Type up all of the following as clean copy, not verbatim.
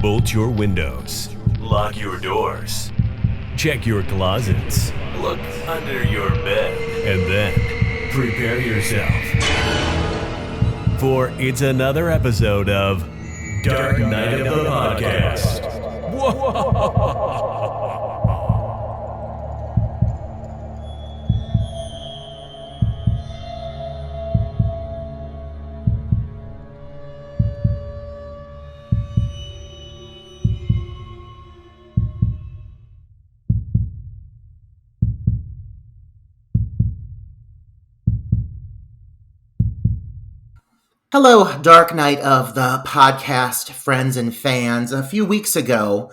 Bolt your windows. Lock your doors. Check your closets. Look under your bed. And then prepare yourself. For it's another episode of Dark Knight of the Podcast. Whoa! Hello, Dark Knight of the Podcast friends and fans. A few weeks ago,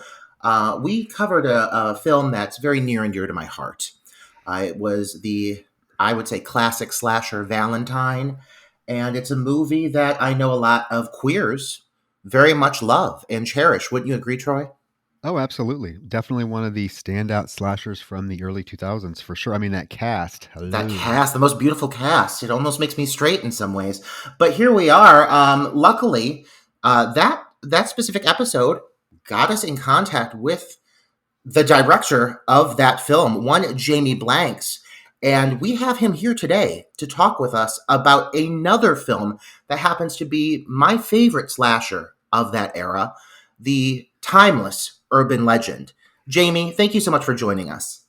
we covered a film that's very near and dear to my heart. It was I would say, classic slasher Valentine, and it's a movie that I know a lot of queers very much love and cherish. Wouldn't you agree, Troy? Oh, absolutely. Definitely one of the standout slashers from the early 2000s, for sure. I mean, that cast. That Hello. cast, the most beautiful cast. It almost makes me straight in some ways. But here we are. Luckily, that specific episode got us in contact with the director of that film, one Jamie Blanks. And we have him here today to talk with us about another film that happens to be my favorite slasher of that era, the timeless urban legend. Jamie, thank you so much for joining us.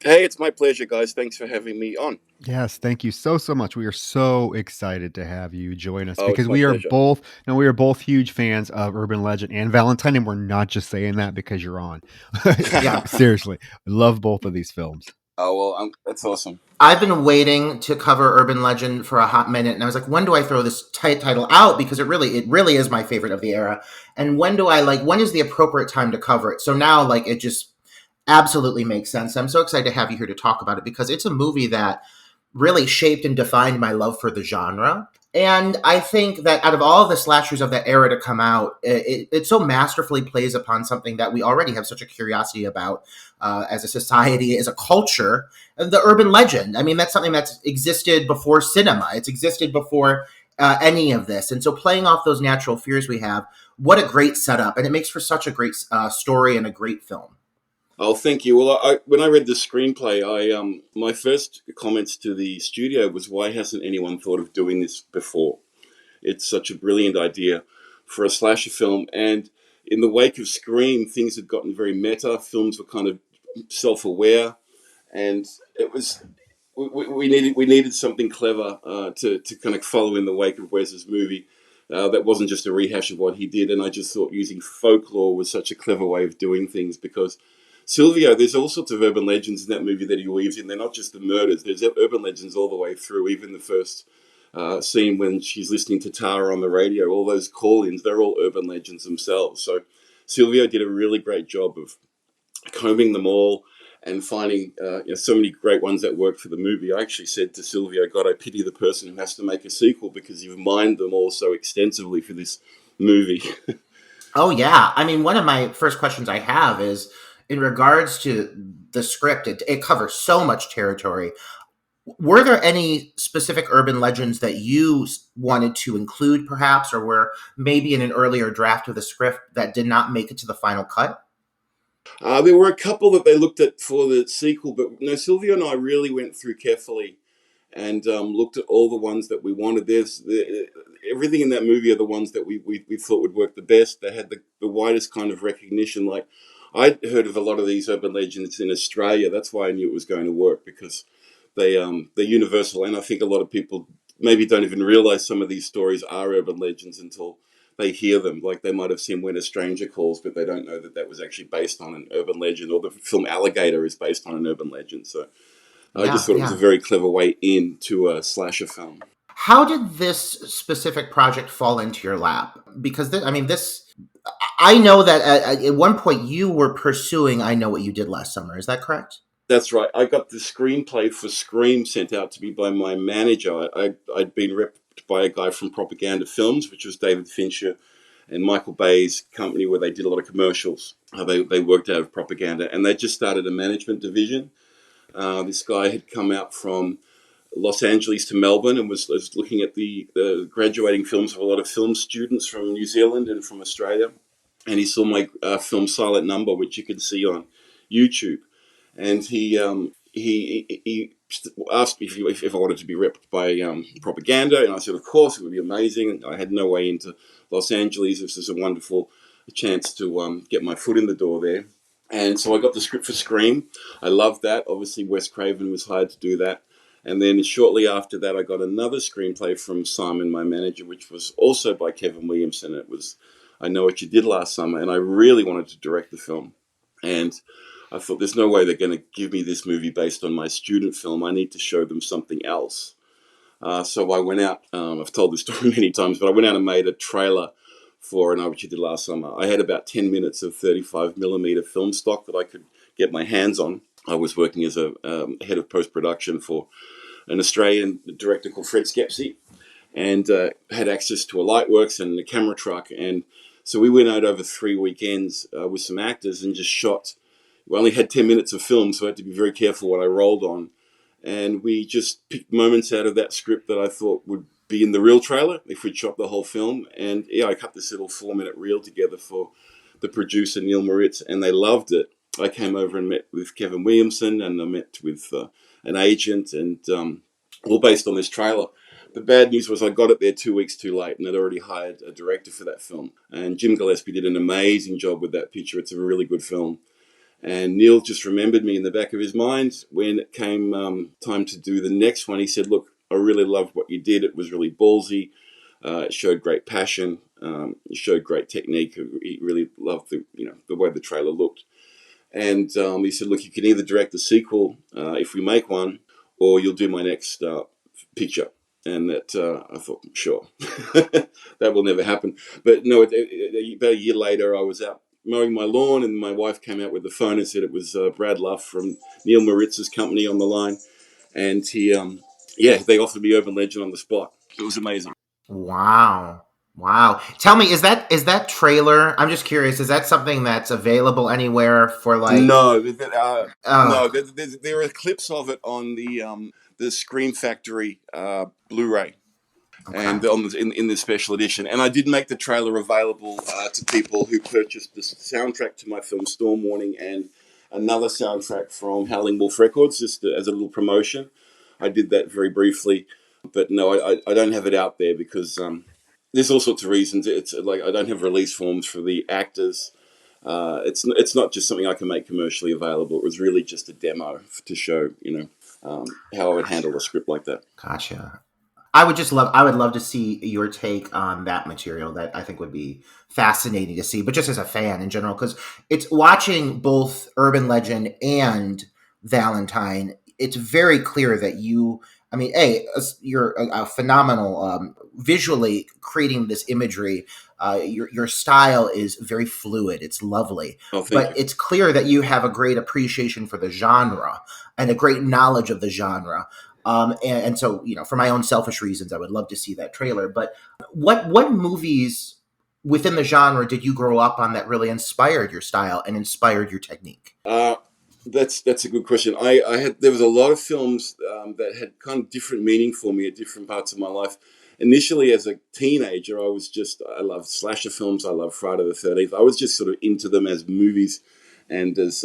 Hey, it's my pleasure, guys. Thanks for having me on. Yes, thank you so much. We are so excited to have you join us Oh, because it's my pleasure. we are both huge fans of Urban Legend and Valentine, and we're not just saying that because you're on. Yeah. Seriously, I love both of these films. Oh, well, that's awesome. I've been waiting to cover Urban Legend for a hot minute, and I was like, when do I throw this title out? Because it really is my favorite of the era. And when is the appropriate time to cover it? So now, it just absolutely makes sense. I'm so excited to have you here to talk about it because it's a movie that really shaped and defined my love for the genre. And I think that out of all of the slashers of that era to come out, it so masterfully plays upon something that we already have such a curiosity about as a society, as a culture, the urban legend. I mean, that's something that's existed before cinema. It's existed before any of this. And so playing off those natural fears we have, what a great setup. And it makes for such a great story and a great film. Oh, thank you. Well, when I read the screenplay, my first comments to the studio was, why hasn't anyone thought of doing this before? It's such a brilliant idea for a slasher film. And in the wake of Scream, things had gotten very meta. Films were kind of self-aware. And it was... We needed something clever to kind of follow in the wake of Wes's movie. That wasn't just a rehash of what he did. And I just thought using folklore was such a clever way of doing things because Silvio, there's all sorts of urban legends in that movie that he weaves in. They're not just the murders. There's urban legends all the way through. Even the first scene when she's listening to Tara on the radio, all those call-ins, they're all urban legends themselves. So Silvio did a really great job of combing them all and finding so many great ones that worked for the movie. I actually said to Silvio, God, I pity the person who has to make a sequel because you've mined them all so extensively for this movie. Oh, yeah. I mean, one of my first questions I have is, in regards to the script, it covers so much territory. Were there any specific urban legends that you wanted to include, perhaps, or were maybe in an earlier draft of the script that did not make it to the final cut? There were a couple that they looked at for the sequel, but no, Silvio and I really went through carefully and looked at all the ones that we wanted. Everything in that movie are the ones that we thought would work the best. They had the widest kind of recognition. Like, I'd heard of a lot of these urban legends in Australia. That's why I knew it was going to work, because they're universal. And I think a lot of people maybe don't even realize some of these stories are urban legends until they hear them. Like, they might have seen When a Stranger Calls, but they don't know that was actually based on an urban legend, or the film Alligator is based on an urban legend. So I just thought it was a very clever way into a slasher film. How did this specific project fall into your lap? Because I know that at one point you were pursuing I Know What You Did Last Summer. Is that correct? That's right. I got the screenplay for Scream sent out to me by my manager. I'd been repped by a guy from Propaganda Films, which was David Fincher and Michael Bay's company, where they did a lot of commercials. They worked out of Propaganda, and they just started a management division. This guy had come out from Los Angeles to Melbourne and was looking at the graduating films of a lot of film students from New Zealand and from Australia. and he saw my film Silent Number, which you can see on YouTube, and he asked me if I wanted to be repped by propaganda, and I said, of course, it would be amazing. I had no way into Los Angeles. This is a wonderful chance to get my foot in the door there. And so I got the script for Scream. I loved that. Obviously, Wes Craven was hired to do that. And then shortly after that, I got another screenplay from Simon, my manager, which was also by Kevin Williamson. It was I Know What You Did Last Summer, and I really wanted to direct the film. And I thought, there's no way they're going to give me this movie based on my student film. I need to show them something else. So I went out, I've told this story many times, but I went out and made a trailer for I Know What You Did Last Summer. I had about 10 minutes of 35 millimeter film stock that I could get my hands on. I was working as a head of post-production for an Australian director called Fred Skepsey, and had access to a Lightworks and a camera truck. And so we went out over 3 weekends with some actors and just shot. We only had 10 minutes of film, so I had to be very careful what I rolled on. And we just picked moments out of that script that I thought would be in the real trailer if we'd shot the whole film. And yeah, I cut this little 4-minute reel together for the producer, Neil Moritz, and they loved it. I came over and met with Kevin Williamson, and I met with an agent, and all based on this trailer. The bad news was I got it there 2 weeks too late, and I'd already hired a director for that film. And Jim Gillespie did an amazing job with that picture. It's a really good film. And Neil just remembered me in the back of his mind when it came time to do the next one. He said, look, I really loved what you did. It was really ballsy. It showed great passion. It showed great technique. He really loved the way the trailer looked. And he said, look, you can either direct the sequel if we make one, or you'll do my next picture. And that I thought, sure, that will never happen. But no, about a year later, I was out mowing my lawn, and my wife came out with the phone and said it was Brad Luff from Neil Moritz's company on the line. And they offered me Urban Legend on the spot. It was amazing. Wow. Wow. Tell me, is that trailer? I'm just curious. Is that something that's available anywhere for like? No, no. There are clips of it on the Scream Factory Blu-ray. Okay. And in this special edition. And I did make the trailer available to people who purchased the soundtrack to my film Storm Warning and another soundtrack from Howling Wolf Records, just as a little promotion. I did that very briefly. But no, I don't have it out there because there's all sorts of reasons. It's like I don't have release forms for the actors. It's not just something I can make commercially available. It was really just a demo to show, how I would handle a script like that. Gotcha. I would love to see your take on that material. That I think would be fascinating to see, but just as a fan in general, because it's watching both Urban Legend and Valentine, it's very clear that you're a phenomenal visually creating this imagery. Your style is very fluid. It's lovely, Oh, thank but you. it's clear that you have a great appreciation for the genre and a great knowledge of the genre. And so, for my own selfish reasons, I would love to see that trailer. But what movies within the genre did you grow up on that really inspired your style and inspired your technique? That's a good question. There was a lot of films that had kind of different meaning for me at different parts of my life. Initially, as a teenager, I loved slasher films. I loved Friday the 13th. I was just sort of into them as movies and as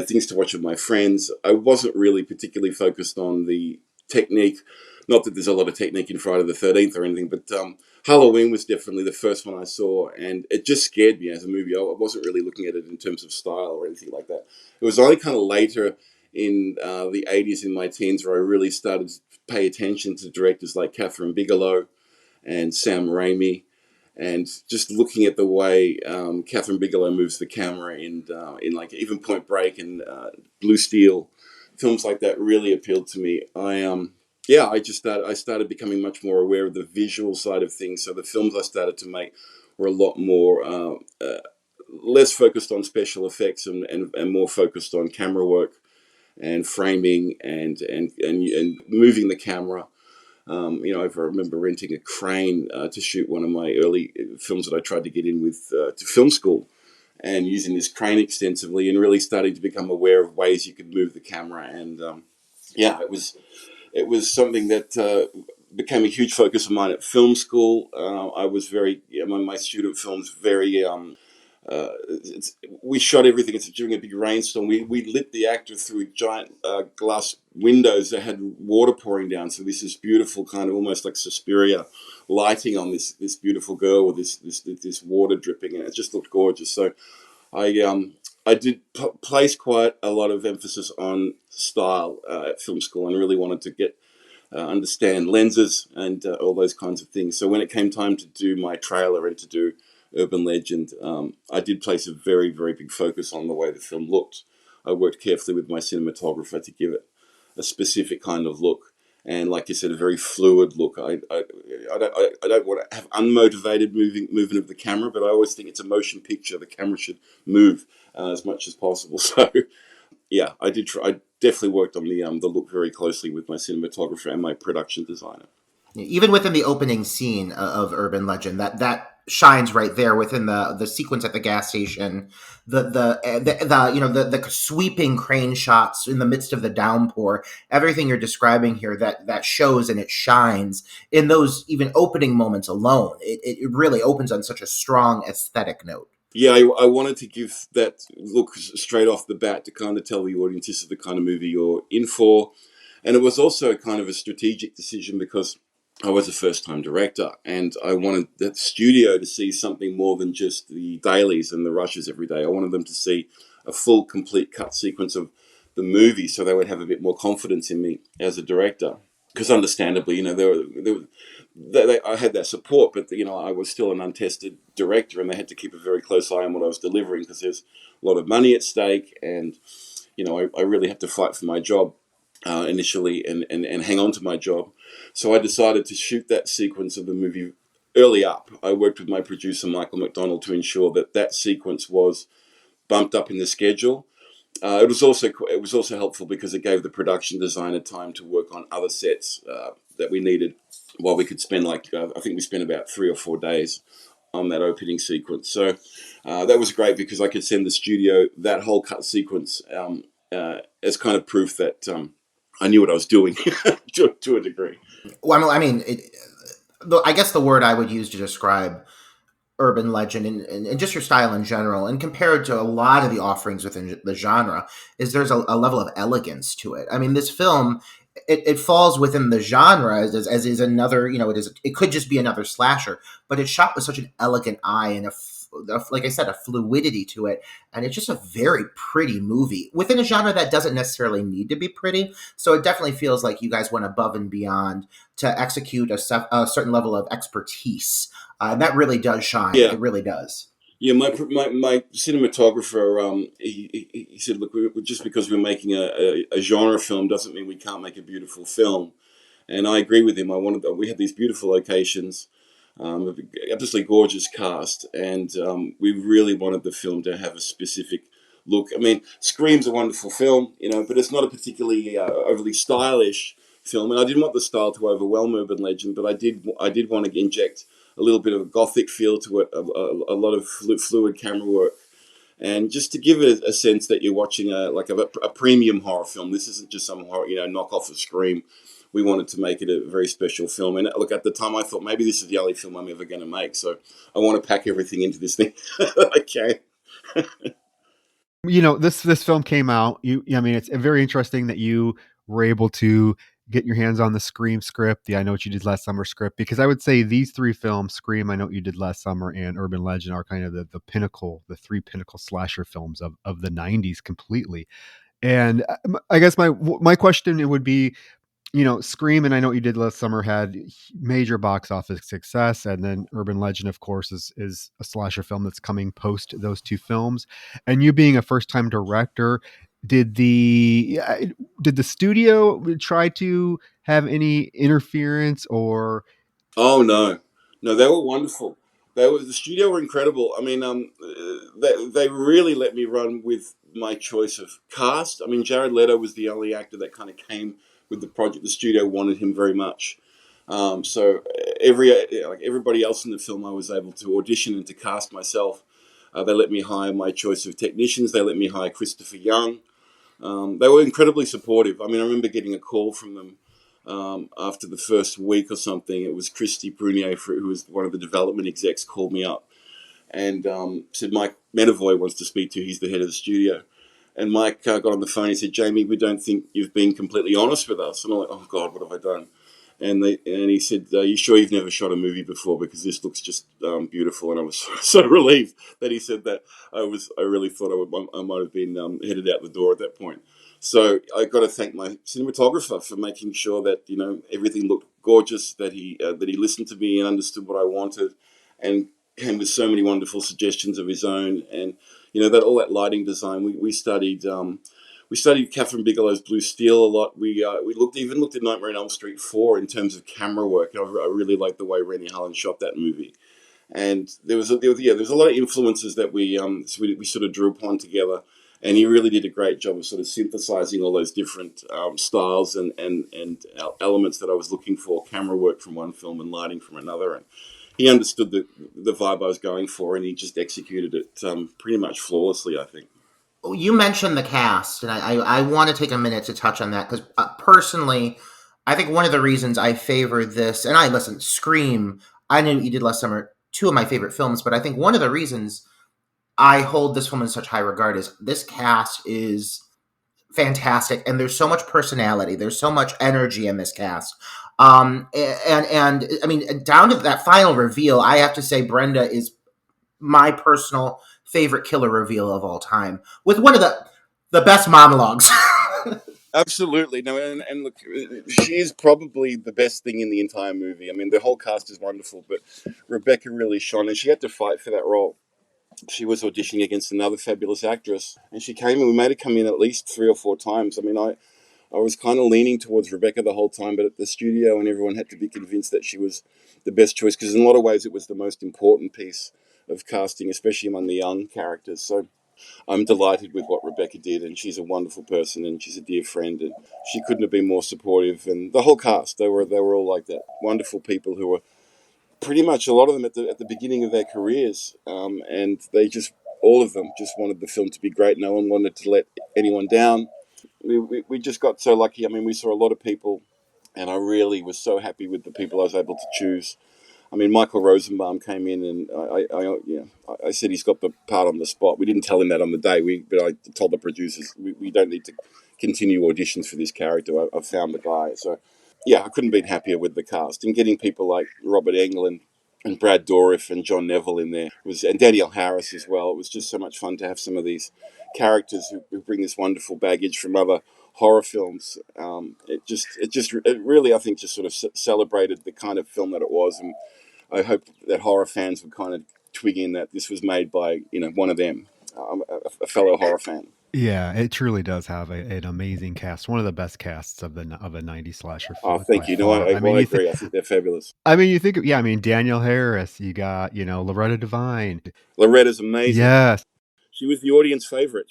things to watch with my friends. I wasn't really particularly focused on the technique. Not that there's a lot of technique in Friday the 13th or anything, but Halloween was definitely the first one I saw, and it just scared me as a movie. I wasn't really looking at it in terms of style or anything like that. It was only kind of later in the 80s in my teens where I really started to pay attention to directors like Catherine Bigelow and Sam Raimi, and just looking at the way Catherine Bigelow moves the camera in like even Point Break and Blue Steel, films like that really appealed to me. I started becoming much more aware of the visual side of things. So the films I started to make were a lot more less focused on special effects and more focused on camera work and framing and moving the camera. I remember renting a crane to shoot one of my early films that I tried to get in with to film school, and using this crane extensively and really starting to become aware of ways you could move the camera. And it was something that became a huge focus of mine at film school. I was my student films very we shot everything. It's during a big rainstorm. We lit the actor through giant glass windows that had water pouring down. So this beautiful kind of almost like Suspiria lighting on this beautiful girl with this water dripping, and it just looked gorgeous. So I did place quite a lot of emphasis on style at film school, and really wanted to get understand lenses and all those kinds of things. So when it came time to do my trailer and to do Urban Legend, I did place a very, very big focus on the way the film looked. I worked carefully with my cinematographer to give it a specific kind of look. And like you said, a very fluid look. I don't want to have unmotivated movement of the camera, but I always think it's a motion picture. The camera should move as much as possible. So yeah, I did. I definitely worked on the look very closely with my cinematographer and my production designer. Even within the opening scene of Urban Legend, that shines right there within the sequence at the gas station, the sweeping crane shots in the midst of the downpour, everything you're describing here that shows and it shines in those even opening moments alone. It really opens on such a strong aesthetic note. Yeah, I wanted to give that look straight off the bat to kind of tell the audience this is the kind of movie you're in for. And it was also kind of a strategic decision because I was a first-time director, and I wanted the studio to see something more than just the dailies and the rushes every day. I wanted them to see a full, complete cut sequence of the movie, so they would have a bit more confidence in me as a director. Because understandably, I had that support, but I was still an untested director, and they had to keep a very close eye on what I was delivering because there's a lot of money at stake, and I really had to fight for my job. Initially and hang on to my job. So I decided to shoot that sequence of the movie early up. I worked with my producer, Michael McDonald, to ensure that sequence was bumped up in the schedule. It was also helpful because it gave the production designer time to work on other sets that we needed while we could spend I think we spent about 3 or 4 days on that opening sequence. So that was great because I could send the studio that whole cut sequence as kind of proof that I knew what I was doing to a degree. Well, I mean, I guess the word I would use to describe Urban Legend and just your style in general, and compared to a lot of the offerings within the genre, is there's a level of elegance to it. I mean, this film, it falls within the genre as is another, it could just be another slasher, but it's shot with such an elegant eye and like I said, a fluidity to it. And it's just a very pretty movie within a genre that doesn't necessarily need to be pretty. So it definitely feels like you guys went above and beyond to execute a certain level of expertise. And that really does shine. Yeah. It really does. Yeah, my cinematographer, he said, look, just because we're making a genre film doesn't mean we can't make a beautiful film. And I agree with him. We had these beautiful locations, absolutely gorgeous cast, and we really wanted the film to have a specific look. I mean, Scream's a wonderful film, but it's not a particularly overly stylish film, and I didn't want the style to overwhelm Urban Legend, but I did want to inject a little bit of a gothic feel to it, a lot of fluid camera work, and just to give it a sense that you're watching a premium horror film. This isn't just some horror, knockoff of Scream. We wanted to make it a very special film. And look, at the time I thought maybe this is the only film I'm ever going to make. So I want to pack everything into this thing that I can. This film came out. I mean, it's very interesting that you were able to get your hands on the Scream script, the I Know What You Did Last Summer script, because I would say these three films, Scream, I Know What You Did Last Summer, and Urban Legend, are kind of the pinnacle, the three pinnacle slasher films of the 90s completely. And I guess my question would be, Scream and I Know What You Did Last Summer had major box office success, and then Urban Legend, of course, is a slasher film that's coming post those two films. And you being a first-time director, did the studio try to have any interference or? Oh no, they were wonderful. The studio were incredible. I mean, they really let me run with my choice of cast. I mean, Jared Leto was the only actor that kind of came with the project. The studio wanted him very much. So everybody else in the film, I was able to audition and to cast myself. They let me hire my choice of technicians. They let me hire Christopher Young. They were incredibly supportive. I mean, I remember getting a call from them after the first week or something. It was Christy Prunier, who was one of the development execs, called me up. and said Mike Medavoy wants to speak to you. He's the head of the studio. And Mike got on the phone. He said, Jamie, we don't think you've been completely honest with us. And I'm like, oh God, what have I done? And he said, are you sure you've never shot a movie before? Because this looks just beautiful. And I was so relieved that he said that. I really thought I might have been headed out the door at that point. So I got to thank my cinematographer for making sure that everything looked gorgeous. That he listened to me and understood what I wanted, and came with so many wonderful suggestions of his own. And that all that lighting design we studied. We studied Catherine Bigelow's Blue Steel a lot. We looked at Nightmare on Elm Street 4 in terms of camera work. I really liked the way Rennie Harlin shot that movie, and there was a lot of influences that we sort of drew upon together. And he really did a great job of sort of synthesizing all those different styles and elements that I was looking for. Camera work from one film and lighting from another, and he understood the vibe I was going for, and he just executed it pretty much flawlessly, I think. You mentioned the cast, and I want to take a minute to touch on that because personally, I think one of the reasons I favor this, and Scream, I Knew What You Did Last Summer, two of my favorite films, but I think one of the reasons I hold this film in such high regard is this cast is fantastic, and there's so much personality, there's so much energy in this cast. And I mean, down to that final reveal, I have to say Brenda is my personal favorite killer reveal of all time, with one of the best monologues. Absolutely. No, and look, she is probably the best thing in the entire movie. I mean, the whole cast is wonderful, but Rebecca really shone, and she had to fight for that role. She was auditioning against another fabulous actress, and she came in. We made her come in at least 3 or 4 times. I mean, I was kind of leaning towards Rebecca the whole time, but at the studio and everyone had to be convinced that she was the best choice, because in a lot of ways it was the most important piece of casting, especially among the young characters. So I'm delighted with what Rebecca did, and she's a wonderful person, and she's a dear friend, and she couldn't have been more supportive. And the whole cast, they were all like that, wonderful people who were pretty much, a lot of them at the beginning of their careers, and all of them just wanted the film to be great. No one wanted to let anyone down. We just got so lucky. I mean, we saw a lot of people, and I really was so happy with the people I was able to choose. I mean, Michael Rosenbaum came in, and I said he's got the part on the spot. We didn't tell him that on the day, but I told the producers we don't need to continue auditions for this character. I've found the guy. So, yeah, I couldn't be happier with the cast, and getting people like Robert Englund and Brad Dourif and John Neville in there and Danielle Harris as well. It was just so much fun to have some of these characters who bring this wonderful baggage from other horror films. It really, I think, just sort of celebrated the kind of film that it was, and I hope that horror fans would kind of twig in that this was made by one of them, a fellow horror fan. Yeah, it truly does have an amazing cast. One of the best casts of a 90s slasher film. Oh, thank you. No, I agree. I think they're fabulous. I mean, you think, I mean, Danielle Harris, you got, Loretta Devine. Loretta's amazing. Yes. She was the audience favorite.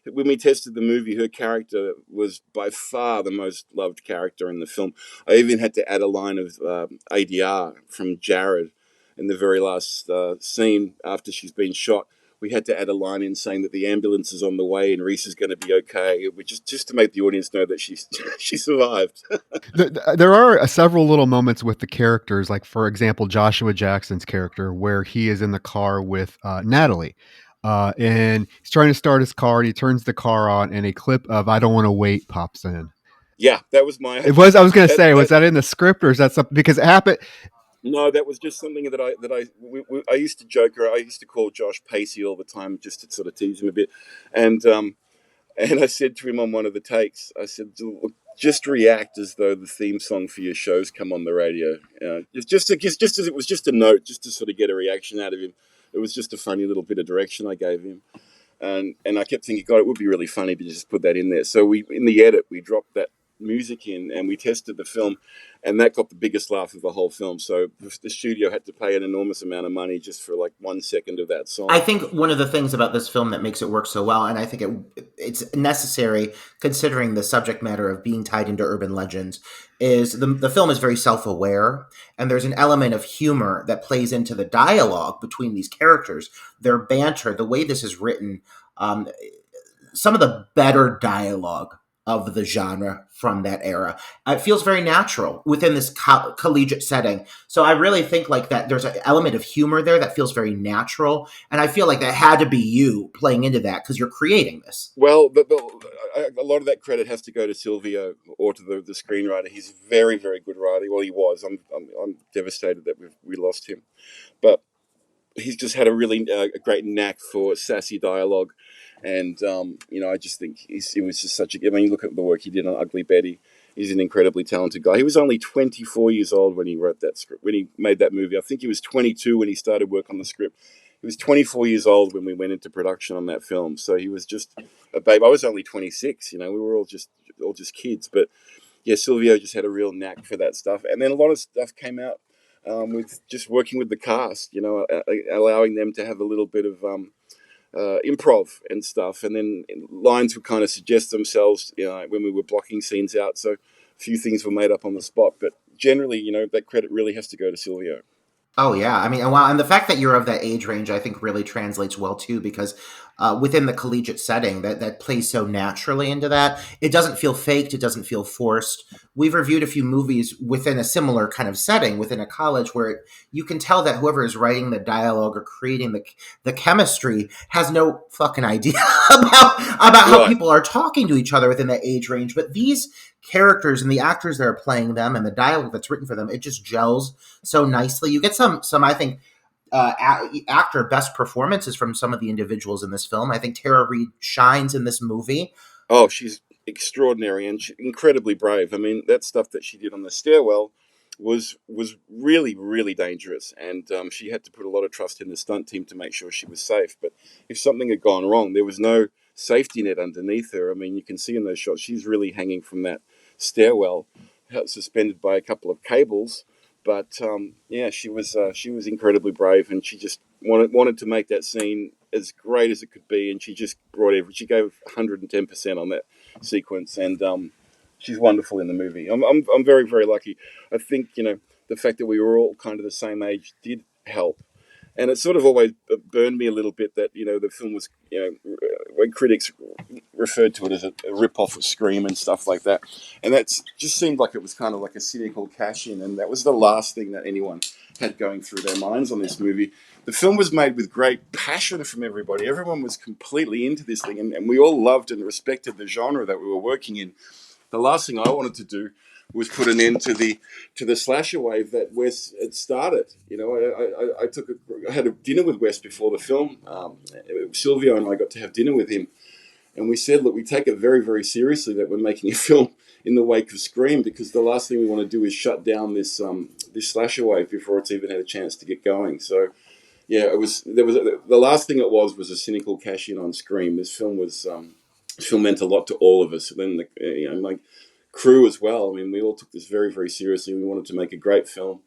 When we tested the movie, her character was by far the most loved character in the film. I even had to add a line of ADR from Jared in the very last scene after she's been shot. We had to add a line in saying that the ambulance is on the way and Reese is going to be okay, just to make the audience know that she survived. There are several little moments with the characters, like, for example, Joshua Jackson's character, where he is in the car with Natalie. And he's trying to start his car, and he turns the car on, and a clip of "I Don't Want to Wait" pops in. Yeah, that was my. It was. I was going to say, was that in the script, or is that something? Because it happened. No, that was just something that I used to joke, or I used to call Josh Pacey all the time, just to sort of tease him a bit, and I said to him on one of the takes, I said, just react as though the theme song for your shows come on the radio, just as it was just a note, just to sort of get a reaction out of him. It was just a funny little bit of direction I gave him. And I kept thinking, God, it would be really funny to just put that in there. So in the edit, we dropped that music in, and we tested the film, and that got the biggest laugh of the whole film. So the studio had to pay an enormous amount of money just for like 1 second of that song. I think one of the things about this film that makes it work so well, and I think it's necessary considering the subject matter of being tied into urban legends, is the film is very self-aware, and there's an element of humor that plays into the dialogue between these characters, their banter, the way this is written. Some of the better dialogue of the genre from that era. It feels very natural within this collegiate setting. So I really think like that there's an element of humor there that feels very natural. And I feel like that had to be you playing into that because you're creating this. Well, a lot of that credit has to go to Silvio or to the screenwriter. He's a very, very good writer. Well, he was. I'm devastated that we lost him. But he's just had a really a great knack for sassy dialogue. And, I just think it was just such a... I mean, you look at the work he did on Ugly Betty. He's an incredibly talented guy. He was only 24 years old when he wrote that script, when he made that movie. I think he was 22 when he started work on the script. He was 24 years old when we went into production on that film. So he was just a babe. I was only 26, we were all just kids. But yeah, Silvio just had a real knack for that stuff. And then a lot of stuff came out with just working with the cast, allowing them to have a little bit of improv and stuff. And then lines would kind of suggest themselves, when we were blocking scenes out. So a few things were made up on the spot. But generally, that credit really has to go to Silvio. Oh yeah, I mean, wow, and the fact that you're of that age range, I think, really translates well too, because within the collegiate setting, that plays so naturally into that. It doesn't feel faked. It doesn't feel forced. We've reviewed a few movies within a similar kind of setting within a college where you can tell that whoever is writing the dialogue or creating the chemistry has no fucking idea about how people are talking to each other within that age range. But these characters and the actors that are playing them and the dialogue that's written for them, it just gels so nicely. You get some I think actor best performances from some of the individuals in this film. I think Tara Reid shines in this movie. Oh, she's extraordinary and incredibly brave. I mean, that stuff that she did on the stairwell was really, really dangerous, and she had to put a lot of trust in the stunt team to make sure she was safe. But if something had gone wrong, there was no safety net underneath her. I mean, you can see in those shots she's really hanging from that stairwell, suspended by a couple of cables. But she was incredibly brave, and she just wanted to make that scene as great as it could be, and she just she gave 110% on that sequence, and she's wonderful in the movie. I'm very, very lucky. I think the fact that we were all kind of the same age did help. And it sort of always burned me a little bit that, the film was, when critics referred to it as a rip-off of Scream and stuff like that. And that just seemed like it was kind of like a cynical cash-in. And that was the last thing that anyone had going through their minds on this movie. The film was made with great passion from everybody. Everyone was completely into this thing. And we all loved and respected the genre that we were working in. The last thing I wanted to do was put an end to the slasher wave that Wes had started. I had a dinner with Wes before the film. Silvio and I got to have dinner with him, and we said, look, we take it very, very seriously that we're making a film in the wake of Scream, because the last thing we want to do is shut down this slasher wave before it's even had a chance to get going. So yeah, the last thing it was a cynical cash in on Scream. This film meant a lot to all of us. And then my crew as well. I mean, we all took this very, very seriously. We wanted to make a great film,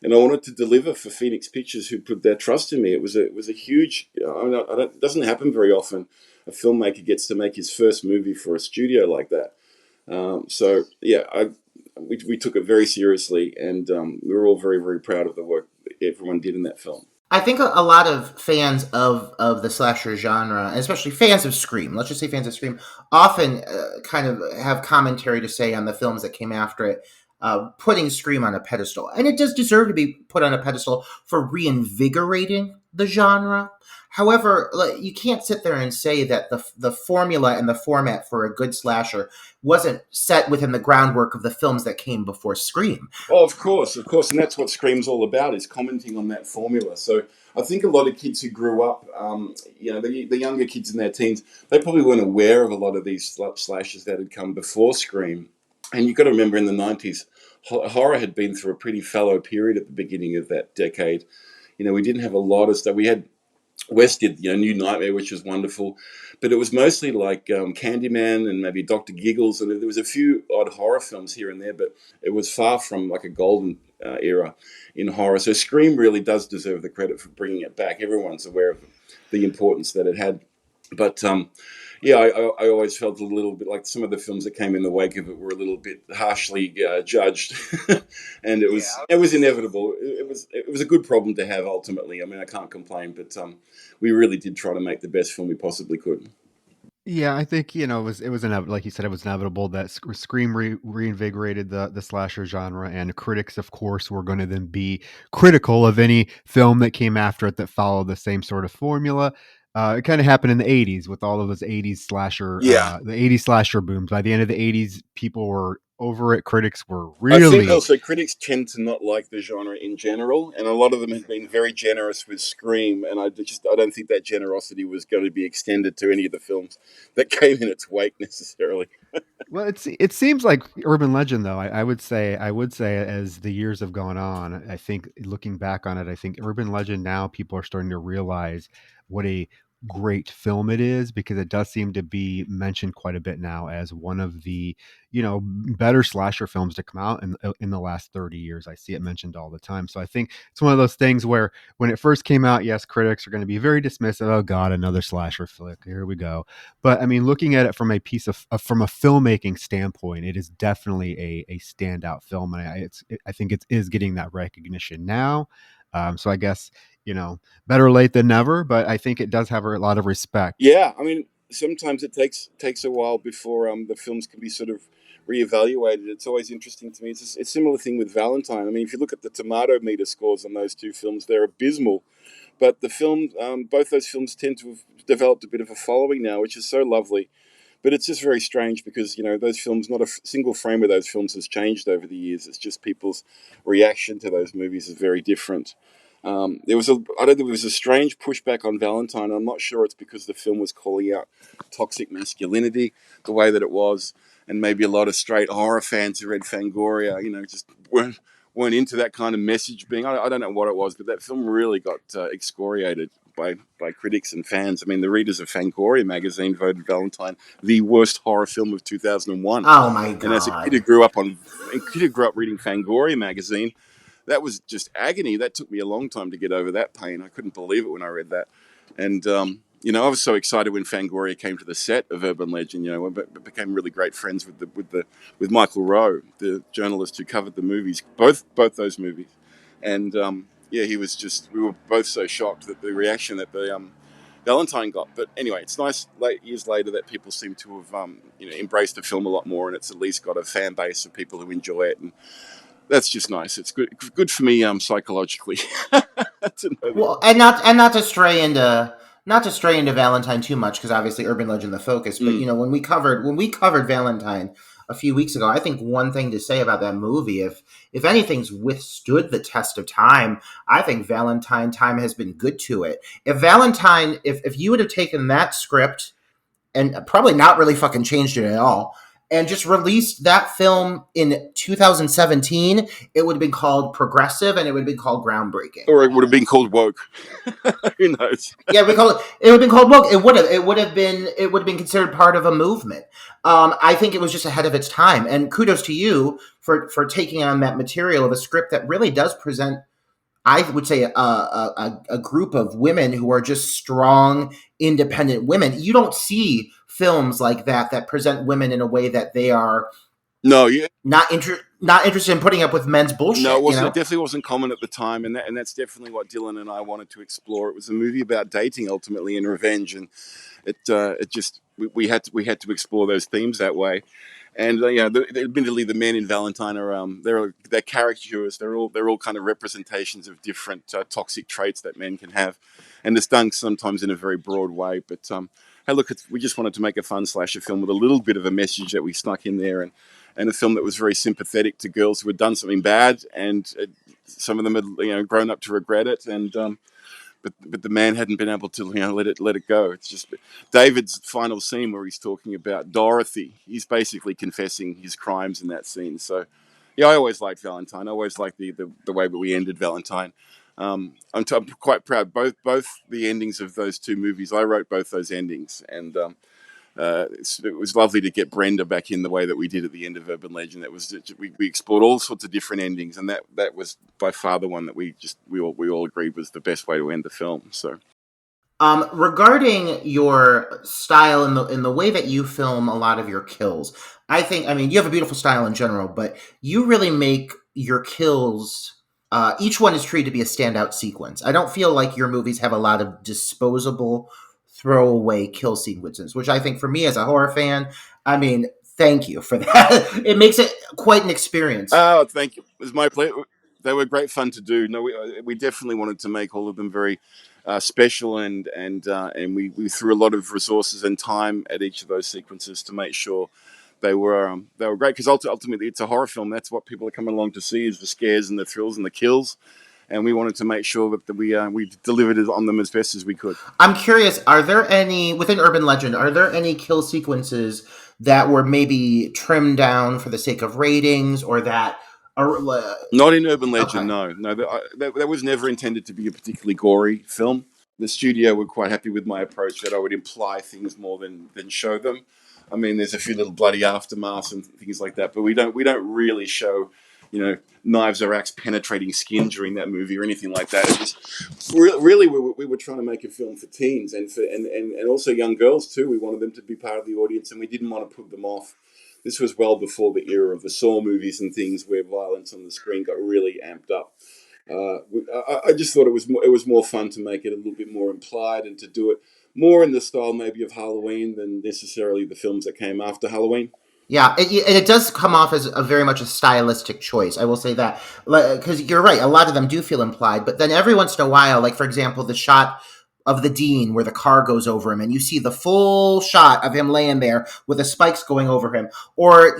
and I wanted to deliver for Phoenix Pictures, who put their trust in me. It was a huge. It doesn't happen very often. A filmmaker gets to make his first movie for a studio like that. So yeah, we took it very seriously, and we were all very, very proud of the work everyone did in that film. I think a lot of fans of the slasher genre, especially fans of Scream, let's just say fans of Scream, often kind of have commentary to say on the films that came after it, putting Scream on a pedestal. And it does deserve to be put on a pedestal for reinvigorating the genre. However, you can't sit there and say that the formula and the format for a good slasher wasn't set within the groundwork of the films that came before Scream. Oh, of course. And that's what Scream's all about, is commenting on that formula. So I think a lot of kids who grew up, the younger kids in their teens, they probably weren't aware of a lot of these slashers that had come before Scream. And you've got to remember, in the 90s, horror had been through a pretty fallow period at the beginning of that decade. We didn't have a lot of stuff. Wes did, New Nightmare, which was wonderful, but it was mostly like Candyman and maybe Dr. Giggles, and there was a few odd horror films here and there, but it was far from like a golden era in horror. So Scream really does deserve the credit for bringing it back. Everyone's aware of the importance that it had, but I always felt a little bit like some of the films that came in the wake of it were a little bit harshly judged, and it was inevitable. It was a good problem to have ultimately. I mean, I can't complain, but we really did try to make the best film we possibly could. Yeah, I think it was like you said, it was inevitable that Scream reinvigorated the slasher genre, and critics, of course, were going to then be critical of any film that came after it that followed the same sort of formula. It kind of happened in the '80s with all of those Yeah. the '80s slasher booms. By the end of the '80s, people were over it. Critics were I think really. also critics tend to not like the genre in general, and a lot of them have been very generous with Scream, and I don't think that generosity was going to be extended to any of the films that came in its wake necessarily. Well, it seems like urban legend, though. I would say as the years have gone on, I think looking back on it, I think urban legend now people are starting to realize what a great film it is, because it does seem to be mentioned quite a bit now as one of the better slasher films to come out in the last 30 years. I see it mentioned all the time. So I think it's one of those things where when it first came out, yes, critics are going to be very dismissive. Oh God, another slasher flick. Here we go. But I mean, looking at it from from a filmmaking standpoint, it is definitely a standout film, and I think it is getting that recognition now. So I guess better late than never, but I think it does have a lot of respect. Yeah, I mean, sometimes it takes a while before the films can be sort of reevaluated. It's always interesting to me. It's a similar thing with Valentine. I mean, if you look at the tomato meter scores on those two films, they're abysmal. But both those films tend to have developed a bit of a following now, which is so lovely. But it's just very strange because those films, not a single frame of those films has changed over the years. It's just people's reaction to those movies is very different. I don't think there was a strange pushback on Valentine. I'm not sure it's because the film was calling out toxic masculinity the way that it was, and maybe a lot of straight horror fans who read Fangoria, just weren't into that kind of message being. I don't know what it was, but that film really got excoriated by critics and fans. I mean, the readers of Fangoria magazine voted Valentine the worst horror film of 2001. Oh my And as a kid god. who grew up reading Fangoria magazine, that was just agony. That took me a long time to get over that pain. I couldn't believe it when I read that. And, I was so excited when Fangoria came to the set of Urban Legend. I became really great friends with Michael Rowe, the journalist who covered the movies, both those movies. And yeah, we were both so shocked that the reaction that the Valentine got. But anyway, it's nice years later that people seem to have embraced the film a lot more, and it's at least got a fan base of people who enjoy it. And that's just nice. It's good for me psychologically to know that. Well, and not to stray into Valentine too much, because obviously Urban Legend the focus. But when we covered Valentine a few weeks ago, I think one thing to say about that movie, if anything's withstood the test of time, I think Valentine time has been good to it. If you would have taken that script and probably not really fucking changed it at all, and just released that film in 2017, it would have been called progressive and it would have been called groundbreaking. Or it would have been called woke. Who knows? Yeah, it would have been called woke. It would have been considered part of a movement. I think it was just ahead of its time. And kudos to you for taking on that material of a script that really does present, I would say, a group of women who are just strong, independent women. You don't see films like that present women in a way that they are No, yeah, not interested in putting up with men's bullshit. no, it wasn't. It definitely wasn't common at the time, and that's definitely what Dylan and I wanted to explore. It was a movie about dating ultimately and revenge, and it just we had to explore those themes that way. And admittedly, the men in Valentine are they're caricatures. They're all kind of representations of different toxic traits that men can have, and it's done sometimes in a very broad way. But hey, look, we just wanted to make a fun slasher film with a little bit of a message that we snuck in there, and a film that was very sympathetic to girls who had done something bad, and some of them had grown up to regret it, and but the man hadn't been able to let it go. It's just David's final scene where he's talking about Dorothy. He's basically confessing his crimes in that scene. So yeah, I always liked Valentine. I always liked the way that we ended Valentine. I'm quite proud. Both the endings of those two movies, I wrote both those endings, and it was lovely to get Brenda back in the way that we did at the end of Urban Legend. That was we explored all sorts of different endings, and that was by far the one that we all agreed was the best way to end the film. So. Regarding your style and the way that you film a lot of your kills, I mean, you have a beautiful style in general, but you really make your kills. Each one is treated to be a standout sequence. I don't feel like your movies have a lot of disposable throwaway kill sequences, which I think for me as a horror fan, I mean, thank you for that. It makes it quite an experience. Oh, thank you. It was my pleasure. They were great fun to do. No, we definitely wanted to make all of them very special, and we threw a lot of resources and time at each of those sequences to make sure they were great. Because ultimately, it's a horror film. That's what people are coming along to see: is the scares and the thrills and the kills. And we wanted to make sure that we delivered on them as best as we could. I'm curious, are there any, within Urban Legend, are there any kill sequences that were maybe trimmed down for the sake of ratings or that are. Not in Urban Legend, Okay. no. That was never intended to be a particularly gory film. The studio were quite happy with my approach that I would imply things more than show them. I mean, there's a few little bloody aftermaths and things like that, but we don't really show, knives or axe penetrating skin during that movie or anything like that. It was really we were trying to make a film for teens and also young girls too. We wanted them to be part of the audience, and we didn't want to put them off. This was well before the era of the Saw movies and things where violence on the screen got really amped up. I just thought it was more fun to make it a little bit more implied and to do it more in the style maybe of Halloween than necessarily the films that came after Halloween. Yeah, and it does come off as a very much a stylistic choice. I will say that because you're right, a lot of them do feel implied, but then every once in a while, like for example, the shot of the dean where the car goes over him, and you see the full shot of him laying there with the spikes going over him, or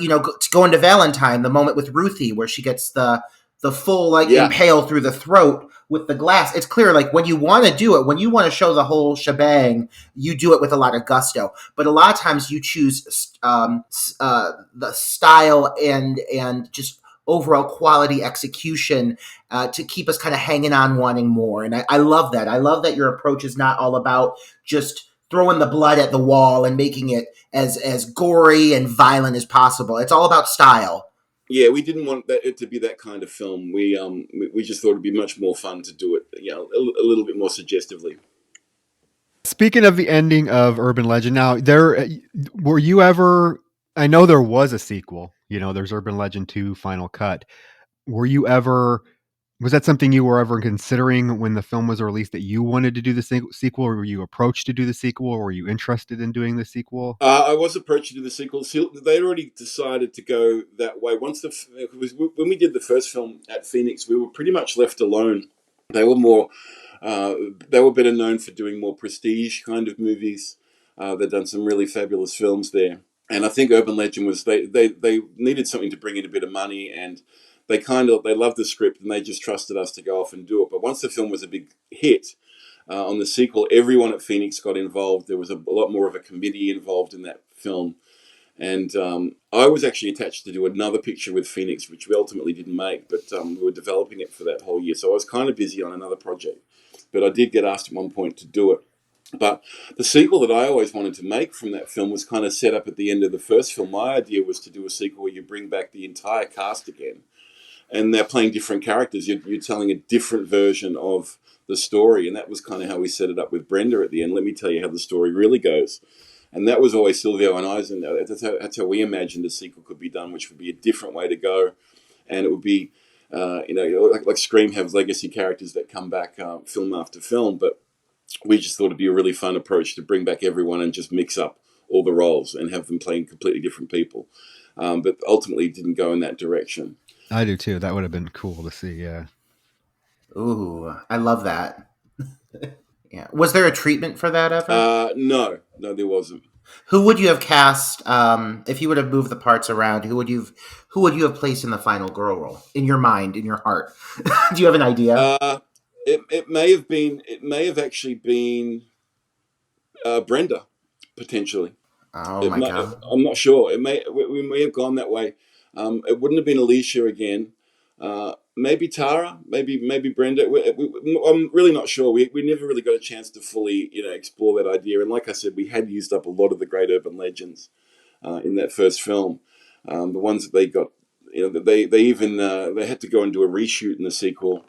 going to Valentine, the moment with Ruthie where she gets the full like Yeah. impale through the throat with the glass. It's clear, like when you want to do it, when you want to show the whole shebang, you do it with a lot of gusto. But a lot of times you choose the style and just overall quality execution to keep us kind of hanging on wanting more. And I love that. I love that your approach is not all about just throwing the blood at the wall and making it as gory and violent as possible. It's all about style. Yeah, we didn't want it to be that kind of film. We just thought it'd be much more fun to do it, a little bit more suggestively. Speaking of the ending of Urban Legend, now were you ever? I know there was a sequel. There's Urban Legend 2 Final Cut. Were you ever? Was that something you were ever considering when the film was released that you wanted to do the sequel, or were you approached to do the sequel, or were you interested in doing the sequel? I was approached to do the sequel. They'd already decided to go that way. When we did the first film at Phoenix, we were pretty much left alone. They were more, they were better known for doing more prestige kind of movies. They'd done some really fabulous films there, and I think Urban Legend was they needed something to bring in a bit of money, and they loved the script and they just trusted us to go off and do it. But once the film was a big hit. On the sequel, everyone at Phoenix got involved. There was a lot more of a committee involved in that film. And I was actually attached to do another picture with Phoenix, which we ultimately didn't make, but we were developing it for that whole year. So I was kind of busy on another project. But I did get asked at one point to do it. But the sequel that I always wanted to make from that film was kind of set up at the end of the first film. My idea was to do a sequel where you bring back the entire cast again. And they're playing different characters. You're telling a different version of the story, and that was kind of how we set it up with Brenda at the end. Let me tell you how the story really goes. And that was always Silvio and I's, and that's how we imagined a sequel could be done, which would be a different way to go. And it would be, like Scream have legacy characters that come back film after film, but we just thought it'd be a really fun approach to bring back everyone and just mix up all the roles and have them playing completely different people. But ultimately it didn't go in that direction. I do too. That would have been cool to see. Yeah. Ooh, I love that. Yeah. Was there a treatment for that ever? No, there wasn't. Who would you have cast if you would have moved the parts around? Who would you have placed in the final girl role in your mind, in your heart? Do you have an idea? It may have actually been Brenda, potentially. Oh my god! I'm not sure. We may have gone that way. It wouldn't have been Alicia again. Maybe Tara. Maybe Brenda. I'm really not sure. We never really got a chance to fully explore that idea. And like I said, we had used up a lot of the great urban legends in that first film. The ones that they got, they even they had to go and do a reshoot in the sequel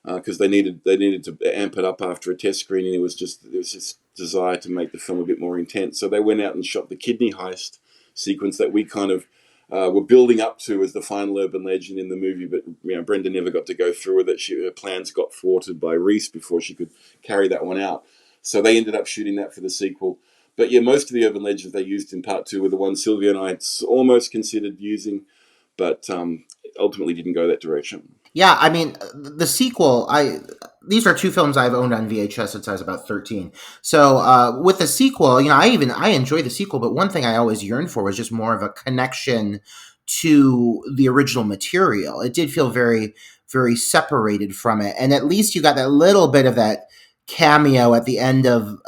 because they needed to amp it up after a test screening. There was this desire to make the film a bit more intense. So they went out and shot the kidney heist sequence that we kind of were building up to as the final urban legend in the movie. But Brenda never got to go through with it. Her plans got thwarted by Reese before she could carry that one out. So they ended up shooting that for the sequel. But yeah, most of the urban legends they used in part 2 were the ones Sylvia and I had almost considered using, but ultimately didn't go that direction. Yeah, I mean, the sequel. These are two films I've owned on VHS since I was about 13. So with the sequel, I enjoy the sequel, but one thing I always yearned for was just more of a connection to the original material. It did feel very, very separated from it, and at least you got that little bit of that cameo at the end of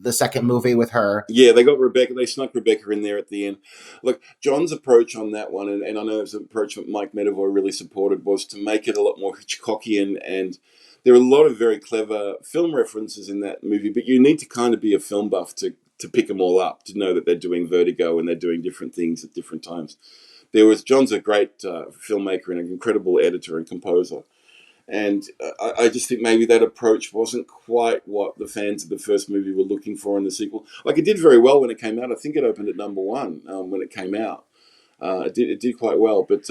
the second movie with her. Yeah, they got Rebecca. They snuck Rebecca in there at the end. Look, John's approach on that one, and I know it was an approach that Mike Medavoy really supported, was to make it a lot more Hitchcockian. And there are a lot of very clever film references in that movie, but you need to kind of be a film buff to pick them all up, to know that they're doing Vertigo and they're doing different things at different times. John's a great filmmaker and an incredible editor and composer. And I just think maybe that approach wasn't quite what the fans of the first movie were looking for in the sequel. Like, it did very well when it came out. I think it opened at number one when it came out. It did quite well, but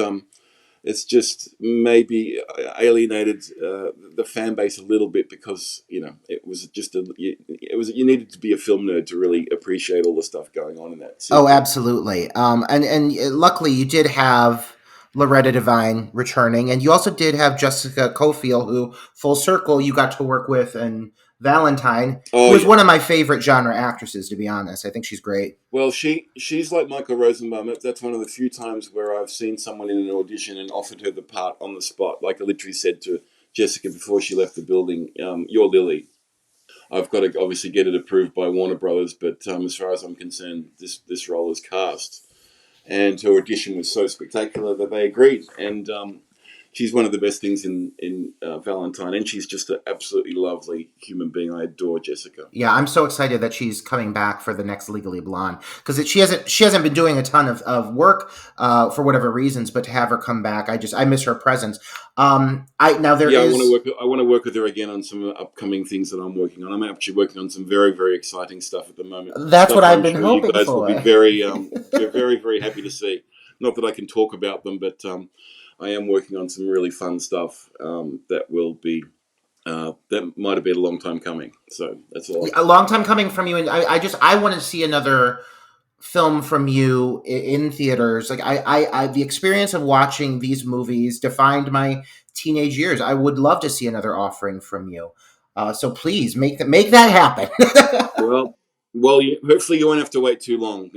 it's just maybe alienated the fan base a little bit, because it was just you needed to be a film nerd to really appreciate all the stuff going on in that sequel. Oh, absolutely. And luckily you did have Loretta Devine returning, and you also did have Jessica Cofield, who, full circle, you got to work with, and Valentine, who is one of my favorite genre actresses, to be honest. I think she's great. Well, she's like Michael Rosenbaum. That's one of the few times where I've seen someone in an audition and offered her the part on the spot. Like I literally said to Jessica before she left the building, "You're Lily." I've got to obviously get it approved by Warner Brothers, but as far as I'm concerned, this role is cast. And her audition was so spectacular that they agreed. And she's one of the best things in Valentine, and she's just an absolutely lovely human being. I adore Jessica. Yeah, I'm so excited that she's coming back for the next Legally Blonde, because she hasn't been doing a ton of work for whatever reasons, but to have her come back, I miss her presence. I want to work with her again on some upcoming things that I'm working on. I'm actually working on some very, very exciting stuff at the moment. That's what I've been hoping for. You guys will be very, very, very happy to see. Not that I can talk about them, but I am working on some really fun stuff that will be that might have been a long time coming. So that's all. A long time coming from you, and I want to see another film from you in theaters. Like I the experience of watching these movies defined my teenage years. I would love to see another offering from you. So please make that happen. Well, hopefully you won't have to wait too long,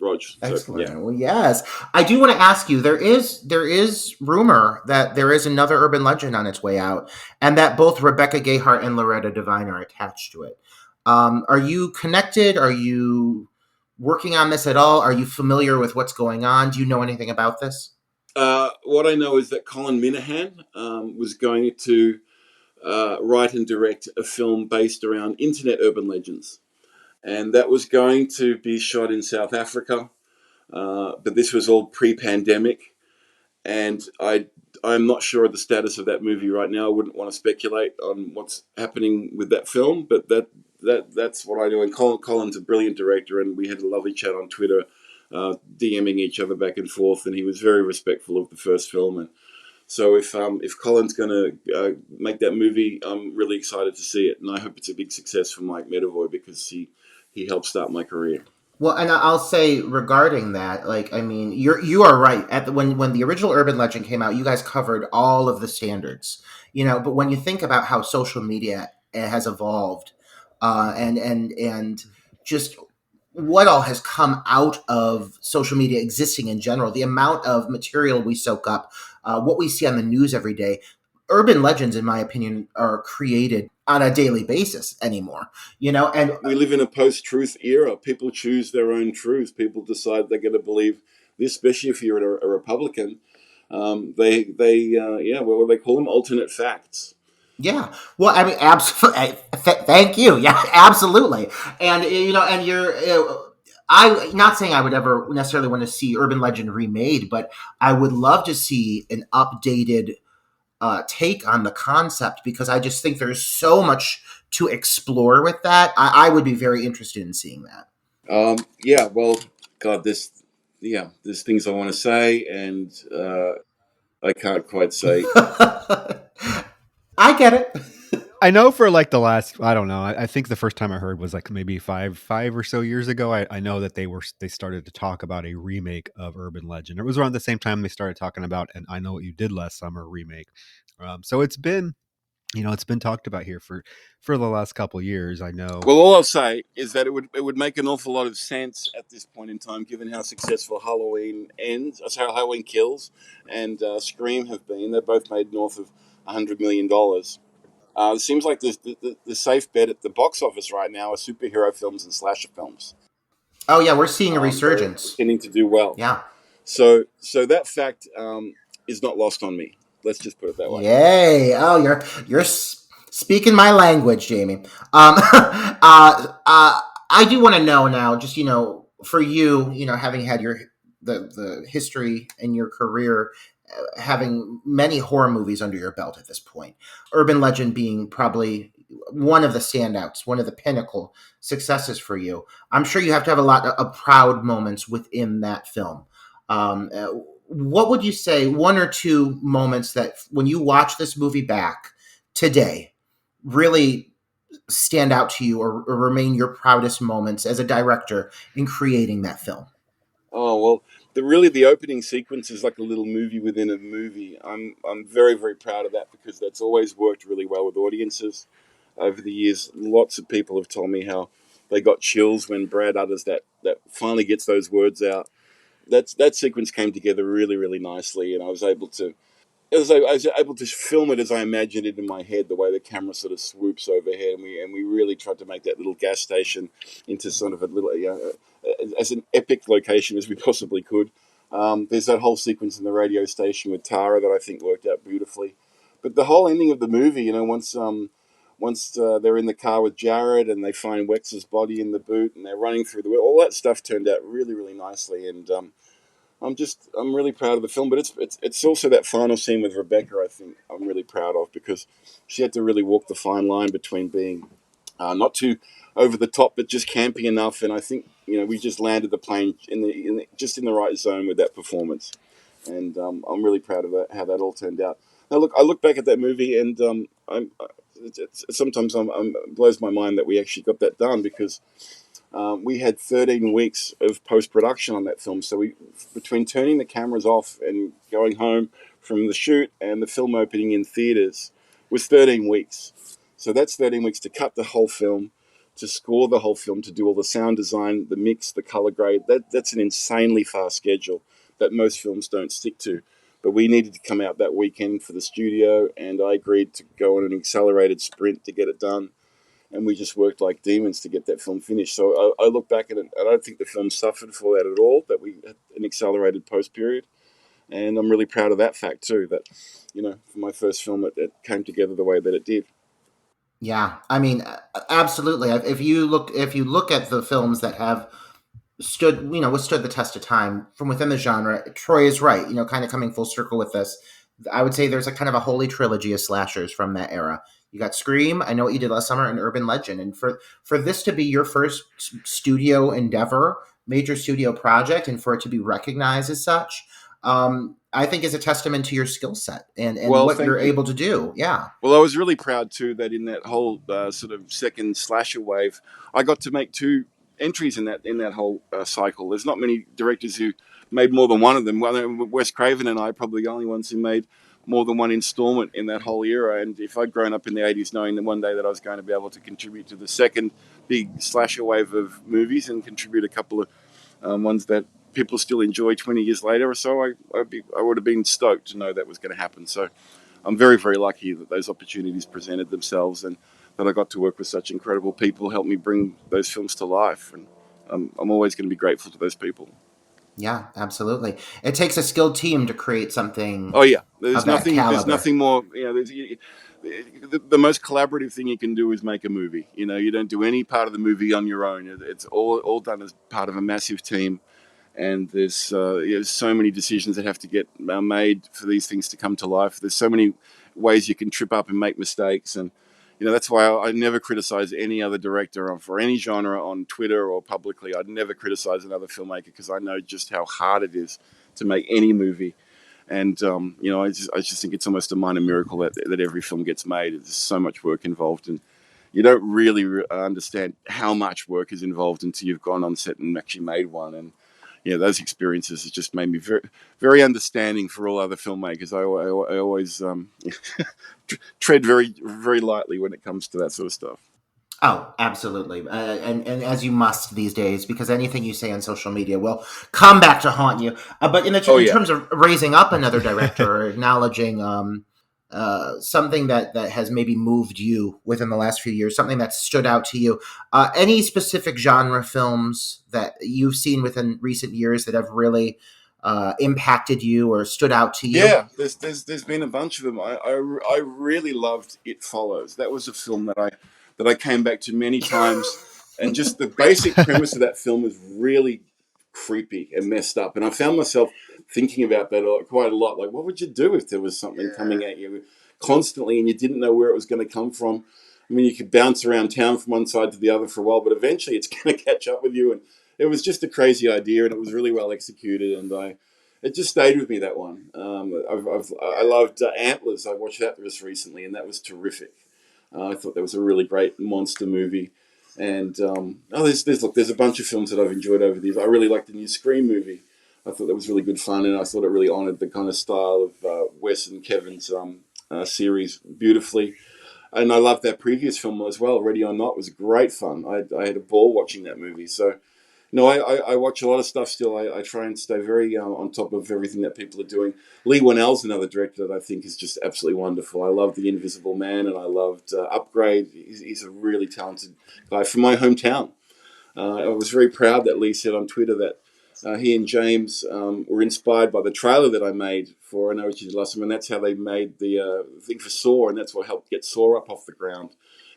Rog. Excellent. Yeah. Well, yes, I do want to ask you. There is rumor that there is another urban legend on its way out, and that both Rebecca Gayheart and Loretta Devine are attached to it. Are you connected? Are you working on this at all? Are you familiar with what's going on? Do you know anything about this? What I know is that Colin Minahan was going to write and direct a film based around internet urban legends. And that was going to be shot in South Africa, but this was all pre-pandemic, and I'm not sure of the status of that movie right now. I wouldn't want to speculate on what's happening with that film, but that's what I do. And Colin's a brilliant director, and we had a lovely chat on Twitter, DMing each other back and forth, and he was very respectful of the first film. And so if Colin's going to make that movie, I'm really excited to see it, and I hope it's a big success for Mike Medavoy, because he helped start my career. Well, and I'll say regarding that, like, I mean, you are right. When the original Urban Legend came out, you guys covered all of the standards, But when you think about how social media has evolved, and just what all has come out of social media existing in general, the amount of material we soak up, what we see on the news every day, urban legends, in my opinion, are created on a daily basis anymore, and we live in a post-truth era. People choose their own truth. People decide they're going to believe this, especially if you're a Republican. What do they call them? Alternate facts. Yeah. Well, I mean, absolutely. Thank you. Yeah, absolutely. And, and I'm not saying I would ever necessarily want to see Urban Legend remade, but I would love to see an updated take on the concept, because I just think there's so much to explore with that. I would be very interested in seeing that. Well, God, there's things I want to say, and I can't quite say. I get it. I know for like the last, I don't know. I think the first time I heard was like maybe five or so years ago. I know that they started to talk about a remake of Urban Legend. It was around the same time they started talking about and I Know What You Did Last Summer remake. So it's been, it's been talked about here for the last couple years. I know. Well, all I'll say is that it would make an awful lot of sense at this point in time, given how successful Halloween ends, sorry, Halloween Kills, and Scream have been. They're both made north of $100 million. It seems like the safe bet at the box office right now are superhero films and slasher films. Oh yeah, we're seeing a They're resurgence. tending to do well. Yeah. So that fact is not lost on me. Let's just put it that way. Yay! Oh, you're speaking my language, Jamie. I do want to know now, just for you, having had the history in your career, having many horror movies under your belt at this point, Urban Legend being probably one of the standouts, one of the pinnacle successes for you. I'm sure you have to have a lot of proud moments within that film. Um, uh, what would you say, one or two moments that when you watch this movie back today really stand out to you, or remain your proudest moments as a director in creating that film? Oh well, the opening sequence is like a little movie within a movie. I'm very very proud of that because that's always worked really well with audiences over the years. Lots of people have told me how they got chills when Brad utters that finally gets those words out. That sequence came together really really nicely, and I was able to film it as I imagined it in my head, the way the camera sort of swoops overhead, and we really tried to make that little gas station into sort of a little, as an epic location as we possibly could. There's that whole sequence in the radio station with Tara that I think worked out beautifully, but the whole ending of the movie, once they're in the car with Jared and they find Wex's body in the boot and they're running through all that stuff turned out really really nicely, and I'm really proud of the film, but it's also that final scene with Rebecca. I think I'm really proud of because she had to really walk the fine line between being not too over the top, but just campy enough. And I think we just landed the plane just in the right zone with that performance, and I'm really proud of that, how that all turned out. Now look, I look back at that movie, and sometimes it blows my mind that we actually got that done because we had 13 weeks of post production on that film. So between turning the cameras off and going home from the shoot and the film opening in theaters, was 13 weeks. So that's 13 weeks to cut the whole film, to score the whole film, to do all the sound design, the mix, the color grade. That's an insanely fast schedule that most films don't stick to. But we needed to come out that weekend for the studio, and I agreed to go on an accelerated sprint to get it done, and we just worked like demons to get that film finished. So I look back at it, I don't think the film suffered for that at all, that we had an accelerated post period. And I'm really proud of that fact too, that, for my first film, it came together the way that it did. Yeah, I mean, absolutely. If you look at the films that have withstood the test of time from within the genre, Troy is right. Kind of coming full circle with this. I would say there's a kind of a holy trilogy of slashers from that era. You got Scream, I Know What You Did Last Summer, and Urban Legend. And for this to be your first studio endeavor, major studio project, and for it to be recognized as such, I think is a testament to your skill set and Well, what you're thank you. able to do. Yeah. Well, I was really proud too that in that whole sort of second slasher wave, I got to make two entries in that whole cycle. There's not many directors who made more than one of them. Well, Wes Craven and I are probably the only ones who made more than one installment in that whole era. And if I'd grown up in the 80s knowing that one day that I was going to be able to contribute to the second big slasher wave of movies and contribute a couple of ones that people still enjoy 20 years later or so, I would have been stoked to know that was going to happen. So I'm very, very lucky that those opportunities presented themselves and that I got to work with such incredible people, help me bring those films to life. And I'm always going to be grateful to those people. Yeah, absolutely. It takes a skilled team to create something Oh yeah, of that there's caliber. nothing more. The most collaborative thing you can do is make a movie. You don't do any part of the movie on your own. It's all done as part of a massive team, and there's so many decisions that have to get made for these things to come to life. There's so many ways you can trip up and make mistakes, and that's why I never criticize any other director for any genre on Twitter or publicly. I'd never criticize another filmmaker because I know just how hard it is to make any movie. And I just think it's almost a minor miracle that every film gets made. There's so much work involved, and you don't really understand how much work is involved until you've gone on set and actually made one. And those experiences have just made me very, very understanding for all other filmmakers. I always tread very, very lightly when it comes to that sort of stuff. Oh, absolutely. And as you must these days, because anything you say on social media will come back to haunt you. But in terms of raising up another director or acknowledging something that has maybe moved you within the last few years, something that stood out to you, any specific genre films that you've seen within recent years that have really impacted you or stood out to you? Yeah, there's been a bunch of them. I really loved It Follows. That was a film that I came back to many times, and just the basic premise of that film is really creepy and messed up. And I found myself thinking about that quite a lot. Like, what would you do if there was something coming at you constantly and you didn't know where it was going to come from? I mean, you could bounce around town from one side to the other for a while, but eventually it's going to catch up with you. And it was just a crazy idea, and it was really well executed. And it just stayed with me, that one. I loved Antlers. I watched that just recently, and that was terrific. I thought that was a really great monster movie. And there's a bunch of films that I've enjoyed over the years. I really liked the new Scream movie. I thought that was really good fun, and I thought it really honoured the kind of style of Wes and Kevin's series beautifully. And I loved that previous film as well, Ready or Not. It was great fun. I had a ball watching that movie. So, I watch a lot of stuff still. I try and stay very on top of everything that people are doing. Leigh Whannell's another director that I think is just absolutely wonderful. I loved The Invisible Man, and I loved Upgrade. He's a really talented guy from my hometown. I was very proud that Leigh said on Twitter that he and James were inspired by the trailer that I made for I Know What You Did Last Time, and that's how they made the thing for Saw, and that's what helped get Saw up off the ground.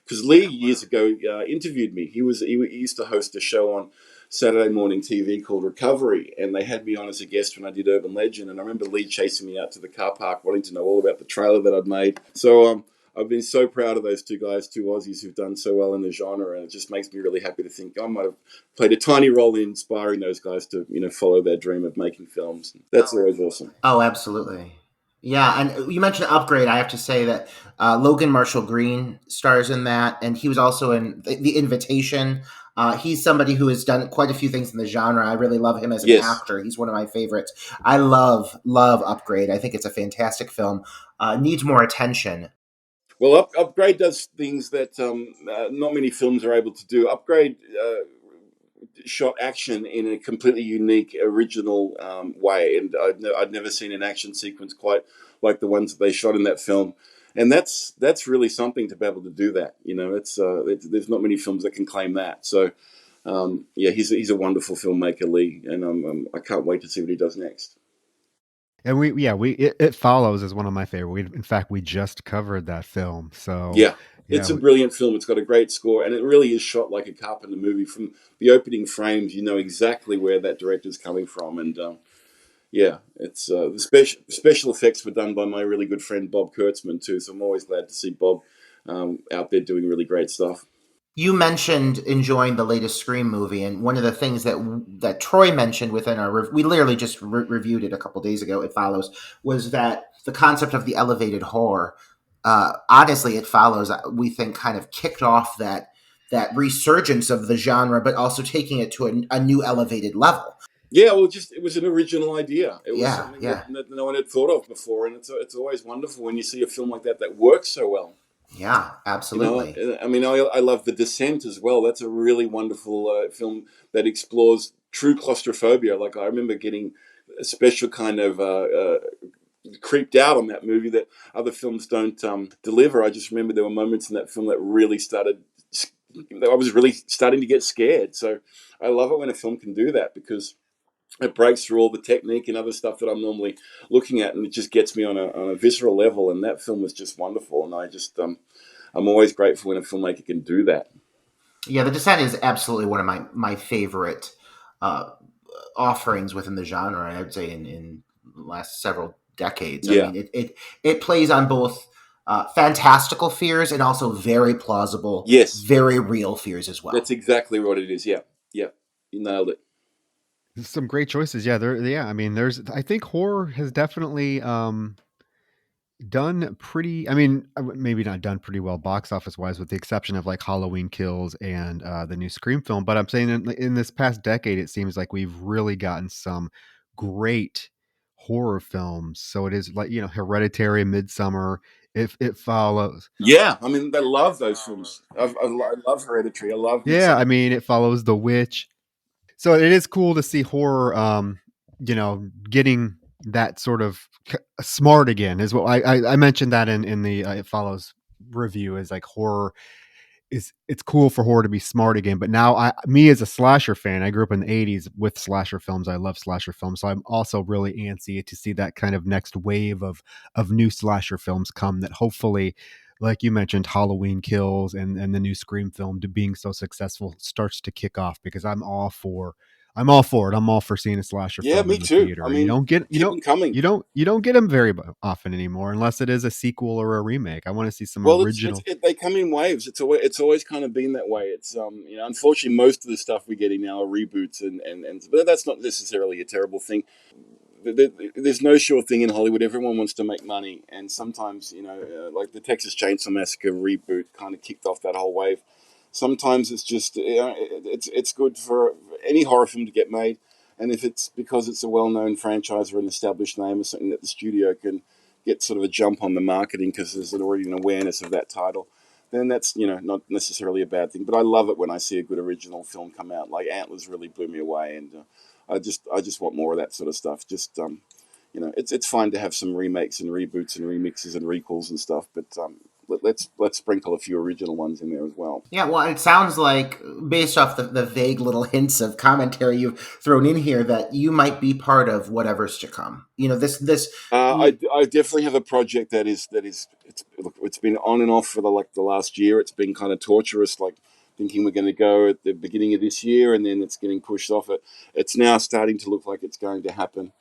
Because Leigh years ago interviewed me. He used to host a show on Saturday morning TV called Recovery, and they had me on as a guest when I did Urban Legend. And I remember Leigh chasing me out to the car park, wanting to know all about the trailer that I'd made. So I've been so proud of those two guys, two Aussies who've done so well in the genre, and it just makes me really happy to think I might have played a tiny role in inspiring those guys to follow their dream of making films. That's always awesome. Oh, absolutely. Yeah, and you mentioned Upgrade. I have to say that Logan Marshall Green stars in that, and he was also in The Invitation. He's somebody who has done quite a few things in the genre. I really love him as an actor. He's one of my favorites. I love Upgrade. I think it's a fantastic film. Needs more attention. Well, Upgrade does things that not many films are able to do. Upgrade shot action in a completely unique, original way, and I'd never seen an action sequence quite like the ones that they shot in that film. And that's really something to be able to do that. There's not many films that can claim that. So, he's a wonderful filmmaker, Leigh, and I can't wait to see what he does next. And It Follows is one of my favorite. In fact, we just covered that film. So it's a brilliant film. It's got a great score, and it really is shot like a Carpenter movie. From the opening frames, you know exactly where that director's coming from, and it's the special effects were done by my really good friend Bob Kurtzman too. So I'm always glad to see Bob out there doing really great stuff. You mentioned enjoying the latest Scream movie, and one of the things that Troy mentioned within we literally just reviewed it a couple days ago, It Follows, was that the concept of the elevated horror. Honestly, It Follows, we think, kind of kicked off that resurgence of the genre, but also taking it to a new elevated level. Yeah, well, it was an original idea. It was something that no one had thought of before, and it's always wonderful when you see a film like that works so well. Yeah, absolutely. I mean, I love The Descent as well. That's a really wonderful film that explores true claustrophobia. Like, I remember getting a special kind of creeped out on that movie that other films don't deliver. I just remember there were moments in that film that really I was really starting to get scared. So I love it when a film can do that, because it breaks through all the technique and other stuff that I'm normally looking at, and it just gets me on a visceral level. And that film was just wonderful, and I just I'm always grateful when a filmmaker can do that. Yeah, The Descent is absolutely one of my favorite offerings within the genre. I would say in the last several decades. I mean, it plays on both fantastical fears and also very plausible, very real fears as well. That's exactly what it is. Yeah, you nailed it. Some great choices. Yeah, there. Yeah, I mean, there's. I think horror has definitely done pretty. I mean, maybe not done pretty well box office wise, with the exception of like Halloween Kills and the new Scream film. But I'm saying in this past decade, it seems like we've really gotten some great horror films. So it is like Hereditary, Midsummer. If it follows, Yeah, I mean, they love those films. I love Hereditary. I love yeah, I Midsummer. mean, it follows The Witch. So it is cool to see horror, getting that sort of smart again. Is what I mentioned that in the It Follows review, is like horror is it's cool for horror to be smart again. But now me as a slasher fan, I grew up in the 80s with slasher films. I love slasher films. So I'm also really antsy to see that kind of next wave of new slasher films come, that hopefully, like you mentioned, Halloween Kills and the new Scream film, to being so successful, starts to kick off, because I'm all for it. I'm all for seeing a slasher Yeah, film me in the too. I theater. You mean, don't get keep them coming. you don't get them very often anymore, unless it is a sequel or a remake. I want to see some Well, original. they come in waves. It's always kind of been that way. It's unfortunately most of the stuff we're getting now are reboots, and but that's not necessarily a terrible thing. There's no sure thing in Hollywood. Everyone wants to make money, and sometimes like the Texas Chainsaw Massacre reboot kind of kicked off that whole wave. Sometimes it's just it's good for any horror film to get made, and if it's because it's a well-known franchise or an established name or something that the studio can get sort of a jump on the marketing because there's already an awareness of that title, then that's not necessarily a bad thing. But I love it when I see a good original film come out. Like Antlers really blew me away, and I just want more of that sort of stuff. Just it's fine to have some remakes and reboots and remixes and recalls and stuff, but let's sprinkle a few original ones in there as well. Yeah, well, it sounds like, based off the vague little hints of commentary you've thrown in here, that you might be part of whatever's to come. I definitely have a project it's been on and off for the last year. It's been kind of torturous, like thinking we're going to go at the beginning of this year, and then it's getting pushed off. It's now starting to look like it's going to happen.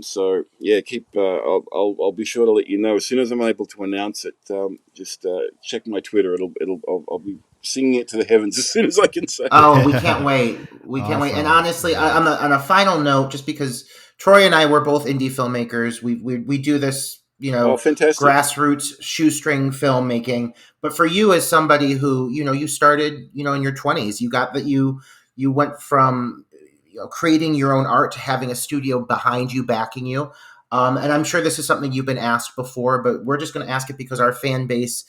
So yeah, I'll be sure to let you know as soon as I'm able to announce it. Just check my Twitter. I'll be singing it to the heavens as soon as I can say it. Oh, we can't wait. We can't wait. And Awesome. honestly, on a final note, just because Troy and I were both indie filmmakers, we do this, Oh, fantastic! grassroots shoestring filmmaking. But for you, as somebody who, you started, in your 20s, you went from, creating your own art to having a studio behind you, backing you. And I'm sure this is something you've been asked before, but we're just going to ask it because our fan base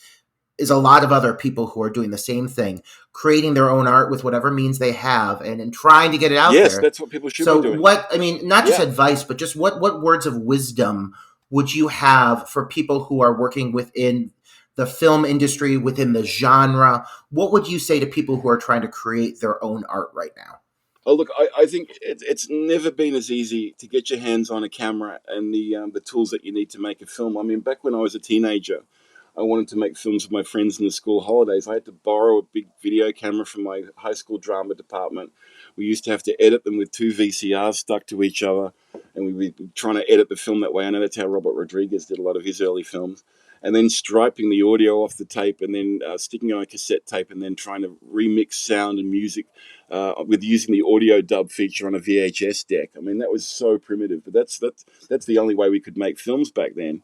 is a lot of other people who are doing the same thing, creating their own art with whatever means they have, and trying to get it out Yes, there. that's what people should be So doing. not just Yeah. advice, but just what words of wisdom would you have for people who are working within the film industry, within the genre? What would you say to people who are trying to create their own art right now? Oh, look, I think it's never been as easy to get your hands on a camera and the tools that you need to make a film. I mean, back when I was a teenager, I wanted to make films with my friends in the school holidays. I had to borrow a big video camera from my high school drama department. We used to have to edit them with two VCRs stuck to each other, and we'd be trying to edit the film that way. I know that's how Robert Rodriguez did a lot of his early films. And then striping the audio off the tape, and then sticking on a cassette tape, and then trying to remix sound and music with using the audio dub feature on a VHS deck. I mean, that was so primitive, but that's the only way we could make films back then.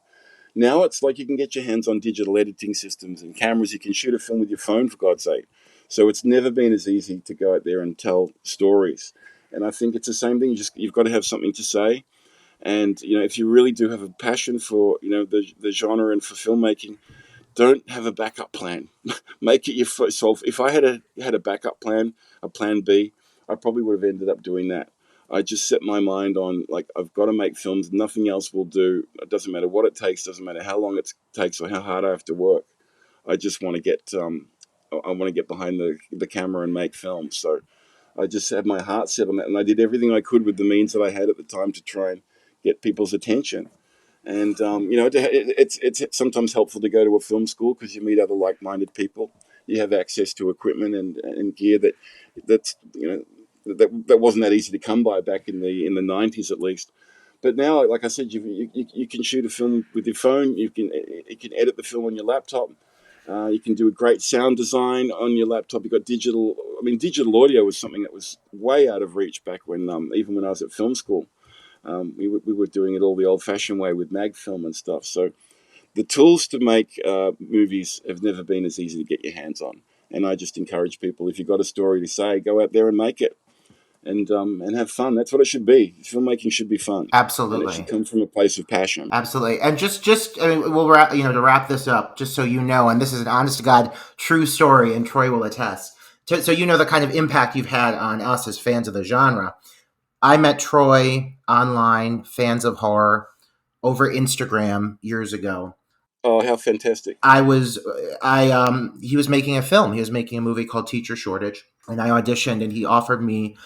Now it's like you can get your hands on digital editing systems and cameras. You can shoot a film with your phone, for God's sake. So it's never been as easy to go out there and tell stories. And I think it's the same thing. You've got to have something to say. And if you really do have a passion for the genre and for filmmaking, don't have a backup plan. Make it your first. So if I had a backup plan, a plan B, I probably would have ended up doing that. I just set my mind on, like, I've got to make films. Nothing else will do. It doesn't matter what it takes. Doesn't matter how long it takes or how hard I have to work. I just want to get I want to get behind the camera and make films. So I just had my heart set on that, and I did everything I could with the means that I had at the time to try and get people's attention. And it's sometimes helpful to go to a film school because you meet other like-minded people. You have access to equipment and gear that's that wasn't that easy to come by back in the 90s at least. But now, like I said, you can shoot a film with your phone. You can edit the film on your laptop. You can do a great sound design on your laptop. You've got digital. I mean, digital audio was something that was way out of reach back when, even when I was at film school. We were doing it all the old-fashioned way with mag film and stuff. So the tools to make movies have never been as easy to get your hands on. And I just encourage people, if you've got a story to say, go out there and make it. And have fun. That's what it should be. Filmmaking should be fun. Absolutely. And it should come from a place of passion. Absolutely. And just I mean, we'll wrap, to wrap this up, just so you know, and this is an honest to God true story, and Troy will attest. So you know the kind of impact you've had on us as fans of the genre. I met Troy online, fans of horror, over Instagram years ago. Oh, how fantastic. He was making a film. He was making a movie called Teacher Shortage, and I auditioned, and he offered me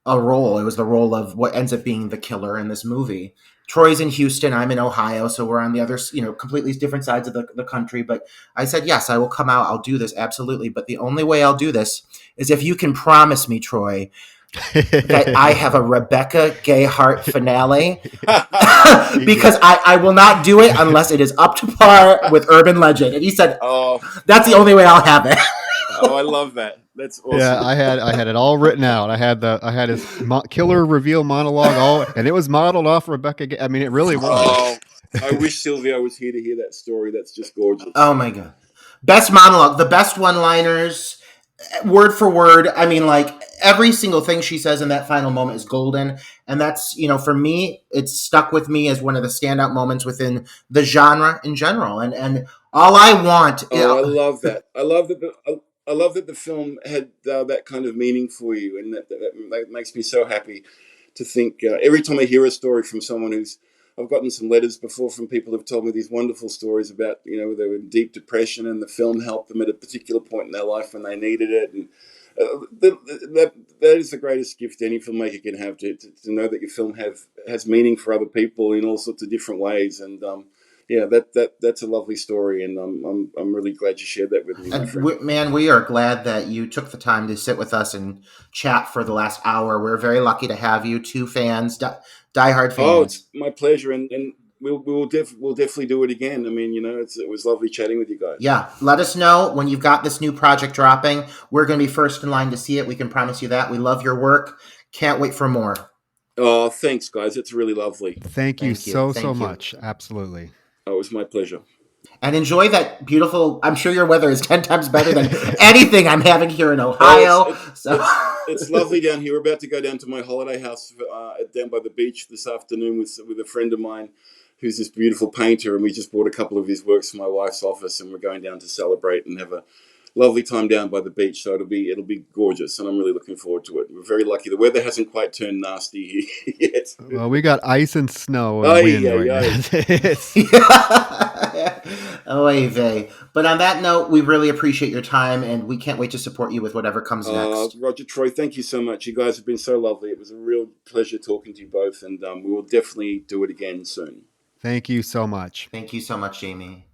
a role. It was the role of what ends up being the killer in this movie. Troy's in Houston. I'm in Ohio. So we're on the other, completely different sides of the country. But I said, yes, I will come out. I'll do this. Absolutely. But the only way I'll do this is if you can promise me, Troy, that I have a Rebecca Gayheart finale, because I will not do it unless it is up to par with Urban Legend. And he said, "Oh, that's the only way I'll have it." Oh, I love that. That's awesome. Yeah, I had it all written out. I had his killer reveal monologue, and it was modeled off Rebecca. I mean, it really was. Oh, I wish Silvio was here to hear that story. That's just gorgeous. Oh my God, best monologue, the best one-liners, word for word. I mean, like every single thing she says in that final moment is golden, and that's for me, it's stuck with me as one of the standout moments within the genre in general. And all I want. I love that. I love that the film had that kind of meaning for you, and that makes me so happy to think. Every time I hear a story from someone I've gotten some letters before from people who've told me these wonderful stories about, they were in deep depression and the film helped them at a particular point in their life when they needed it. And that is the greatest gift any filmmaker can have, to know that your film has meaning for other people in all sorts of different ways. And that's a lovely story, and I'm really glad you shared that with me, my friend. We are glad that you took the time to sit with us and chat for the last hour. We're very lucky to have you, two fans, diehard fans. Oh, it's my pleasure, and we'll definitely do it again. I mean, it was lovely chatting with you guys. Yeah, let us know when you've got this new project dropping. We're going to be first in line to see it. We can promise you that. We love your work. Can't wait for more. Oh, thanks, guys. It's really lovely. Thank you so much. Absolutely. Oh, it was my pleasure. And enjoy that beautiful. I'm sure your weather is 10 times better than anything I'm having here in Ohio. It's lovely down here. We're about to go down to my holiday house down by the beach this afternoon with a friend of mine who's this beautiful painter, and we just bought a couple of his works for my wife's office, and we're going down to celebrate and have a lovely time down by the beach. So it'll be gorgeous, and I'm really looking forward to it. We're very lucky. The weather hasn't quite turned nasty yet. Well, we got ice and snow and wind right now. Oy vey. But on that note, we really appreciate your time, and we can't wait to support you with whatever comes next. Roger, Troy, thank you so much. You guys have been so lovely. It was a real pleasure talking to you both, and we will definitely do it again soon. Thank you so much. Thank you so much, Jamie.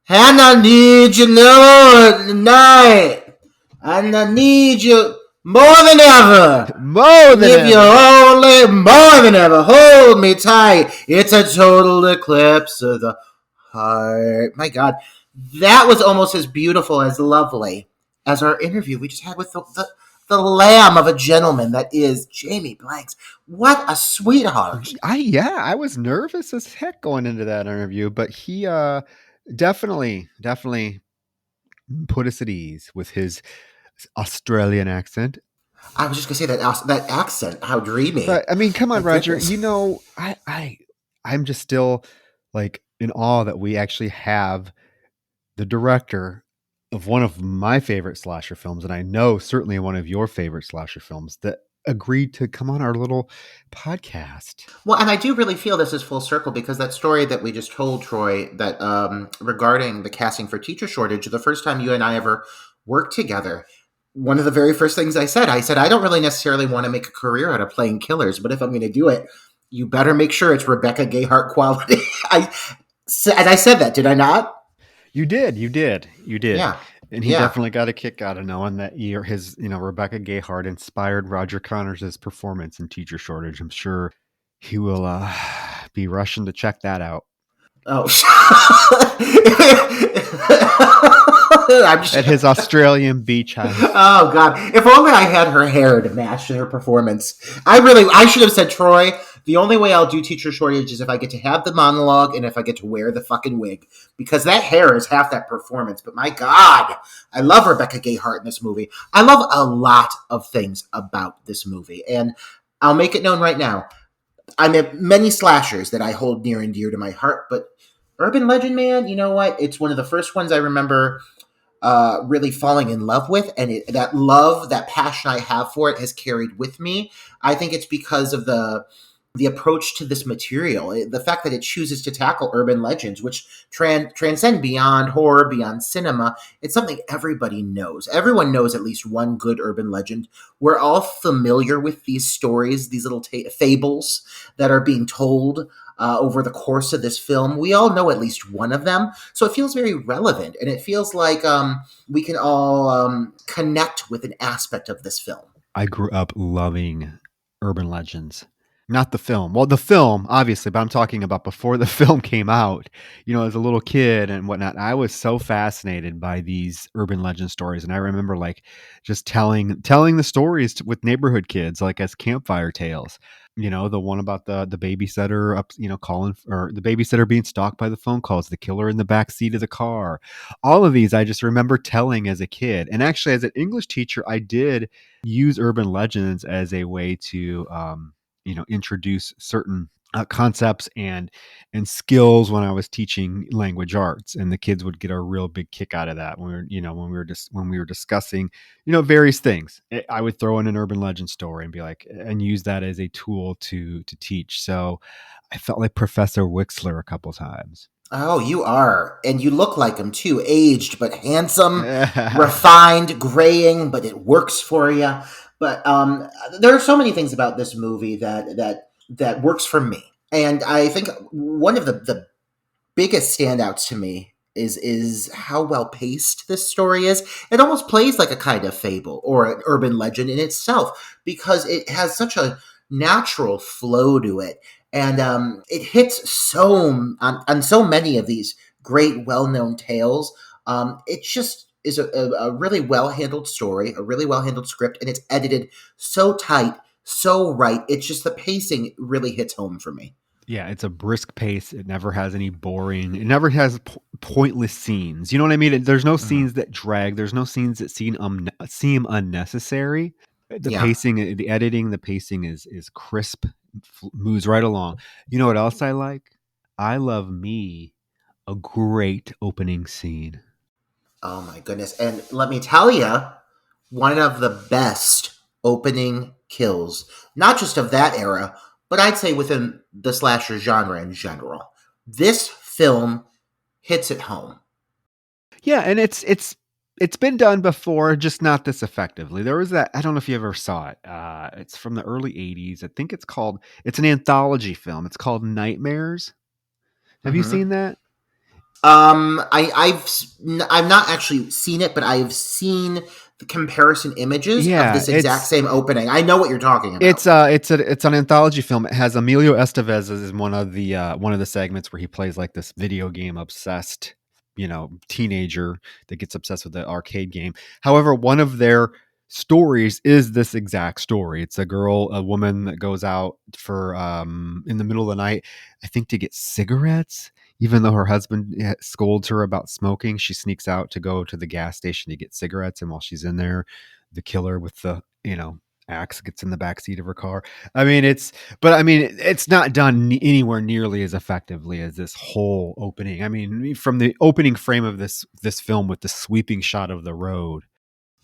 And I need you now tonight. And I need you more than ever. More than ever. If you only more than ever hold me tight. It's a total eclipse of the heart. My God, that was almost as beautiful, as lovely as our interview we just had with the lamb of a gentleman that is Jamie Blanks. What a sweetheart. I was nervous as heck going into that interview, but he definitely put us at ease with his Australian accent. I was just gonna say that accent, how dreamy. But I mean, come on, Roger. I'm just still like in awe that we actually have the director of one of my favorite slasher films, and I know certainly one of your favorite slasher films, that agreed to come on our little podcast. Well, and I do really feel this is full circle, because that story that we just told, Troy, that regarding the casting for Teacher Shortage, the first time you and I ever worked together, one of the very first things I said, I don't really necessarily want to make a career out of playing killers, but if I'm going to do it, you better make sure it's Rebecca Gayheart quality. And I said that, did I not? You did. Yeah. And he definitely got a kick out of knowing that his Rebecca Gayheart inspired Roger Connors' performance in Teacher Shortage. I'm sure he will be rushing to check that out. Oh, at his Australian beach house. Oh God! If only I had her hair to match her performance. I should have said, Troy, the only way I'll do teacher shortage is if I get to have the monologue and if I get to wear the fucking wig, because that hair is half that performance. But my God, I love Rebecca Gayheart in this movie. I love a lot of things about this movie, and I'll make it known right now. I'm in many slashers that I hold near and dear to my heart, but Urban Legend, man, you know what? It's one of the first ones I remember really falling in love with, and that love, that passion I have for it has carried with me. I think it's because of the approach to this material, the fact that it chooses to tackle urban legends, which transcend beyond horror, beyond cinema. It's something everybody knows. Everyone knows at least one good urban legend. We're all familiar with these stories, these little fables that are being told over the course of this film. We all know at least one of them, so it feels very relevant, and it feels like we can all connect with an aspect of this film. I grew up loving urban legends. Not the film. Well, the film, obviously, but I'm talking about before the film came out, as a little kid and whatnot. I was so fascinated by these urban legend stories. And I remember just telling the stories with neighborhood kids, like as campfire tales. The one about the babysitter up, calling, or the babysitter being stalked by the phone calls, the killer in the back seat of the car. All of these I just remember telling as a kid. And actually, as an English teacher, I did use urban legends as a way to introduce certain concepts and skills when I was teaching language arts, and the kids would get a real big kick out of that when we were discussing various things. I would throw in an urban legend story and be like, and use that as a tool to teach. So I felt like Professor Wixler a couple times. Oh, you are. And you look like him too. Aged, but handsome, refined, graying, but it works for you. But there are so many things about this movie that works for me. And I think one of the biggest standouts to me is how well paced this story is. It almost plays like a kind of fable or an urban legend in itself, because it has such a natural flow to it. And it hits on so many of these great, well-known tales. It just is a really well-handled story, a really well-handled script, and it's edited so tight, so right. It's just the pacing really hits home for me. Yeah, it's a brisk pace. It never has any boring. It never has pointless scenes. You know what I mean? There's no scenes that drag. There's no scenes that seem unnecessary. The pacing, the editing, the pacing is crisp, moves right along. You know what else I like? I love me a great opening scene. Oh my goodness. And let me tell you, one of the best opening kills, not just of that era, but I'd say within the slasher genre in general. This film hits it home. Yeah, and it's been done before, just not this effectively. There was that, I don't know if you ever saw it. It's from the early 80s. I think it's an anthology film. It's called Nightmares. Have you seen that? I've not actually seen it, but I've seen the comparison images of this exact same opening. I know what you're talking about. It's an anthology film. It has Emilio Estevez as one of the segments where he plays like this video game obsessed, teenager that gets obsessed with the arcade game. However, one of their stories is this exact story. It's a woman that goes out for in the middle of the night, I think, to get cigarettes. Even though her husband scolds her about smoking, she sneaks out to go to the gas station to get cigarettes. And while she's in there, the killer with the, axe gets in the backseat of her car. It's not done anywhere nearly as effectively as this whole opening. I mean, from the opening frame of this film with the sweeping shot of the road,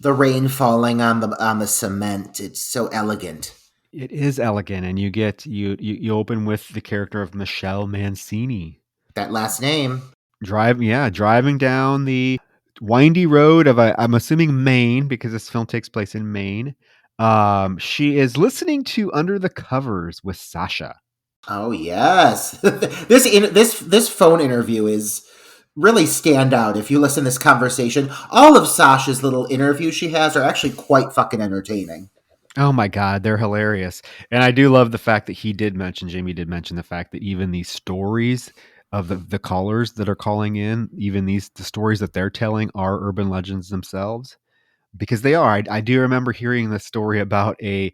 the rain falling on the cement, it's so elegant. It is elegant, and you open with the character of Michelle Mancini. That last name. Driving down the windy road of I'm assuming Maine, because this film takes place in Maine. She is listening to Under the Covers with Sasha. Oh yes, this phone interview is really stand out. If you listen to this conversation, all of Sasha's little interviews she has are actually quite fucking entertaining. Oh my God, they're hilarious. And I do love the fact that Jamie did mention the fact that even these stories of the callers that are calling in, even the stories that they're telling are urban legends themselves, because they are. I do remember hearing the story about a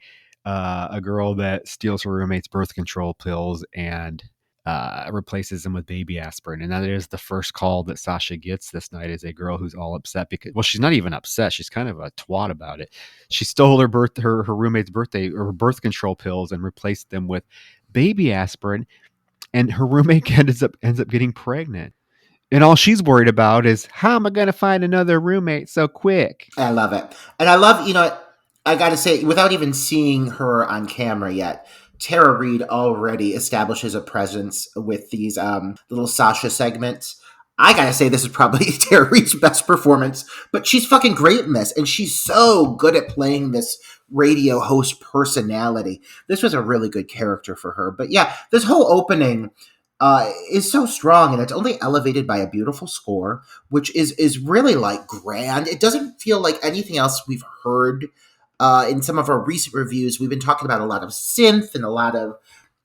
girl that steals her roommate's birth control pills and replaces them with baby aspirin. And that is the first call that Sasha gets this night, is a girl who's all upset because, well, she's not even upset. She's kind of a twat about it. She stole her roommate's birth control pills and replaced them with baby aspirin. And her roommate ends up getting pregnant. And all she's worried about is, how am I going to find another roommate so quick? I love it. And I love, I got to say, without even seeing her on camera yet, Tara Reid already establishes a presence with these little Sasha segments. I got to say, this is probably Tara Reid's best performance, but she's fucking great in this. And she's so good at playing this radio host personality. This was a really good character for her. But yeah, this whole opening is so strong, and it's only elevated by a beautiful score, which is really like grand. It doesn't feel like anything else we've heard in some of our recent reviews. We've been talking about a lot of synth and a lot of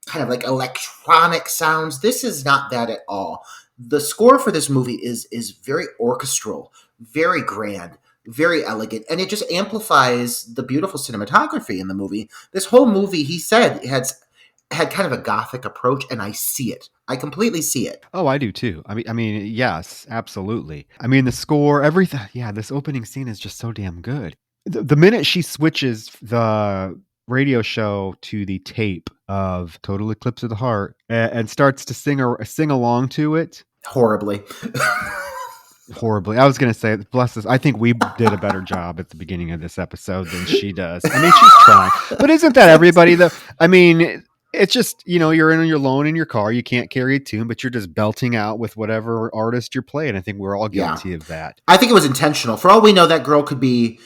kind of like electronic sounds. This is not that at all. The score for this movie is very orchestral, very grand, very elegant, and it just amplifies the beautiful cinematography in the movie. This whole movie, he said, had kind of a gothic approach, and I see it. I completely see it. Oh, I do too. I mean, yes, absolutely. I mean, the score, everything. Yeah, this opening scene is just so damn good. The minute she switches the radio show to the tape of Total Eclipse of the Heart and starts to sing along to it. Horribly. I was going to say, bless us. I think we did a better job at the beginning of this episode than she does. I mean, she's trying. But isn't that everybody, though? I mean, it's just, you're alone in your car. You can't carry a tune, but you're just belting out with whatever artist you're playing. I think we're all guilty of that. I think it was intentional. For all we know, that girl could be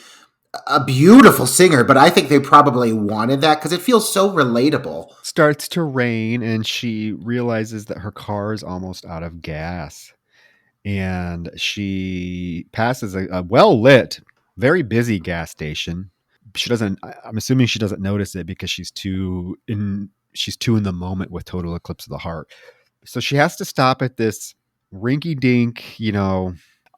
a beautiful singer, but I think they probably wanted that because it feels so relatable. Starts to rain, and she realizes that her car is almost out of gas. And she passes a well-lit, very busy gas station. I'm assuming she doesn't notice it because she's too in the moment with Total Eclipse of the Heart. So she has to stop at this rinky-dink,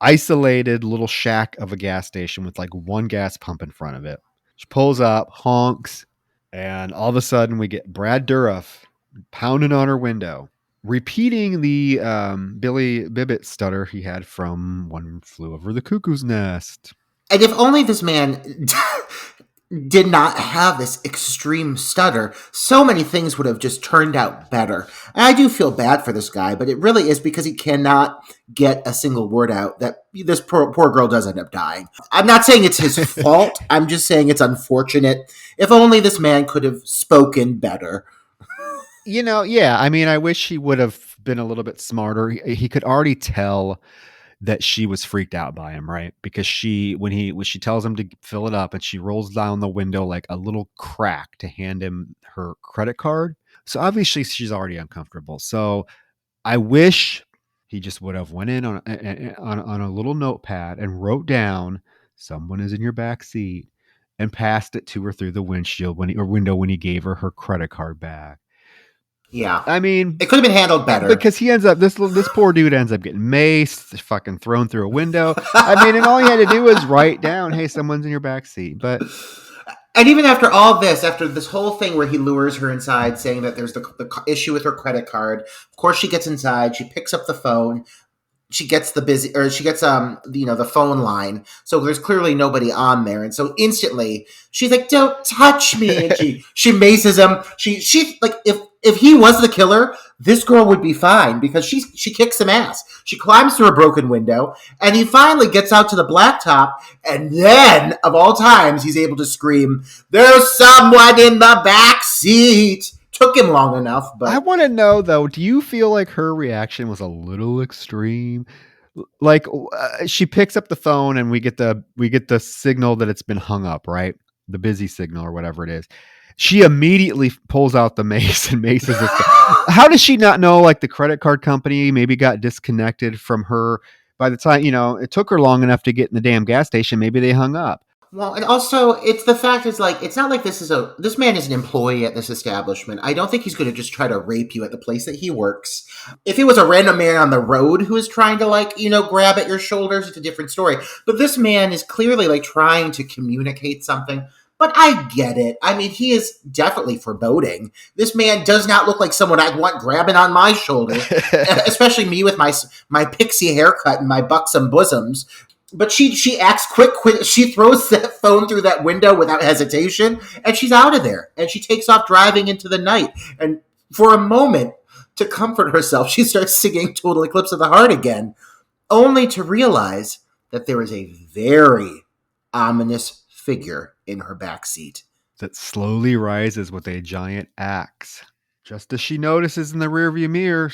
isolated little shack of a gas station with like one gas pump in front of it. She pulls up, honks, and all of a sudden we get Brad Dourif pounding on her window, repeating the Billy Bibbit stutter he had from One Flew Over the Cuckoo's Nest. And if only this man did not have this extreme stutter, so many things would have just turned out better. And I do feel bad for this guy, but it really is because he cannot get a single word out that this poor girl does end up dying. I'm not saying it's his fault. I'm just saying it's unfortunate. If only this man could have spoken better. Yeah. I mean, I wish he would have been a little bit smarter. He could already tell that she was freaked out by him, right? Because when she tells him to fill it up and she rolls down the window like a little crack to hand him her credit card. So obviously she's already uncomfortable. So I wish he just would have went in on a little notepad and wrote down, "Someone is in your back seat," and passed it to her through the window when he gave her her credit card back. Yeah. I mean, it could have been handled better. Because he ends up, this poor dude ends up getting maced, fucking thrown through a window. I mean, and all he had to do was write down, "Hey, someone's in your backseat." But and even after all this, after this whole thing where he lures her inside, saying that there's the issue with her credit card, of course she gets inside, she picks up the phone, she gets the phone line. So there's clearly nobody on there. And so instantly she's like, "Don't touch me." And she maces him. She like, if he was the killer, this girl would be fine because she kicks some ass. She climbs through a broken window and he finally gets out to the blacktop. And then of all times, he's able to scream, "There's someone in the back seat." Took him long enough, but I want to know though, do you feel like her reaction was a little extreme? Like she picks up the phone and we get the signal that it's been hung up, right? The busy signal or whatever it is. She immediately pulls out the mace and maces this guy. How does she not know? Like the credit card company maybe got disconnected from her by the time, it took her long enough to get in the damn gas station. Maybe they hung up. Well, and also it's the fact is like it's not like this man is an employee at this establishment. I don't think he's going to just try to rape you at the place that he works. If it was a random man on the road who is trying to like, grab at your shoulders, it's a different story. But this man is clearly like trying to communicate something. But I get it. I mean, he is definitely foreboding. This man does not look like someone I'd want grabbing on my shoulder, especially me with my pixie haircut and my buxom bosoms. But she acts quick. She throws that phone through that window without hesitation, and she's out of there. And she takes off driving into the night. And for a moment, to comfort herself, she starts singing Total Eclipse of the Heart again, only to realize that there is a very ominous figure in her backseat that slowly rises with a giant axe. Just as she notices in the rearview mirror,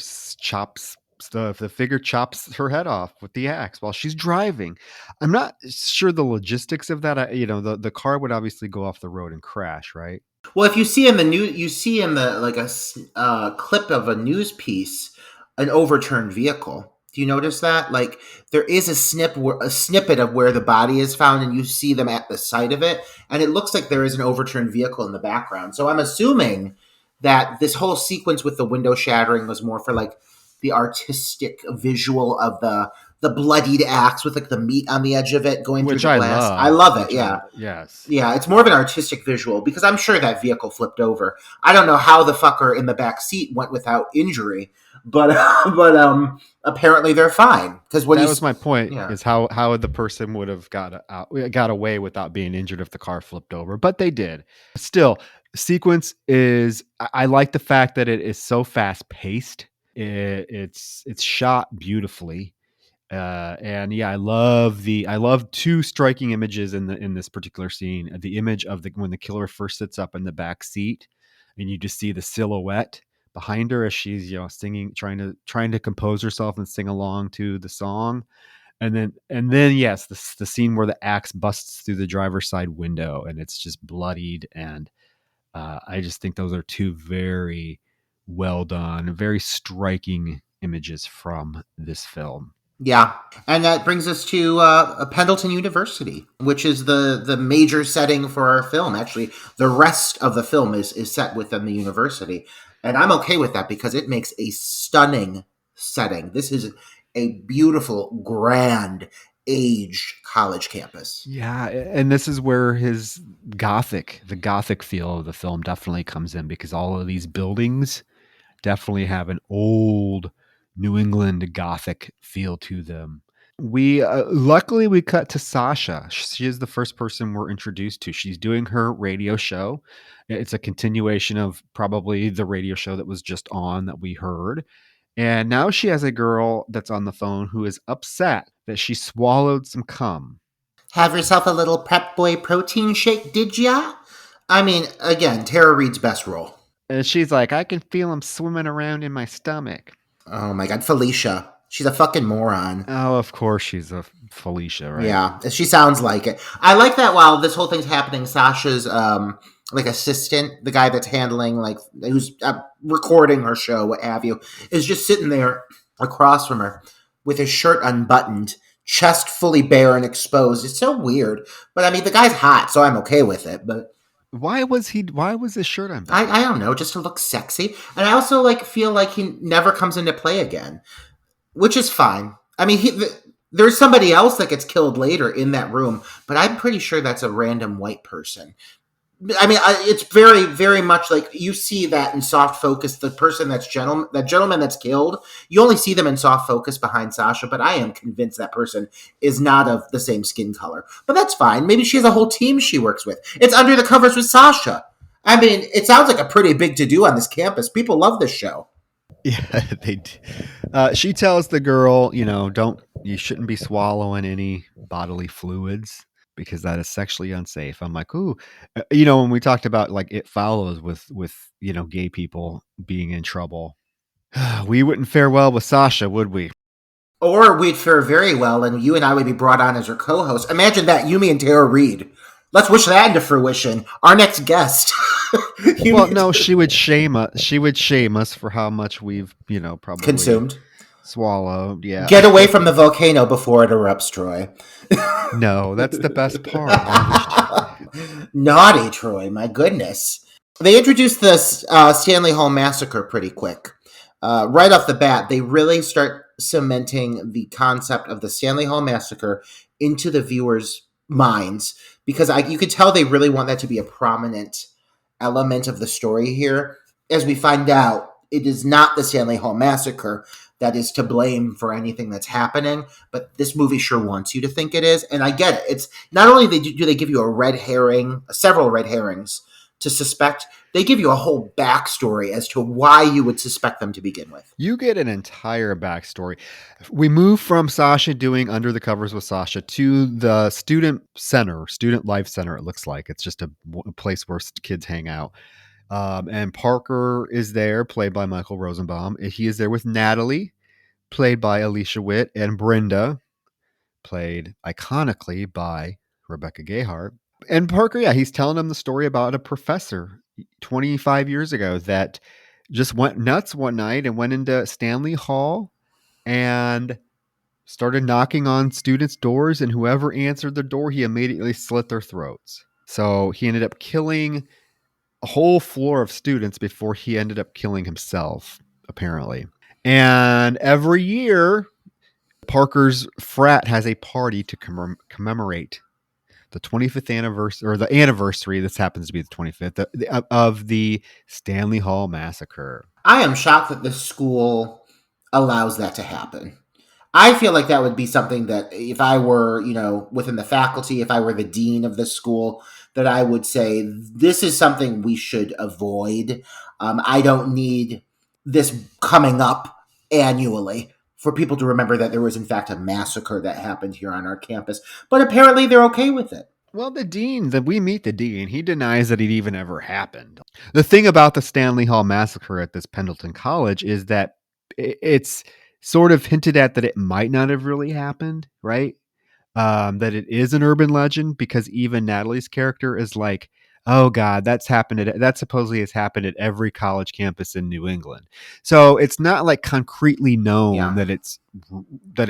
the figure chops her head off with the axe while she's driving. I'm not sure the logistics of that. The car would obviously go off the road and crash, right? Well, if you see in the like a clip of a news piece, an overturned vehicle. Do you notice that? Like there is a snippet of where the body is found, and you see them at the site of it, and it looks like there is an overturned vehicle in the background. So I'm assuming that this whole sequence with the window shattering was more for like the artistic visual of the bloodied axe with like the meat on the edge of it going through the glass. I love it. Yeah. Yes. Yeah. It's more of an artistic visual because I'm sure that vehicle flipped over. I don't know how the fucker in the back seat went without injury, but apparently they're fine. Because that was my point. Yeah. Is how the person would have got away without being injured if the car flipped over, but they did. Still, sequence is. I like the fact that it is so fast paced. It's shot beautifully. And yeah, I love two striking images in this particular scene. The image of when the killer first sits up in the back seat, and you just see the silhouette behind her as she's singing, trying to compose herself and sing along to the song, and then yes, the scene where the axe busts through the driver's side window and it's just bloodied, and I just think those are two very well done, very striking images from this film. Yeah, and that brings us to Pendleton University, which is the major setting for our film. Actually, the rest of the film is set within the university, and I'm okay with that because it makes a stunning setting. This is a beautiful, grand, aged college campus. Yeah, and this is where the gothic feel of the film definitely comes in, because all of these buildings definitely have an old New England Gothic feel to them. We luckily we cut to Sasha. She is the first person we're introduced to. She's doing her radio show. It's a continuation of probably the radio show that was just on that we heard. And now she has a girl that's on the phone who is upset that she swallowed some cum. Have yourself a little Prep Boy protein shake, did ya? I mean, again, Tara Reid's best role. And she's like, I can feel him swimming around in my stomach. Oh my God, Felicia. She's a fucking moron. Oh, of course she's a Felicia, right? Yeah, she sounds like it. I like that while this whole thing's happening, Sasha's like assistant, the guy that's handling, like, who's recording her show, what have you, is just sitting there across from her with his shirt unbuttoned, chest fully bare and exposed. It's so weird. But I mean, the guy's hot, so I'm okay with it, but... Why was his shirt on? I don't know, just to look sexy. And I also feel like he never comes into play again, which is fine. I mean, there's somebody else that gets killed later in that room, but I'm pretty sure that's a random white person. I mean, it's very, very much like you see that in soft focus. The person that gentleman that's killed, you only see them in soft focus behind Sasha, but I am convinced that person is not of the same skin color. But that's fine. Maybe she has a whole team she works with. It's Under the Covers with Sasha. I mean, it sounds like a pretty big to-do on this campus. People love this show. Yeah, they do. She tells the girl, you shouldn't be swallowing any bodily fluids, because that is sexually unsafe. I'm like, ooh, when we talked about like It Follows with gay people being in trouble, we wouldn't fare well with Sasha, would we? Or we'd fare very well, and you and I would be brought on as her co-host. Imagine that, you, me, and Tara Reid. Let's wish that into fruition. Our next guest. Well, no, she would shame us. She would shame us for how much we've, probably consumed. swallowed. Yeah. Get away from the volcano before it erupts, Troy. No, that's the best part. Naughty, Troy. My goodness. They introduced this Stanley Hall Massacre pretty quick. Right off the bat, they really start cementing the concept of the Stanley Hall Massacre into the viewers' minds, because you could tell they really want that to be a prominent element of the story here. As we find out, it is not the Stanley Hall Massacre that is to blame for anything that's happening, but this movie sure wants you to think it is, and I get it. It's not only do they give you a red herring, several red herrings to suspect, they give you a whole backstory as to why you would suspect them to begin with. You get an entire backstory. We move from Sasha doing Under the Covers with Sasha to the student life center. It looks like it's just a place where kids hang out. And Parker is there, played by Michael Rosenbaum. He is there with Natalie, played by Alicia Witt, and Brenda, played iconically by Rebecca Gayheart. And Parker, he's telling them the story about a professor 25 years ago that just went nuts one night and went into Stanley Hall and started knocking on students' doors, and whoever answered the door, he immediately slit their throats. So he ended up killing a whole floor of students before he ended up killing himself, apparently. And every year, Parker's frat has a party to commemorate the 25th anniversary, or the anniversary, this happens to be the 25th, of the Stanley Hall Massacre. I am shocked that the school allows that to happen. I feel like that would be something that if I were, within the faculty, if I were the dean of the school, that I would say, this is something we should avoid. I don't need this coming up annually for people to remember that there was, in fact, a massacre that happened here on our campus. But apparently they're okay with it. Well, we meet the dean. He denies that it even ever happened. The thing about the Stanley Hall Massacre at this Pendleton College is that it's sort of hinted at that it might not have really happened, right? That it is an urban legend, because even Natalie's character is like, oh God, that supposedly has happened at every college campus in New England. So it's not like concretely known that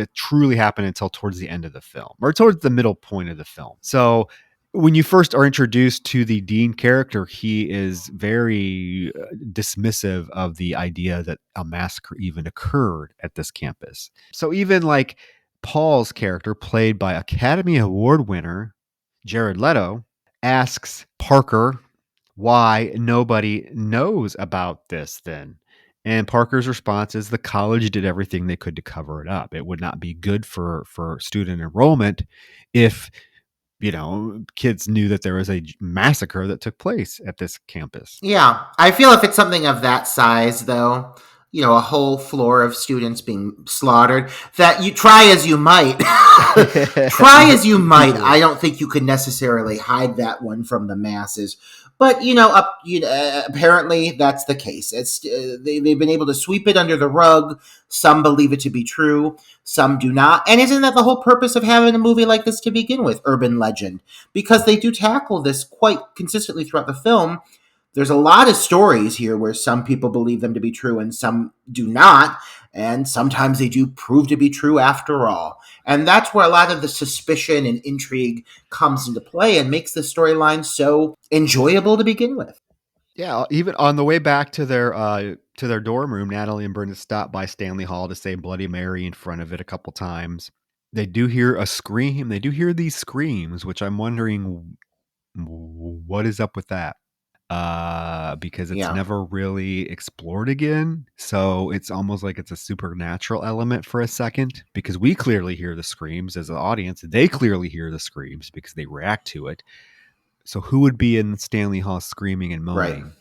it truly happened until towards the end of the film, or towards the middle point of the film. So when you first are introduced to the dean character, he is very dismissive of the idea that a massacre even occurred at this campus. So even like Paul's character, played by Academy Award winner Jared Leto, asks Parker why nobody knows about this then. And Parker's response is the college did everything they could to cover it up. It would not be good for student enrollment if, kids knew that there was a massacre that took place at this campus. Yeah. I feel if it's something of that size, though, a whole floor of students being slaughtered, that you try as you might, I don't think you could necessarily hide that one from the masses. But, apparently that's the case. They've been able to sweep it under the rug. Some believe it to be true. Some do not. And isn't that the whole purpose of having a movie like this to begin with, urban legend? Because they do tackle this quite consistently throughout the film. There's a lot of stories here where some people believe them to be true and some do not. And sometimes they do prove to be true after all. And that's where a lot of the suspicion and intrigue comes into play and makes the storyline so enjoyable to begin with. Yeah, even on the way back to their dorm room, Natalie and Brenda stop by Stanley Hall to say Bloody Mary in front of it a couple times. They do hear a scream. They do hear these screams, which I'm wondering what is up with that. Because it's never really explored again. So it's almost like it's a supernatural element for a second, because we clearly hear the screams as an audience. They clearly hear the screams because they react to it. So who would be in Stanley Hall screaming and moaning? Right.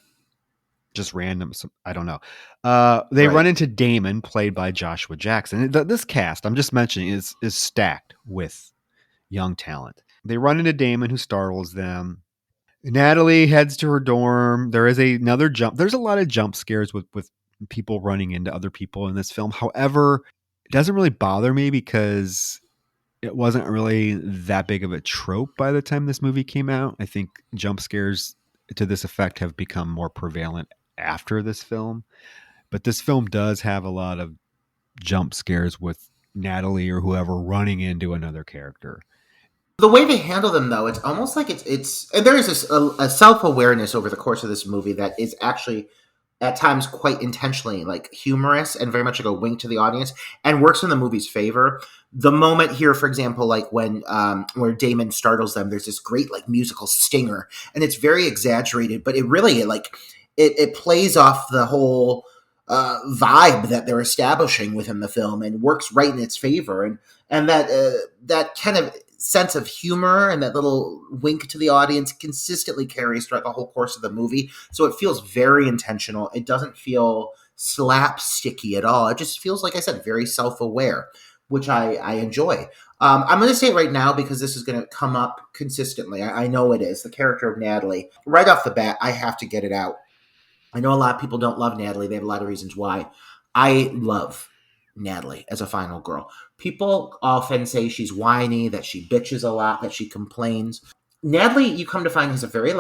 Just random. I don't know. They run into Damon, played by Joshua Jackson. This cast I'm just mentioning is stacked with young talent. They run into Damon, who startles them. Natalie heads to her dorm. There is another jump. There's a lot of jump scares with people running into other people in this film. However, it doesn't really bother me because it wasn't really that big of a trope by the time this movie came out. I think jump scares to this effect have become more prevalent after this film. But this film does have a lot of jump scares with Natalie or whoever running into another character. The way they handle them, though, it's almost like it's and there is a self-awareness over the course of this movie that is actually at times quite intentionally like humorous and very much like a wink to the audience and works in the movie's favor. The moment here, for example, like when where Damon startles them, there's this great like musical stinger, and it's very exaggerated, but it really it plays off the whole vibe that they're establishing within the film and works right in its favor, and that kind of sense of humor and that little wink to the audience consistently carries throughout the whole course of the movie. So it feels very intentional. It doesn't feel slapsticky at all. It just feels, like I said, very self-aware, which I enjoy. I'm going to say it right now because this is going to come up consistently. I know it is. The character of Natalie. Right off the bat, I have to get it out. I know a lot of people don't love Natalie. They have a lot of reasons why. I love Natalie as a final girl. People often say she's whiny, that she bitches a lot, that she complains. Natalie, you come to find, has a very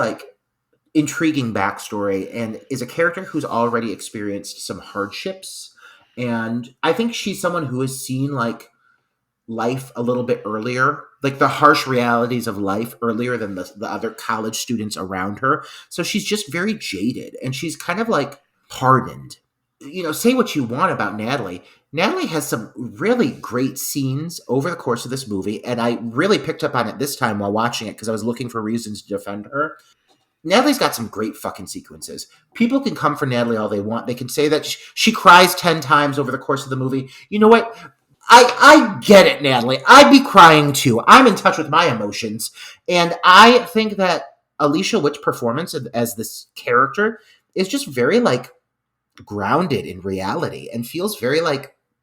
intriguing backstory and is a character who's already experienced some hardships. And I think she's someone who has seen life a little bit earlier, like the harsh realities of life earlier than the other college students around her. So she's just very jaded and she's kind of hardened. Say what you want about Natalie. Natalie has some really great scenes over the course of this movie, and I really picked up on it this time while watching it because I was looking for reasons to defend her. Natalie's got some great fucking sequences. People can come for Natalie all they want. They can say that she cries 10 times over the course of the movie. You know what? I get it, Natalie. I'd be crying too. I'm in touch with my emotions. And I think that Alicia Witt's performance as this character is just very grounded in reality and feels very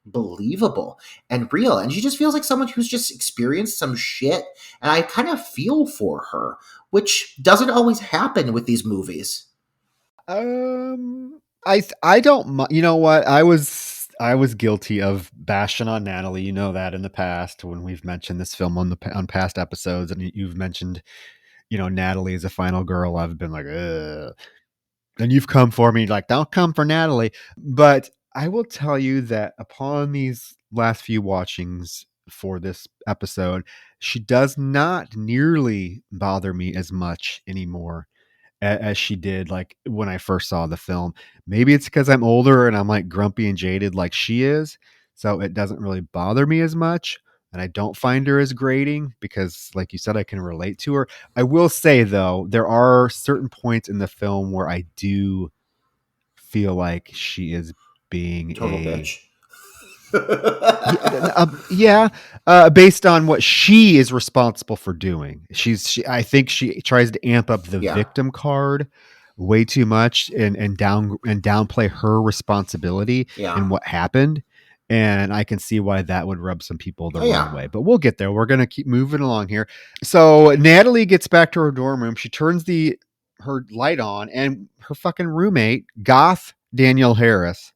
believable and real, and she just feels like someone who's just experienced some shit, and I kind of feel for her, which doesn't always happen with these movies. I don't, you know what, I was guilty of bashing on Natalie, you know that, in the past when we've mentioned this film on past episodes, and you've mentioned Natalie as a final girl. I've been like, ugh. And you've come for me don't come for Natalie. But I will tell you that upon these last few watchings for this episode, she does not nearly bother me as much anymore as she did when I first saw the film. Maybe it's because I'm older and I'm grumpy and jaded like she is, so it doesn't really bother me as much. And I don't find her as grating because, like you said, I can relate to her. I will say, though, there are certain points in the film where I do feel like she is being total bitch. Based on what she is responsible for doing. I think she tries to amp up the victim card way too much and downplay her responsibility in what happened. And I can see why that would rub some people the wrong way. But we'll get there. We're going to keep moving along here. So Natalie gets back to her dorm room. She turns her light on, and her fucking roommate, Goth Danielle Harris.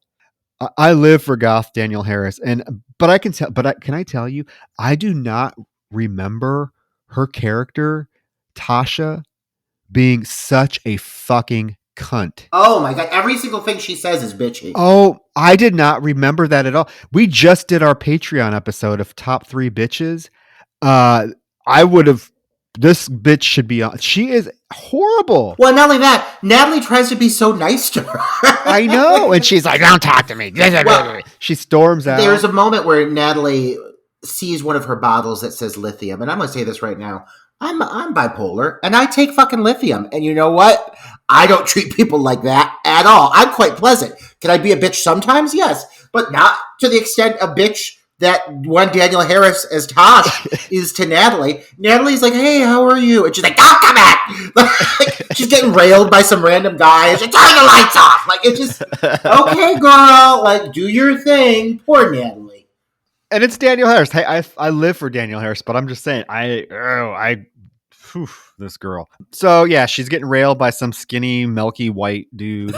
I live for Goth Danielle Harris. Can I tell you, I do not remember her character, Tasha, being such a fucking cunt. Oh my god, every single thing she says is bitchy. Oh, I did not remember that at all. We just did our Patreon episode of top 3 bitches. This bitch should be on. She is horrible. Well, not only that, Natalie tries to be so nice to her. I know, and she's like, "Don't talk to me." Well, she storms out. There's a moment where Natalie sees one of her bottles that says lithium, and I'm going to say this right now. I'm bipolar, and I take fucking lithium. And you know what? I don't treat people like that at all. I'm quite pleasant. Can I be a bitch sometimes? Yes. But not to the extent a bitch that one Danielle Harris as Tosh is to Natalie. Natalie's like, "Hey, how are you?" And she's like, "Don't come back." She's getting railed by some random guy. And she's like, "Turn the lights off." It's just, okay, girl, do your thing. Poor Natalie. And it's Danielle Harris. Hey, I live for Danielle Harris, but I'm just saying, this girl. So yeah, she's getting railed by some skinny, milky white dude.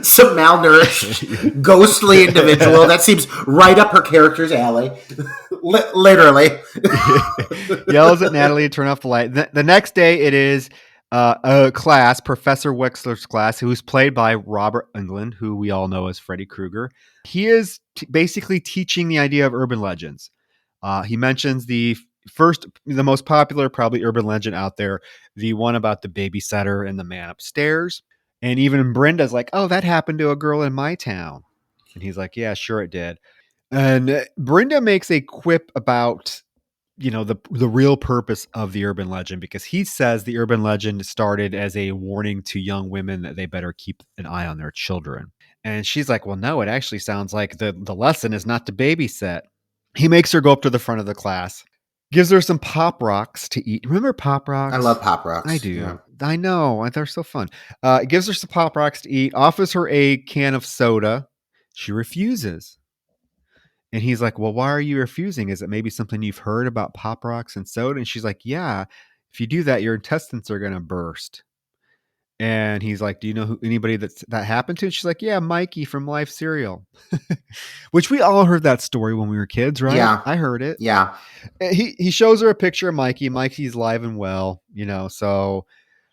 Some malnourished, ghostly individual that seems right up her character's alley. Literally. Yells at Natalie to turn off the light. The next day, it is a class, Professor Wexler's class, who's played by Robert Englund, who we all know as Freddy Krueger. He is basically teaching the idea of urban legends. He mentions the most popular, probably urban legend out there, the one about the babysitter and the man upstairs. And even Brenda's like, oh, that happened to a girl in my town. And he's like, yeah, sure it did. And Brenda makes a quip about the real purpose of the urban legend, because he says the urban legend started as a warning to young women that they better keep an eye on their children. And she's like, well, no, it actually sounds like the lesson is not to babysit. He makes her go up to the front of the class, gives her some Pop Rocks to eat. Remember Pop Rocks? I love Pop Rocks. I do. Yeah. I know. They're so fun. Gives her some Pop Rocks to eat, offers her a can of soda. She refuses. And he's like, well, why are you refusing? Is it maybe something you've heard about Pop Rocks and soda? And she's like, yeah, if you do that, your intestines are going to burst. And he's like, do you know anybody that happened to? And she's like, yeah, Mikey from Life Cereal. Which we all heard that story when we were kids, right? Yeah. I heard it. Yeah. He shows her a picture of Mikey. Mikey's live and well, so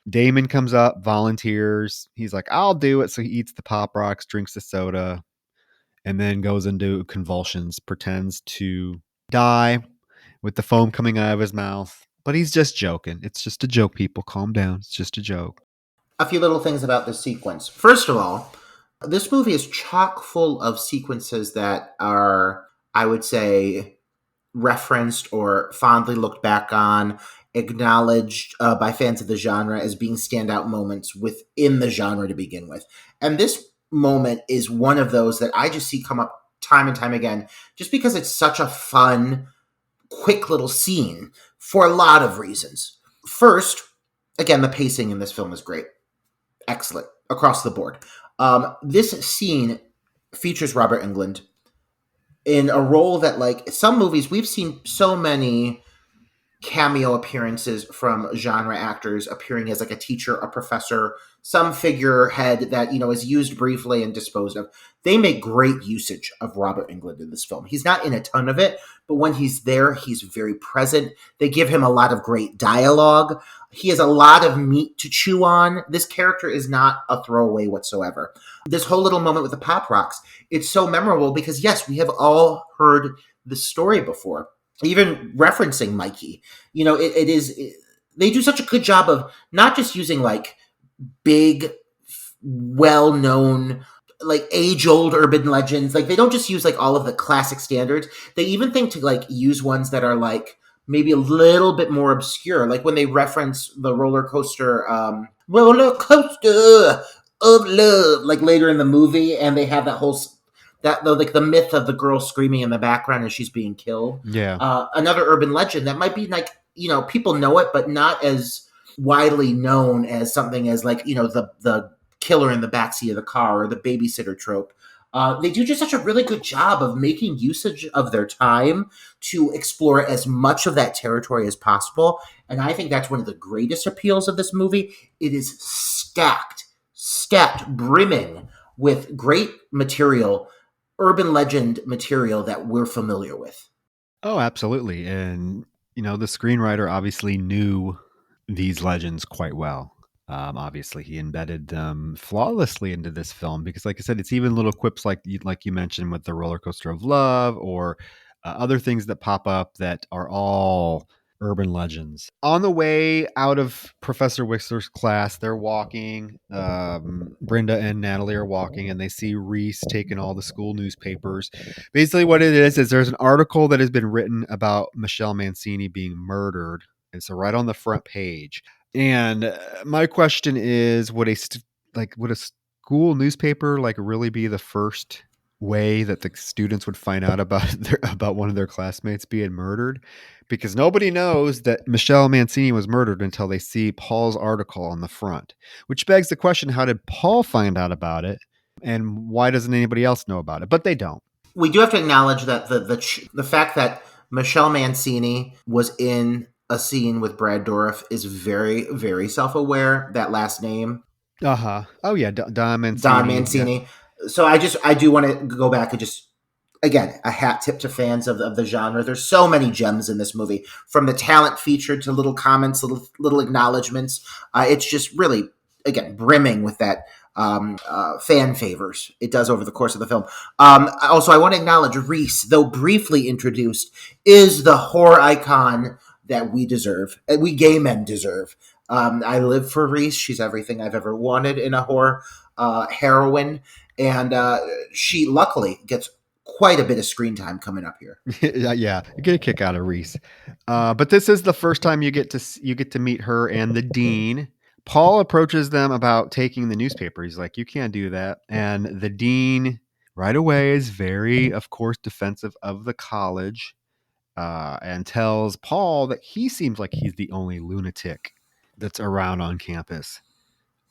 Damon comes up, volunteers. He's like, I'll do it. So he eats the Pop Rocks, drinks the soda, and then goes into convulsions, pretends to die with the foam coming out of his mouth. But he's just joking. It's just a joke, people. Calm down. It's just a joke. A few little things about this sequence. First of all, this movie is chock full of sequences that are, I would say, referenced or fondly looked back on, acknowledged by fans of the genre as being standout moments within the genre to begin with. And this moment is one of those that I just see come up time and time again, just because it's such a fun, quick little scene for a lot of reasons. First, again, the pacing in this film is great. Excellent across the board. This scene features Robert Englund in a role that, like some movies, we've seen so many cameo appearances from genre actors appearing as like a teacher, a professor, some figurehead that, is used briefly and disposed of. They make great usage of Robert Englund in this film. He's not in a ton of it, but when he's there, he's very present. They give him a lot of great dialogue. He has a lot of meat to chew on. This character is not a throwaway whatsoever. This whole little moment with the Pop Rocks, it's so memorable because, yes, we have all heard the story before. Even referencing Mikey, they do such a good job of not just using like big, well-known, like age-old urban legends. Like they don't just use like all of the classic standards. They even think to like use ones that are like maybe a little bit more obscure. Like when they reference the roller coaster of love, like later in the movie, and they have that whole the myth of the girl screaming in the background as she's being killed. Yeah. Another urban legend that might be like, people know it, but not as widely known as something as like, the killer in the backseat of the car or the babysitter trope. They do just such a really good job of making usage of their time to explore as much of that territory as possible. And I think that's one of the greatest appeals of this movie. It is stacked, brimming with great material, urban legend material that we're familiar with. Oh, absolutely. And, the screenwriter obviously knew these legends quite well. Obviously, he embedded them flawlessly into this film because, like I said, it's even little quips like you mentioned with the roller coaster of love or other things that pop up that are all urban legends. On the way out of Professor Wexler's class, they're walking. Brenda and Natalie are walking, and they see Reese taking all the school newspapers. Basically, what it is there's an article that has been written about Michelle Mancini being murdered. And so right on the front page. And my question is, would a school newspaper like really be the first way that the students would find out about one of their classmates being murdered? Because nobody knows that Michelle Mancini was murdered until they see Paul's article on the front, which begs the question, how did Paul find out about it? And why doesn't anybody else know about it? But they don't. We do have to acknowledge that the fact that Michelle Mancini was in a scene with Brad Dourif is very, very self-aware. That last name. Oh yeah, Don Mancini. Don Mancini. Yeah. So I do want to go back and just again, a hat tip to fans of the genre. There's so many gems in this movie, from the talent featured to little comments, little acknowledgments. It's just really, again, brimming with that fan favors it does over the course of the film. Also, I want to acknowledge Reese, though briefly introduced, is the horror icon that we deserve, we gay men deserve. I live for Reese. She's everything I've ever wanted in a horror heroine, and she luckily gets quite a bit of screen time coming up here. Yeah, you get a kick out of Reese. But this is the first time you get to meet her and the dean. Paul approaches them about taking the newspaper. He's like, "You can't do that." And the dean right away is very, of course, defensive of the college, and tells Paul that he seems like he's the only lunatic that's around on campus.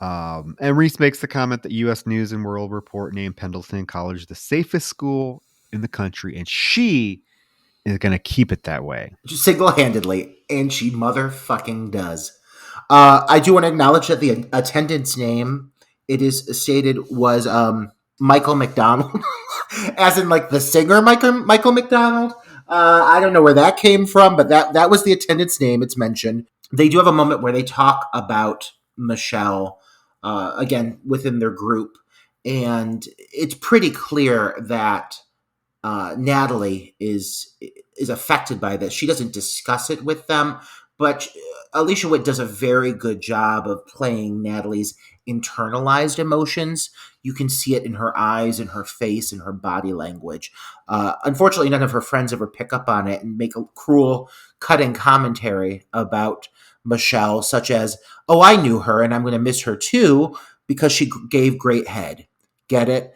And Reese makes the comment that U.S. News and World Report named Pendleton College the safest school in the country, and she is going to keep it that way. Just single-handedly, and she motherfucking does. I do want to acknowledge that the attendant's name, it is stated, was Michael McDonald, as in like the singer Michael McDonald. I don't know where that came from, but that was the attendant's name. It's mentioned. They do have a moment where they talk about Michelle, again, within their group, and it's pretty clear that Natalie is affected by this. She doesn't discuss it with them, but Alicia Witt does a very good job of playing Natalie's internalized emotions. You can see it in her eyes, in her face, in her body language. Unfortunately, none of her friends ever pick up on it and make a cruel, cutting commentary about Michelle, such as, "Oh, I knew her and I'm going to miss her too because she gave great head." Get it?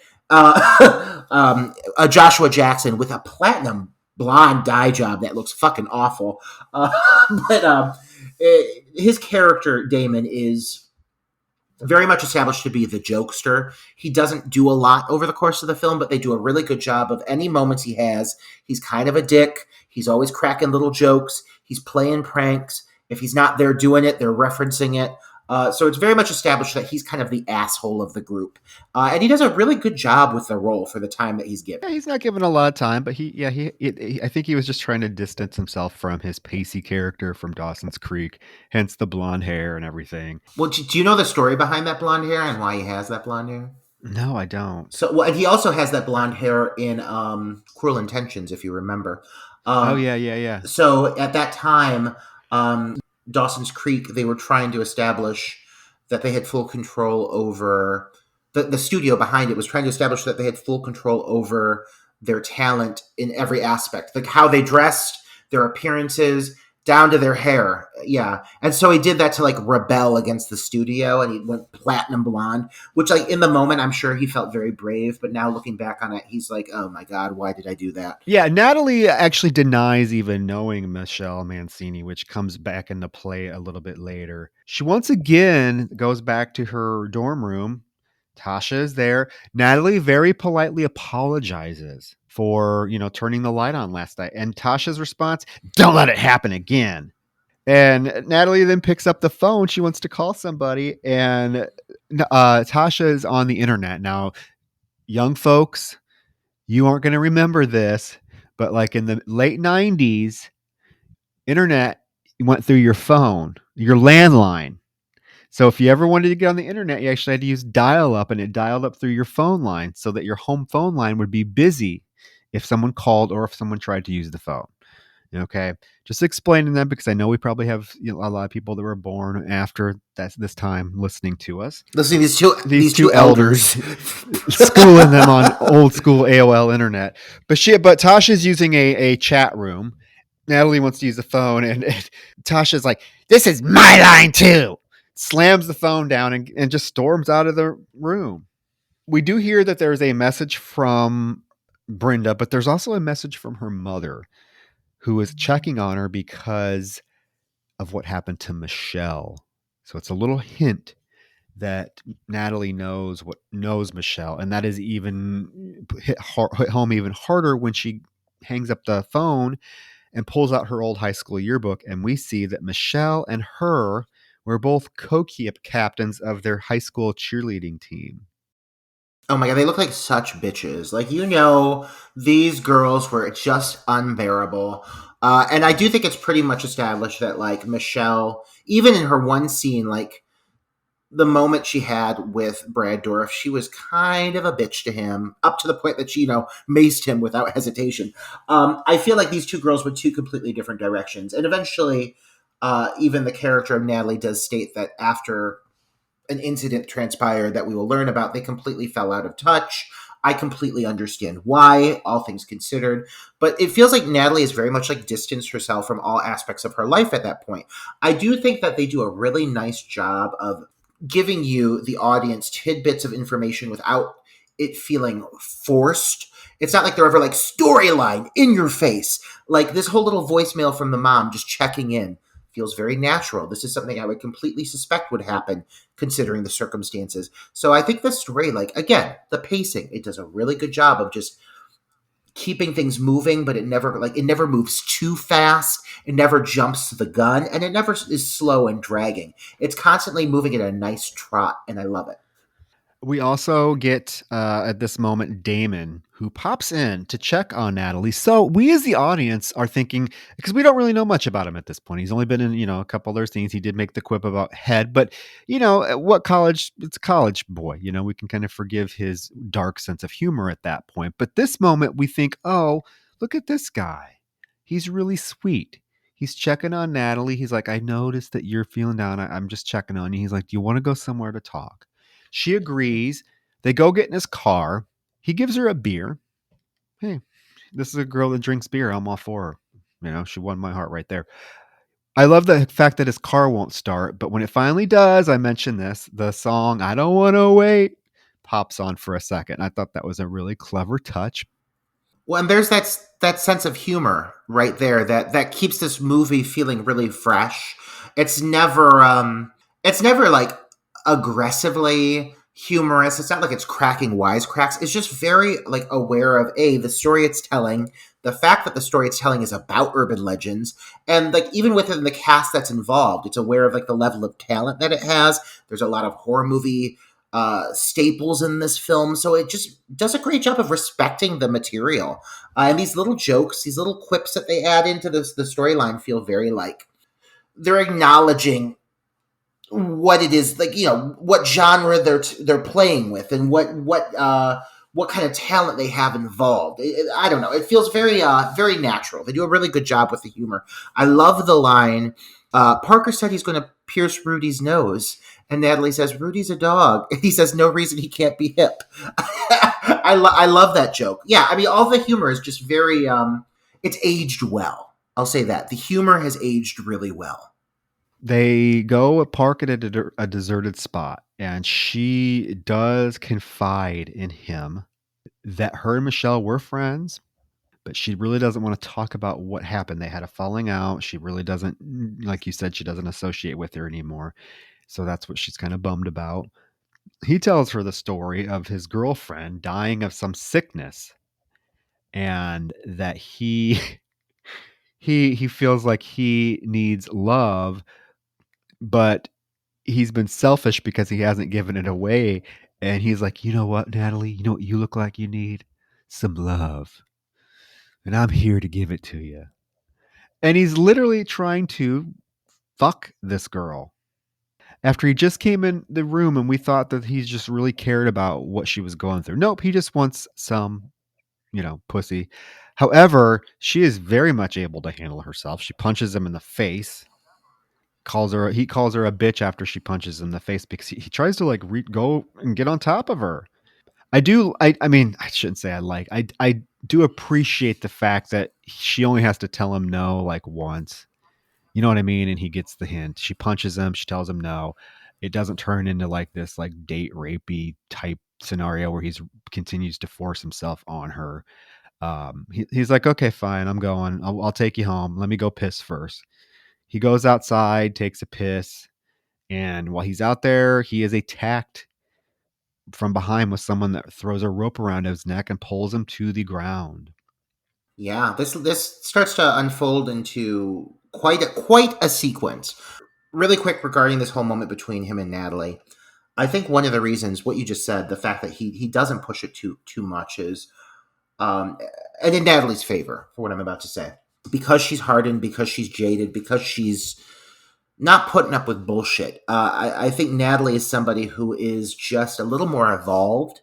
Joshua Jackson with a platinum blonde dye job that looks fucking awful. But his character, Damon, is very much established to be the jokester. He doesn't do a lot over the course of the film, but they do a really good job of any moments he has. He's kind of a dick. He's always cracking little jokes. He's playing pranks. If he's not there doing it, they're referencing it. So it's very much established that he's kind of the asshole of the group. And he does a really good job with the role for the time that he's given. Yeah, he's not given a lot of time, but I think he was just trying to distance himself from his Pacey character from Dawson's Creek, hence the blonde hair and everything. Well, do you know the story behind that blonde hair and why he has that blonde hair? No, I don't. So, well, and he also has that blonde hair in Cruel Intentions, if you remember. Oh, yeah. So at that time, Dawson's Creek, they were trying to establish that they had full control over the studio behind it was trying to establish that they had full control over their talent in every aspect, like how they dressed, their appearances, down to their hair. Yeah. And so he did that to like rebel against the studio, and he went platinum blonde, which like in the moment, I'm sure he felt very brave, but now looking back on it, he's like, oh my God, why did I do that? Yeah. Natalie actually denies even knowing Michelle Mancini, which comes back into play a little bit later. She once again goes back to her dorm room. Tasha is there. Natalie very politely apologizes for, turning the light on last night. And Tasha's response, "Don't let it happen again." And Natalie then picks up the phone. She wants to call somebody. And Tasha is on the internet. Now, young folks, you aren't going to remember this, but like in the late 90s, internet went through your phone, your landline. So if you ever wanted to get on the internet, you actually had to use dial-up, and it dialed up through your phone line so that your home phone line would be busy if someone called or if someone tried to use the phone. Okay, just explaining that because I know we probably have a lot of people that were born after this time listening to us. Listening to these two elders schooling them on old school AOL internet. But Tasha's using a chat room. Natalie wants to use the phone, and Tasha's like, "This is my line too." Slams the phone down and just storms out of the room. We do hear that there's a message from Brenda, but there's also a message from her mother, who is checking on her because of what happened to Michelle. So it's a little hint that Natalie knows Michelle, and that is even hit home even harder when she hangs up the phone and pulls out her old high school yearbook, and we see that Michelle and her were both co-captains of their high school cheerleading team. Oh my god, they look like such bitches. Like, you know, these girls were just unbearable. And I do think it's pretty much established that, like, Michelle, even in her one scene, like, the moment she had with Brad Dourif, she was kind of a bitch to him, up to the point that she, you know, maced him without hesitation. I feel like these two girls went two completely different directions. And eventually, even the character of Natalie does state that after an incident transpired that we will learn about, they completely fell out of touch. I completely understand why, all things considered. But it feels like Natalie is very much like distanced herself from all aspects of her life at that point. I do think that they do a really nice job of giving you, the audience, tidbits of information without it feeling forced. It's not like they're ever like storyline in your face. Like this whole little voicemail from the mom just checking in feels very natural. This is something I would completely suspect would happen considering the circumstances. So I think the story, like, again, the pacing, it does a really good job of just keeping things moving, but it never moves too fast. It never jumps to the gun, and it never is slow and dragging. It's constantly moving at a nice trot, and I love it. We also get at this moment Damon, who pops in to check on Natalie. So we, as the audience, are thinking, because we don't really know much about him at this point. He's only been in, a couple other scenes. He did make the quip about Head, but what college? It's a college boy. We can kind of forgive his dark sense of humor at that point. But this moment, we think, oh, look at this guy. He's really sweet. He's checking on Natalie. He's like, I noticed that you're feeling down. I'm just checking on you. He's like, do you want to go somewhere to talk? She agrees. They go get in his car. He gives her a beer. Hey, this is a girl that drinks beer. I'm all for her. She won my heart right there. I love the fact that his car won't start, but when it finally does, I mentioned this, the song I Don't Want to Wait pops on for a second. I thought that was a really clever touch. Well, and there's that sense of humor right there that keeps this movie feeling really fresh. It's never like aggressively humorous. It's not like it's cracking wisecracks. It's just very like aware of the story it's telling, the fact that the story it's telling is about urban legends, and like even within the cast that's involved, it's aware of like the level of talent that it has. There's a lot of horror movie staples in this film, so it just does a great job of respecting the material. And these little jokes, these little quips that they add into the storyline feel very like they're acknowledging what it is, like, what genre they're playing with, and what kind of talent they have involved. I don't know. It feels very natural. They do a really good job with the humor. I love the line. Parker said he's going to pierce Rudy's nose, and Natalie says Rudy's a dog. He says no reason he can't be hip. I love that joke. Yeah, I mean, all the humor is just very. It's aged well. I'll say that the humor has aged really well. They go park at a deserted spot, and she does confide in him that her and Michelle were friends, but she really doesn't want to talk about what happened. They had a falling out. She really doesn't, like you said, she doesn't associate with her anymore. So that's what she's kind of bummed about. He tells her the story of his girlfriend dying of some sickness, and that he he feels like he needs love, but he's been selfish because he hasn't given it away. And he's like, you know what, Natalie, you know what you look like you need? Some love. And I'm here to give it to you. And he's literally trying to fuck this girl. After he just came in the room and we thought that he just really cared about what she was going through. Nope, he just wants some, pussy. However, she is very much able to handle herself. She punches him in the face. He calls her a bitch after she punches him in the face because he tries to like go and get on top of her. I mean, I shouldn't say I do appreciate the fact that she only has to tell him no like once. You know what I mean? And he gets the hint. She punches him. She tells him no. It doesn't turn into like this like date rapey type scenario where he's continues to force himself on her. He's like, okay, fine. I'm going. I'll take you home. Let me go piss first. He goes outside, takes a piss. And while he's out there, he is attacked from behind with someone that throws a rope around his neck and pulls him to the ground. Yeah, this starts to unfold into quite a sequence. Really quick regarding this whole moment between him and Natalie. I think one of the reasons, what you just said, the fact that he doesn't push it too much is, um, and in Natalie's favor for what I'm about to say, because she's hardened, because she's jaded, because she's not putting up with bullshit. I think Natalie is somebody who is just a little more evolved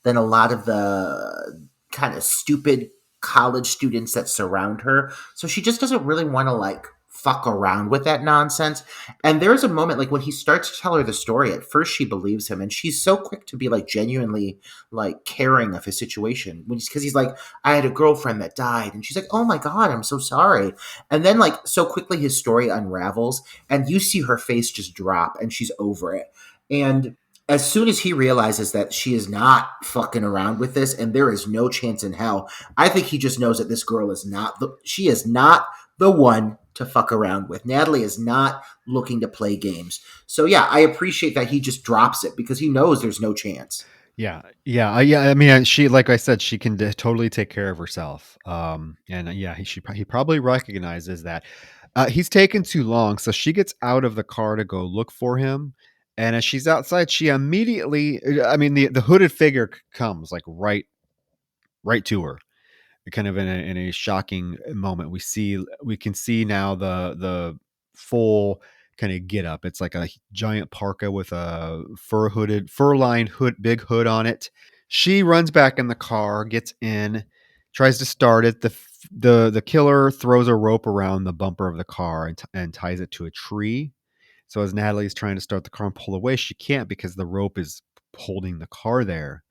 than a lot of the kind of stupid college students that surround her. So she just doesn't really want to like fuck around with that nonsense. And there's a moment like when he starts to tell her the story, at first she believes him and she's so quick to be like genuinely like caring of his situation. Because he's like, I had a girlfriend that died. And she's like, oh my God, I'm so sorry. And then like so quickly his story unravels and you see her face just drop and she's over it. And as soon as he realizes that she is not fucking around with this and there is no chance in hell, I think he just knows that this girl is not she is not the one to fuck around with. Natalie is not looking to play games. So yeah, I appreciate that he just drops it because he knows there's no chance. Yeah. I mean, she, like I said, she can totally take care of herself. And yeah, he probably recognizes that. He's taken too long, so she gets out of the car to go look for him. And as she's outside, she immediately, I mean, the hooded figure comes like right to her, kind of in a shocking moment. We can see now the full kind of get up. It's like a giant parka with a fur lined hood, big hood on it. She runs back in the car, gets in, tries to start it. The killer throws a rope around the bumper of the car and ties it to a tree. So as Natalie's trying to start the car and pull away, she can't because the rope is holding the car there.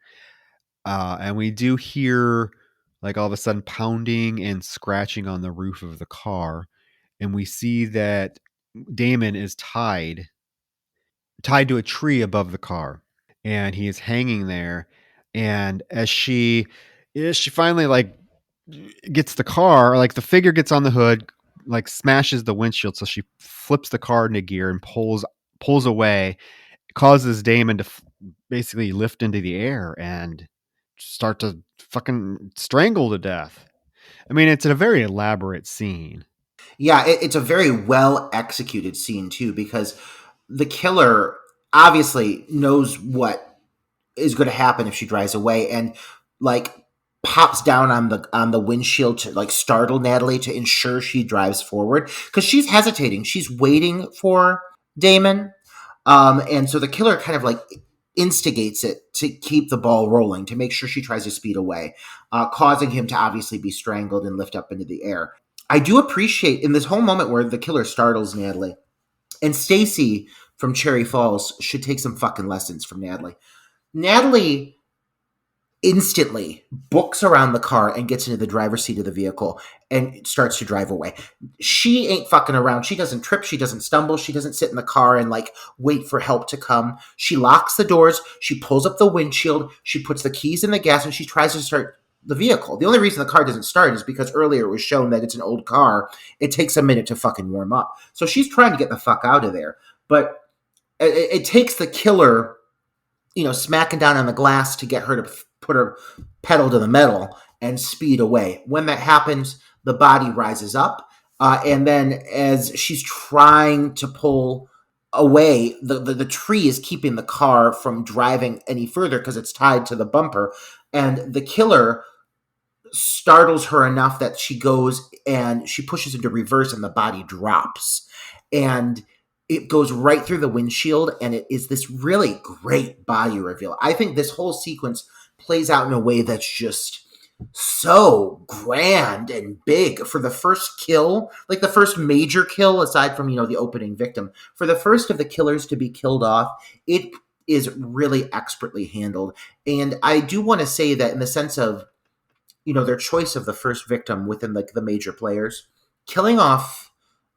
And we do hear like all of a sudden pounding and scratching on the roof of the car. And we see that Damon is tied to a tree above the car. And he is hanging there. And as she finally like gets the car, like the figure gets on the hood, like smashes the windshield. So she flips the car into gear and pulls away, causes Damon to basically lift into the air and start to fucking strangle to death. I mean, it's a very elaborate scene. Yeah, it's a very well executed scene too because the killer obviously knows what is going to happen if she drives away and like pops down on the windshield to like startle Natalie to ensure she drives forward because she's hesitating. She's waiting for Damon. And so the killer kind of like instigates it to keep the ball rolling, to make sure she tries to speed away, causing him to obviously be strangled and lift up into the air. I do appreciate in this whole moment where the killer startles Natalie, and Stacy from Cherry Falls should take some fucking lessons from Natalie. Natalie instantly books around the car and gets into the driver's seat of the vehicle and starts to drive away. She ain't fucking around. She doesn't trip. She doesn't stumble. She doesn't sit in the car and like wait for help to come. She locks the doors. She pulls up the windshield. She puts the keys in the gas and she tries to start the vehicle. The only reason the car doesn't start is because earlier it was shown that it's an old car. It takes a minute to fucking warm up. So she's trying to get the fuck out of there. But it takes the killer, smacking down on the glass to get her to put her pedal to the metal and speed away. When that happens, the body rises up. And then as she's trying to pull away, the tree is keeping the car from driving any further because it's tied to the bumper. And the killer startles her enough that she goes and she pushes into reverse and the body drops. And it goes right through the windshield, and it is this really great body reveal. I think this whole sequence plays out in a way that's just so grand and big for the first kill, like the first major kill, aside from, the opening victim. For the first of the killers to be killed off, it is really expertly handled. And I do want to say that in the sense of, their choice of the first victim within like the major players, killing off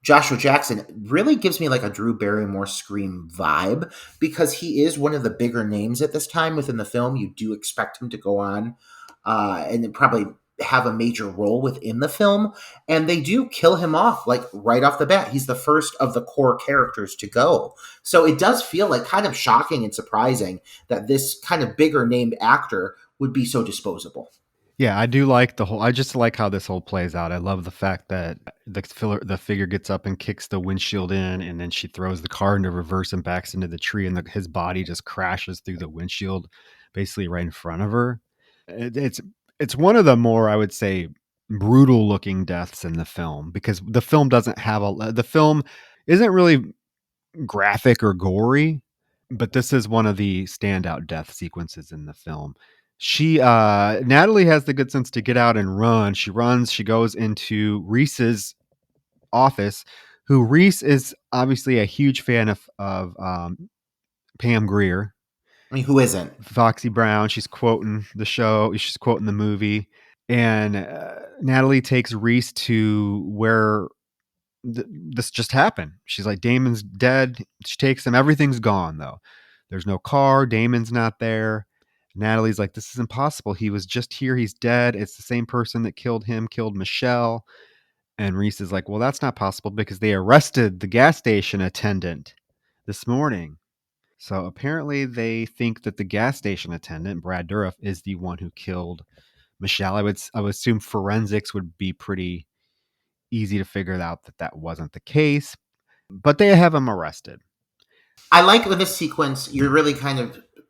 Joshua Jackson really gives me like a Drew Barrymore Scream vibe because he is one of the bigger names at this time within the film. You do expect him to go on and then probably have a major role within the film. And they do kill him off like right off the bat. He's the first of the core characters to go. So it does feel like kind of shocking and surprising that this kind of bigger named actor would be so disposable. Yeah, I do like I just like how this whole plays out. I love the fact that the figure gets up and kicks the windshield in, and then she throws the car into reverse and backs into the tree, and his body just crashes through the windshield, basically right in front of her. It's one of the more, I would say, brutal looking deaths in the film, because the film doesn't have the film isn't really graphic or gory, but this is one of the standout death sequences in the film. Natalie has the good sense to get out and run. She runs, she goes into Reese's office, who Reese is obviously a huge fan of Pam Grier. I mean, who isn't? Foxy Brown. She's quoting the show, she's quoting the movie. And Natalie takes Reese to where this just happened. She's like, Damon's dead. She takes him. Everything's gone, though. There's no car. Damon's not there. Natalie's like, this is impossible. He was just here. He's dead. It's the same person that killed him, killed Michelle. And Reese is like, well, that's not possible because they arrested the gas station attendant this morning. So apparently they think that the gas station attendant, Brad Dourif, is the one who killed Michelle. I would assume forensics would be pretty easy to figure out that that wasn't the case, but they have him arrested. I like with this sequence, you're really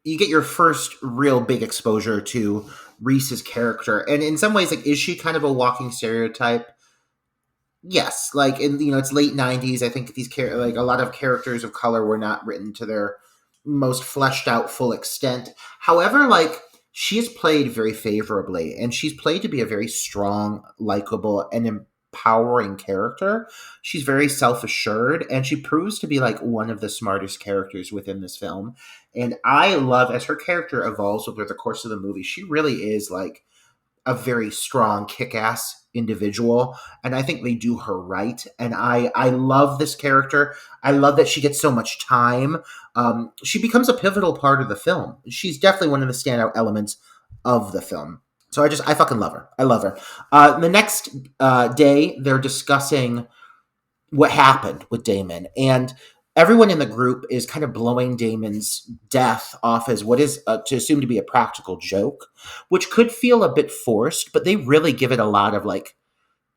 you get your first real big exposure to Reese's character. And in some ways, like, is she kind of a walking stereotype? Yes. Like, it's late 90s. I think like a lot of characters of color were not written to their most fleshed out full extent. However, like, she is played very favorably, and she's played to be a very strong, likable, and empowering character. She's very self-assured, and she proves to be like one of the smartest characters within this film. And I love, as her character evolves over the course of the movie, she really is like a very strong, kick-ass individual, and I think they do her right. And I love this character. I love that she gets so much time. She becomes a pivotal part of the film. She's definitely one of the standout elements of the film. So I fucking love her. I love her. The next day, they're discussing what happened with Damon, and everyone in the group is kind of blowing Damon's death off as what is to assume to be a practical joke, which could feel a bit forced, but they really give it a lot of like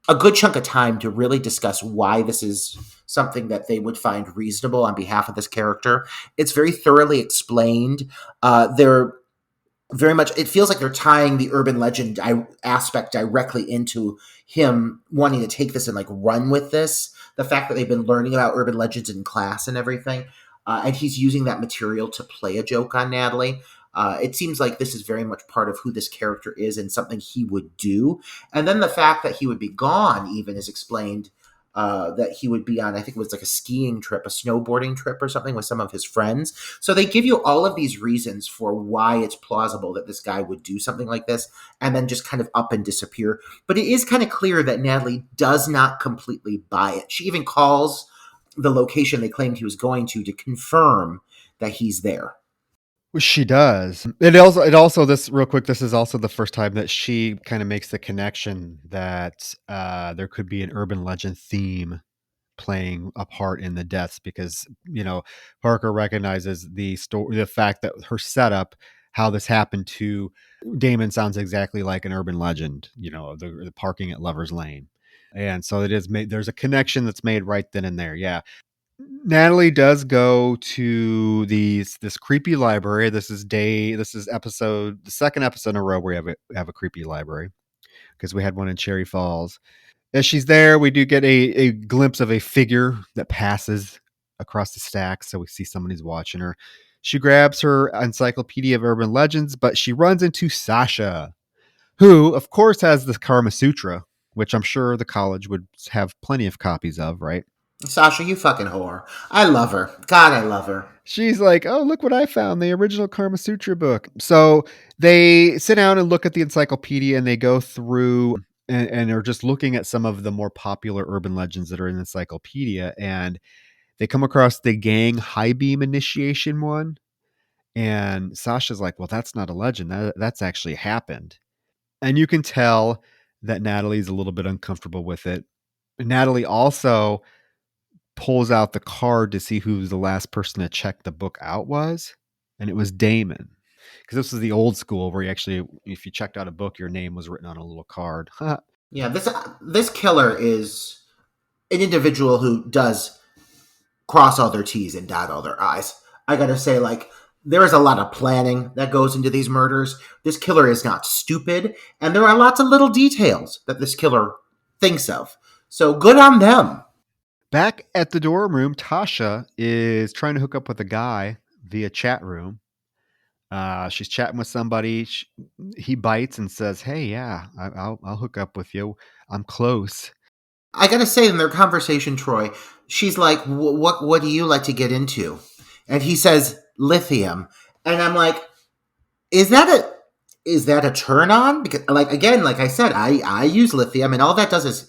a good chunk of time to really discuss why this is something that they would find reasonable on behalf of this character. It's very thoroughly explained. They're very much, it feels like they're tying the urban legend aspect directly into him wanting to take this and like run with this. The fact that they've been learning about urban legends in class and everything, and he's using that material to play a joke on Natalie. It seems like this is very much part of who this character is and something he would do. And then the fact that he would be gone even is explained, that he would be on, I think it was like a skiing trip, a snowboarding trip or something with some of his friends. So they give you all of these reasons for why it's plausible that this guy would do something like this and then just kind of up and disappear. But it is kind of clear that Natalie does not completely buy it. She even calls the location they claimed he was going to confirm that he's there. She does. This real quick. This is also the first time that she kind of makes the connection that there could be an urban legend theme playing a part in the deaths, because Parker recognizes the fact that her setup, how this happened to Damon, sounds exactly like an urban legend. The parking at Lover's Lane, and so it is made. There's a connection that's made right then and there. Yeah. Natalie does go to this creepy library. This is the second episode in a row where we have a creepy library, because we had one in Cherry Falls. As she's there, we do get a glimpse of a figure that passes across the stacks, so we see somebody's watching her. She grabs her Encyclopedia of Urban Legends, but she runs into Sasha, who, of course, has the Karma Sutra, which I'm sure the college would have plenty of copies of, right? Sasha, you fucking whore. I love her. God, I love her. She's like, oh, look what I found, the original Karma Sutra book. So they sit down and look at the encyclopedia, and they go through and are just looking at some of the more popular urban legends that are in the encyclopedia. And they come across the gang high beam initiation one. And Sasha's like, well, that's not a legend. That's actually happened. And you can tell that Natalie's a little bit uncomfortable with it. Natalie also pulls out the card to see who the last person to check the book out was, and it was Damon. because this was the old school where you actually, if you checked out a book, your name was written on a little card. Yeah, this killer is an individual who does cross all their T's and dot all their I's. I gotta say, like, there is a lot of planning that goes into these murders. This killer is not stupid, and there are lots of little details that this killer thinks of. So good on them. Back at the dorm room, Tasha is trying to hook up with a guy via chat room. She's chatting with somebody. He bites and says, "Hey, yeah, I'll hook up with you. I'm close." I gotta say, in their conversation, Troy, she's like, "What do you like to get into?" And he says, "Lithium," and I'm like, "Is that a turn on?" Because, like, again, like I said, I use lithium, and all that does is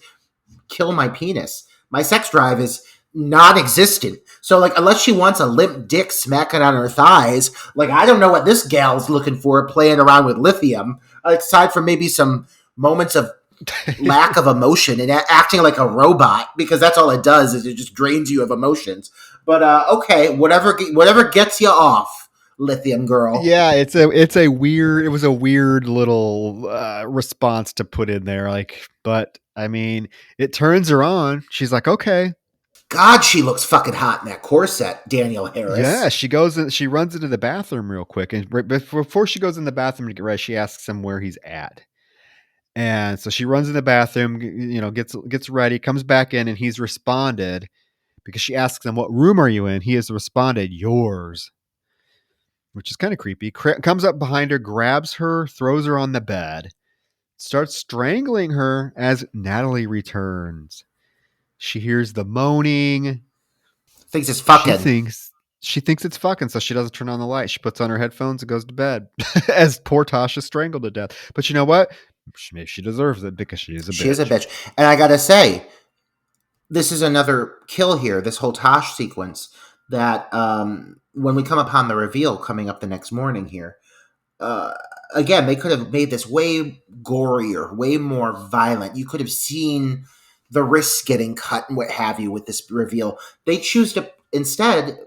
kill my penis. My sex drive is non-existent. So, like, unless she wants a limp dick smacking on her thighs, like, I don't know what this gal's looking for playing around with lithium, aside from maybe some moments of lack of emotion and acting like a robot, because that's all it does, is it just drains you of emotions. But okay, whatever gets you off, lithium girl. Yeah, it was a weird little response to put in there, like, but I mean, it turns her on. She's like, okay. God, she looks fucking hot in that corset, Danielle Harris. Yeah, she runs into the bathroom real quick, and right before she goes in the bathroom to get ready, she asks him where he's at. And so she runs in the bathroom, gets ready, comes back in, and he's responded, because she asks him, "What room are you in?" He has responded, "Yours," which is kind of creepy. Comes up behind her, grabs her, throws her on the bed, starts strangling her as Natalie returns. She hears the moaning. Thinks it's fucking. She thinks it's fucking, so she doesn't turn on the light. She puts on her headphones and goes to bed as poor Tasha strangled to death. But you know what? Maybe she deserves it because she is a bitch. She is a bitch. And I gotta say, this is another kill here, this whole Tosh sequence, that when we come upon the reveal coming up the next morning here, again, they could have made this way gorier, way more violent. You could have seen the wrists getting cut and what have you with this reveal. They choose to instead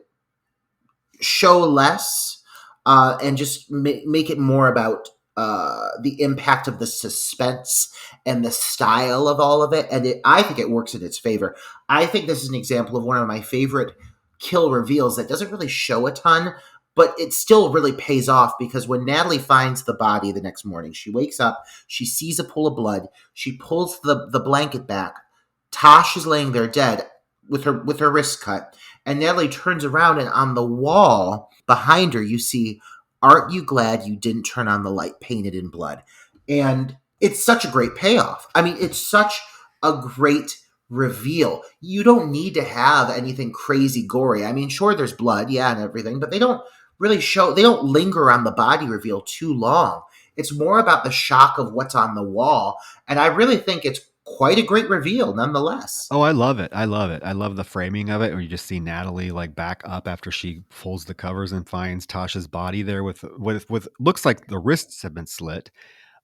show less and just make it more about the impact of the suspense and the style of all of it. And I think it works in its favor. I think this is an example of one of my favorite kill reveals that doesn't really show a ton, but it still really pays off, because when Natalie finds the body the next morning, she wakes up, she sees a pool of blood, she pulls the blanket back. Tosh is laying there dead with her wrist cut, and Natalie turns around, and on the wall behind her, you see, "Aren't you glad you didn't turn on the light," painted in blood. And it's such a great payoff. I mean, it's such a great reveal. You don't need to have anything crazy gory. I mean, sure, there's blood, yeah, and everything, but they don't linger on the body reveal too long. It's more about the shock of what's on the wall. And I really think it's quite a great reveal nonetheless. Oh, I love it. I love the framing of it, where you just see Natalie like back up after she pulls the covers and finds Tasha's body there with looks like the wrists have been slit.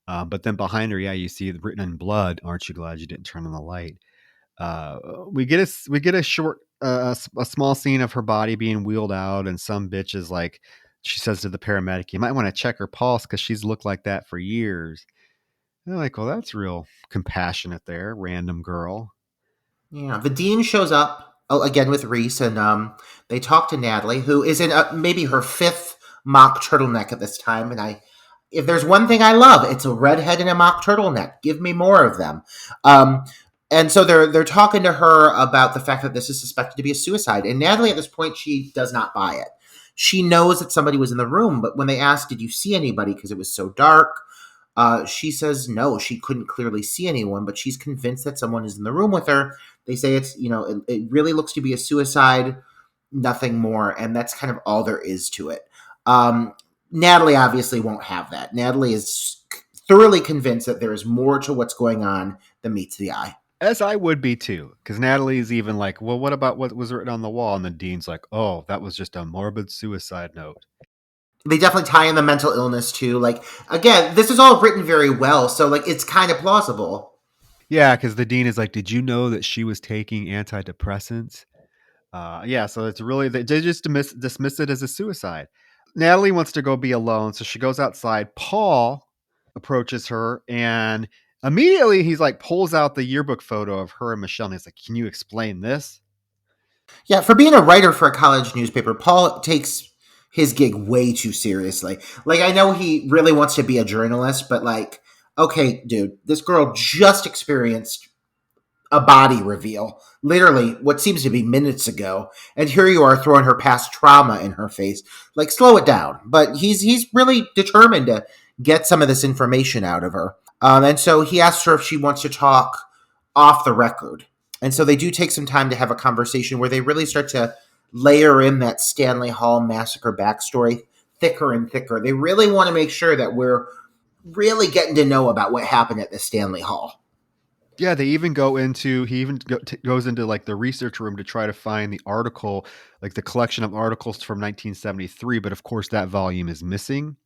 But then behind her, yeah, you see written in blood, "Aren't you glad you didn't turn on the light?" We get a short, a small scene of her body being wheeled out, and some bitch is like, she says to the paramedic, "You might want to check her pulse because she's looked like that for years." And they're like, "Well, that's real compassionate there, random girl." Yeah, the dean shows up again with Reese, and they talk to Natalie, who is in maybe her fifth mock turtleneck at this time. And if there's one thing I love, it's a redhead in a mock turtleneck. Give me more of them. And so they're talking to her about the fact that this is suspected to be a suicide. And Natalie, at this point, she does not buy it. She knows that somebody was in the room, but when they ask, "Did you see anybody?" because it was so dark, she says no, she couldn't clearly see anyone, but she's convinced that someone is in the room with her. They say it really looks to be a suicide, nothing more, and that's kind of all there is to it. Natalie obviously won't have that. Natalie is thoroughly convinced that there is more to what's going on than meets the eye. As I would be too, because Natalie's even like, "Well, what about what was written on the wall?" And the dean's like, "Oh, that was just a morbid suicide note." They definitely tie in the mental illness too. Like, again, this is all written very well, so like it's kind of plausible. Yeah, because the dean is like, "Did you know that she was taking antidepressants?" Yeah, so it's really, they just dismiss it as a suicide. Natalie wants to go be alone, so she goes outside. Paul approaches her, and immediately he's like pulls out the yearbook photo of her and Michelle, and he's like, "Can you explain this?" Yeah, for being a writer for a college newspaper, Paul takes his gig way too seriously. Like, I know he really wants to be a journalist, but like, okay, dude, this girl just experienced a body reveal, literally what seems to be minutes ago, and here you are throwing her past trauma in her face. Like, slow it down. But he's really determined to get some of this information out of her, and so he asks her if she wants to talk off the record. And so they do take some time to have a conversation where they really start to layer in that Stanley Hall massacre backstory thicker and thicker. They really want to make sure that we're really getting to know about what happened at the Stanley Hall. Yeah, they even go into goes into like the research room to try to find the article, like the collection of articles from 1973. But of course, that volume is missing.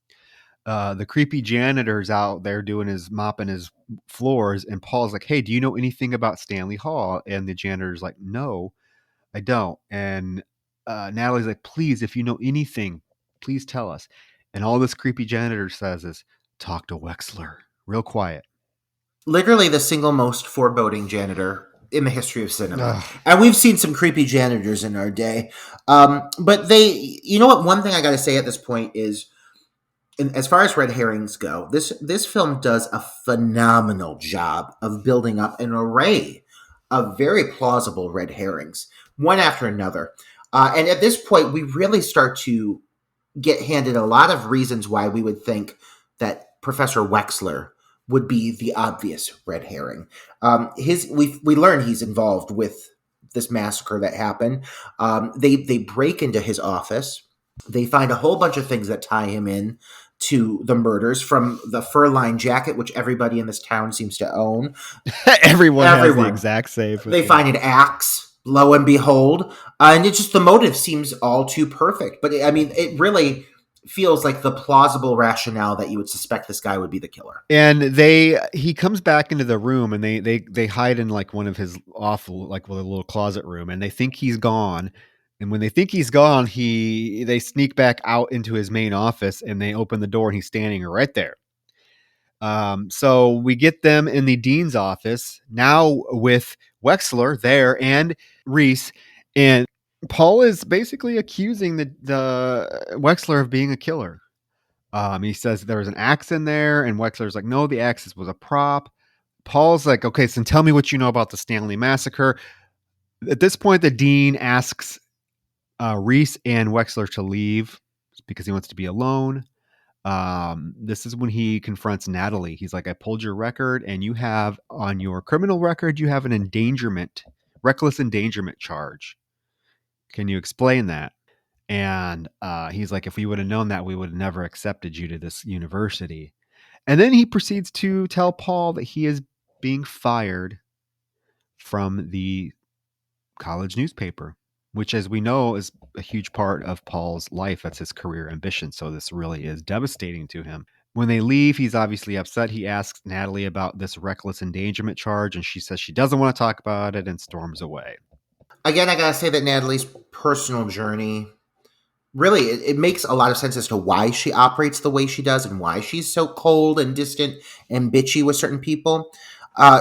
The creepy janitor's out there doing his mopping his floors, and Paul's like, "Hey, do you know anything about Stanley Hall?" And the janitor's like, "No, I don't." And Natalie's like, "Please, if you know anything, please tell us." And all this creepy janitor says is, "Talk to Wexler, real quiet." Literally the single most foreboding janitor in the history of cinema. Ugh. And we've seen some creepy janitors in our day. But you know what? One thing I got to say at this point is, as far as red herrings go, this film does a phenomenal job of building up an array of very plausible red herrings, one after another. And at this point, we really start to get handed a lot of reasons why we would think that Professor Wexler would be the obvious red herring. We learn he's involved with this massacre that happened. They break into his office. They find a whole bunch of things that tie him in to the murders, from the fur-lined jacket, which everybody in this town seems to own. Everyone has the exact same. They find an axe, lo and behold, and it's just the motive seems all too perfect. But I mean, it really feels like the plausible rationale that you would suspect this guy would be the killer. And he comes back into the room, and they hide in like one of his like with a little closet room, and they think he's gone. And when they think he's gone, they sneak back out into his main office, and they open the door, and he's standing right there. So we get them in the dean's office now with Wexler there and Reese, and Paul is basically accusing the Wexler of being a killer. He says there was an axe in there, and Wexler's like, no, the axe was a prop. Paul's like, okay, so tell me what you know about the Stanley Massacre. At this point, the dean asks Reese and Wexler to leave because he wants to be alone. This is when he confronts Natalie. He's like, I pulled your record, and you have on your criminal record, you have an reckless endangerment charge. Can you explain that? And he's like, if we would have known that, we would have never accepted you to this university. And then he proceeds to tell Paul that he is being fired from the college newspaper, which, as we know, is a huge part of Paul's life. That's his career ambition. So this really is devastating to him. When they leave, he's obviously upset. He asks Natalie about this reckless endangerment charge, and she says she doesn't want to talk about it and storms away. Again, I gotta say that Natalie's personal journey, really, it makes a lot of sense as to why she operates the way she does and why she's so cold and distant and bitchy with certain people.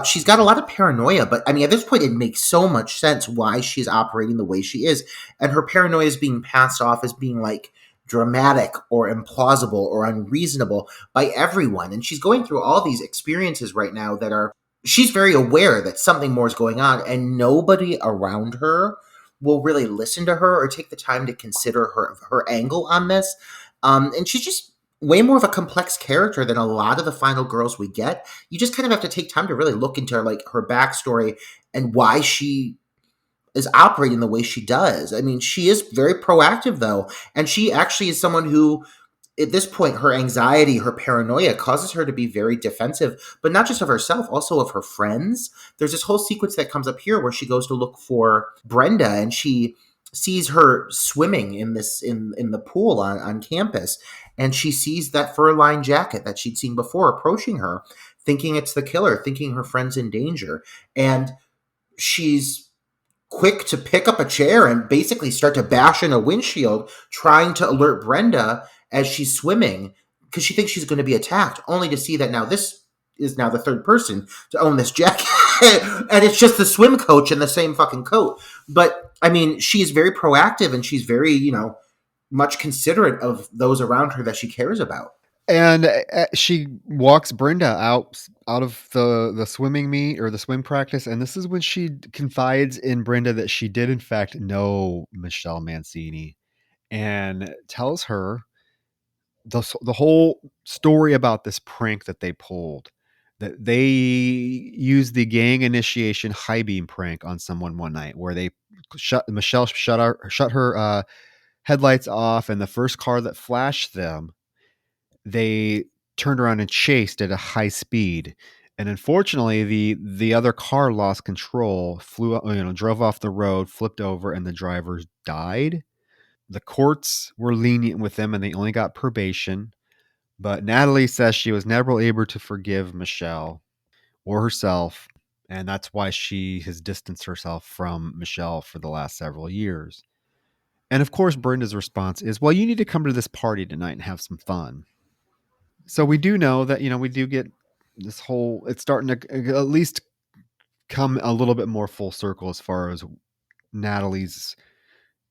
She's got a lot of paranoia, but I mean, at this point, it makes so much sense why she's operating the way she is. And her paranoia is being passed off as being like dramatic or implausible or unreasonable by everyone. And she's going through all these experiences right now that are, she's very aware that something more is going on, and nobody around her will really listen to her or take the time to consider her angle on this. And she's just way more of a complex character than a lot of the final girls we get. You just kind of have to take time to really look into like her backstory and why she is operating the way she does. I mean, she is very proactive though. And she actually is someone who, at this point, her anxiety, her paranoia causes her to be very defensive, but not just of herself, also of her friends. There's this whole sequence that comes up here where she goes to look for Brenda, and she sees her swimming in the pool on campus, and she sees that fur-lined jacket that she'd seen before approaching her, thinking it's the killer, thinking her friend's in danger. And she's quick to pick up a chair and basically start to bash in a windshield, trying to alert Brenda. as she's swimming because she thinks she's going to be attacked, only to see that now this is now the third person to own this jacket. And it's just the swim coach in the same fucking coat. But I mean, she's very proactive and she's very, much considerate of those around her that she cares about. And she walks Brenda out of the swimming meet or the swim practice, and this is when she confides in Brenda that she did in fact know Michelle Mancini, and tells her the whole story about this prank that they pulled, that they used the gang initiation high beam prank on someone one night, where they shut her headlights off, and the first car that flashed them, they turned around and chased at a high speed. And unfortunately, the other car lost control, drove off the road, flipped over, and the drivers died. The courts were lenient with them and they only got probation. But Natalie says she was never able to forgive Michelle or herself. And that's why she has distanced herself from Michelle for the last several years. And of course, Brenda's response is, well, you need to come to this party tonight and have some fun. So we do know that, we do get this whole, it's starting to at least come a little bit more full circle as far as Natalie's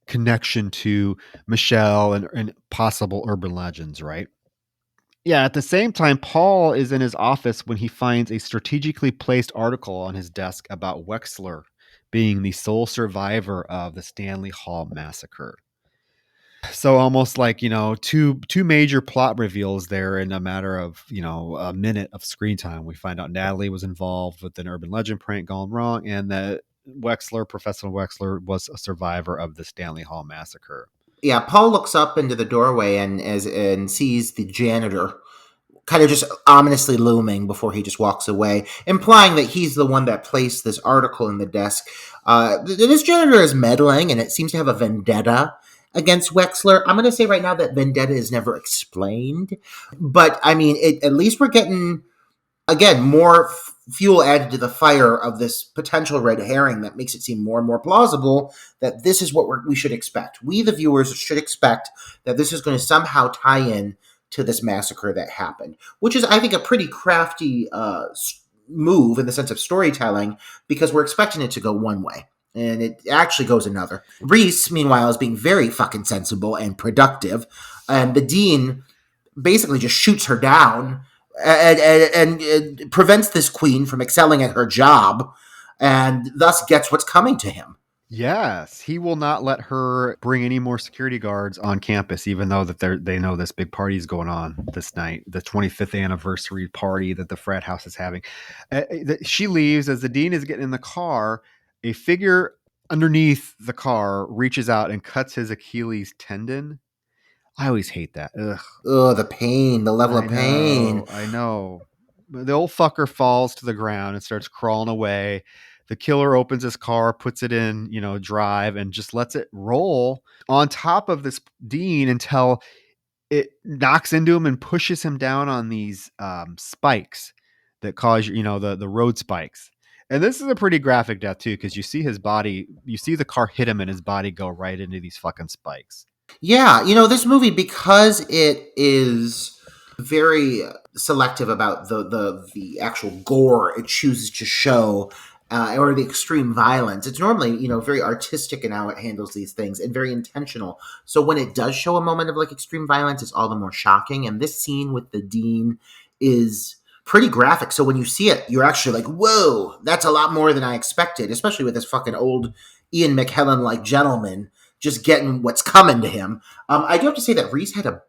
connection to Michelle and possible urban legends, right? Yeah, at the same time, Paul is in his office when he finds a strategically placed article on his desk about Wexler being the sole survivor of the Stanley Hall massacre. So almost like, two major plot reveals there in a matter of, a minute of screen time. We find out Natalie was involved with an urban legend prank gone wrong, and that Professor Wexler was a survivor of the Stanley Hall massacre. Yeah, Paul looks up into the doorway and sees the janitor kind of just ominously looming before he just walks away, implying that he's the one that placed this article in the desk. This janitor is meddling, and it seems to have a vendetta against Wexler. I'm going to say right now that vendetta is never explained, but I mean, at least we're getting, again, more fuel added to the fire of this potential red herring that makes it seem more and more plausible that this is what we should expect. We, the viewers, should expect that this is going to somehow tie in to this massacre that happened, which is, I think, a pretty crafty move in the sense of storytelling, because we're expecting it to go one way, and it actually goes another. Reese, meanwhile, is being very fucking sensible and productive, and the dean basically just shoots her down and prevents this queen from excelling at her job, and thus gets what's coming to him. Yes, he will not let her bring any more security guards on campus, even though that they know this big party is going on this night, the 25th anniversary party that the frat house is having. She leaves as the dean is getting in the car. A figure underneath the car reaches out and cuts his Achilles tendon. I always hate that. Ugh, the pain, the level of pain. I know. The old fucker falls to the ground and starts crawling away. The killer opens his car, puts it in, drive, and just lets it roll on top of this dean until it knocks into him and pushes him down on these spikes that cause, the road spikes. And this is a pretty graphic death too, because you see his body, you see the car hit him and his body go right into these fucking spikes. Yeah, this movie, because it is very selective about the actual gore it chooses to show, or the extreme violence. It's normally, very artistic in how it handles these things and very intentional. So when it does show a moment of like extreme violence, it's all the more shocking. And this scene with the dean is pretty graphic. So when you see it, you're actually like, whoa, that's a lot more than I expected, especially with this fucking old Ian McKellen-like gentleman just getting what's coming to him. I do have to say that Reese had to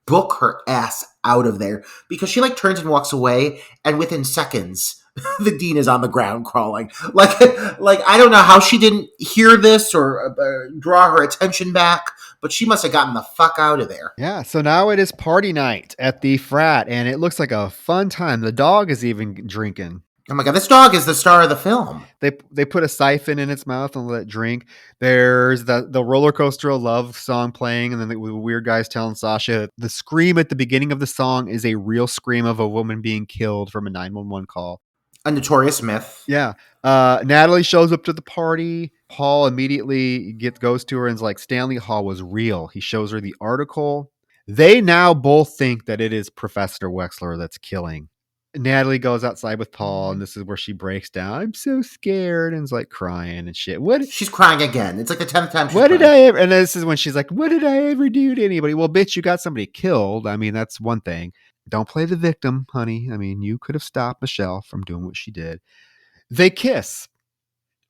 book her ass out of there, because she turns and walks away, and within seconds, the dean is on the ground crawling. Like I don't know how she didn't hear this or draw her attention back, but she must have gotten the fuck out of there. Yeah, so now it is party night at the frat, and it looks like a fun time. The dog is even drinking. Oh my God, this dog is the star of the film. They put a siphon in its mouth and let it drink. There's the Roller Coaster of Love song playing, and then the weird guys telling Sasha the scream at the beginning of the song is a real scream of a woman being killed from a 911 call. A notorious myth. Yeah. Natalie shows up to the party. Paul immediately goes to her and is like, Stanley Hall was real. He shows her the article. They now both think that it is Professor Wexler that's killing. Natalie goes outside with Paul, and this is where she breaks down. I'm so scared, and is like crying and shit. She's crying again. It's like the 10th time she's What did crying. I ever? And this is when she's like, "What did I ever do to anybody?" Well, bitch, you got somebody killed. I mean, that's one thing. Don't play the victim, honey. I mean, you could have stopped Michelle from doing what she did. They kiss.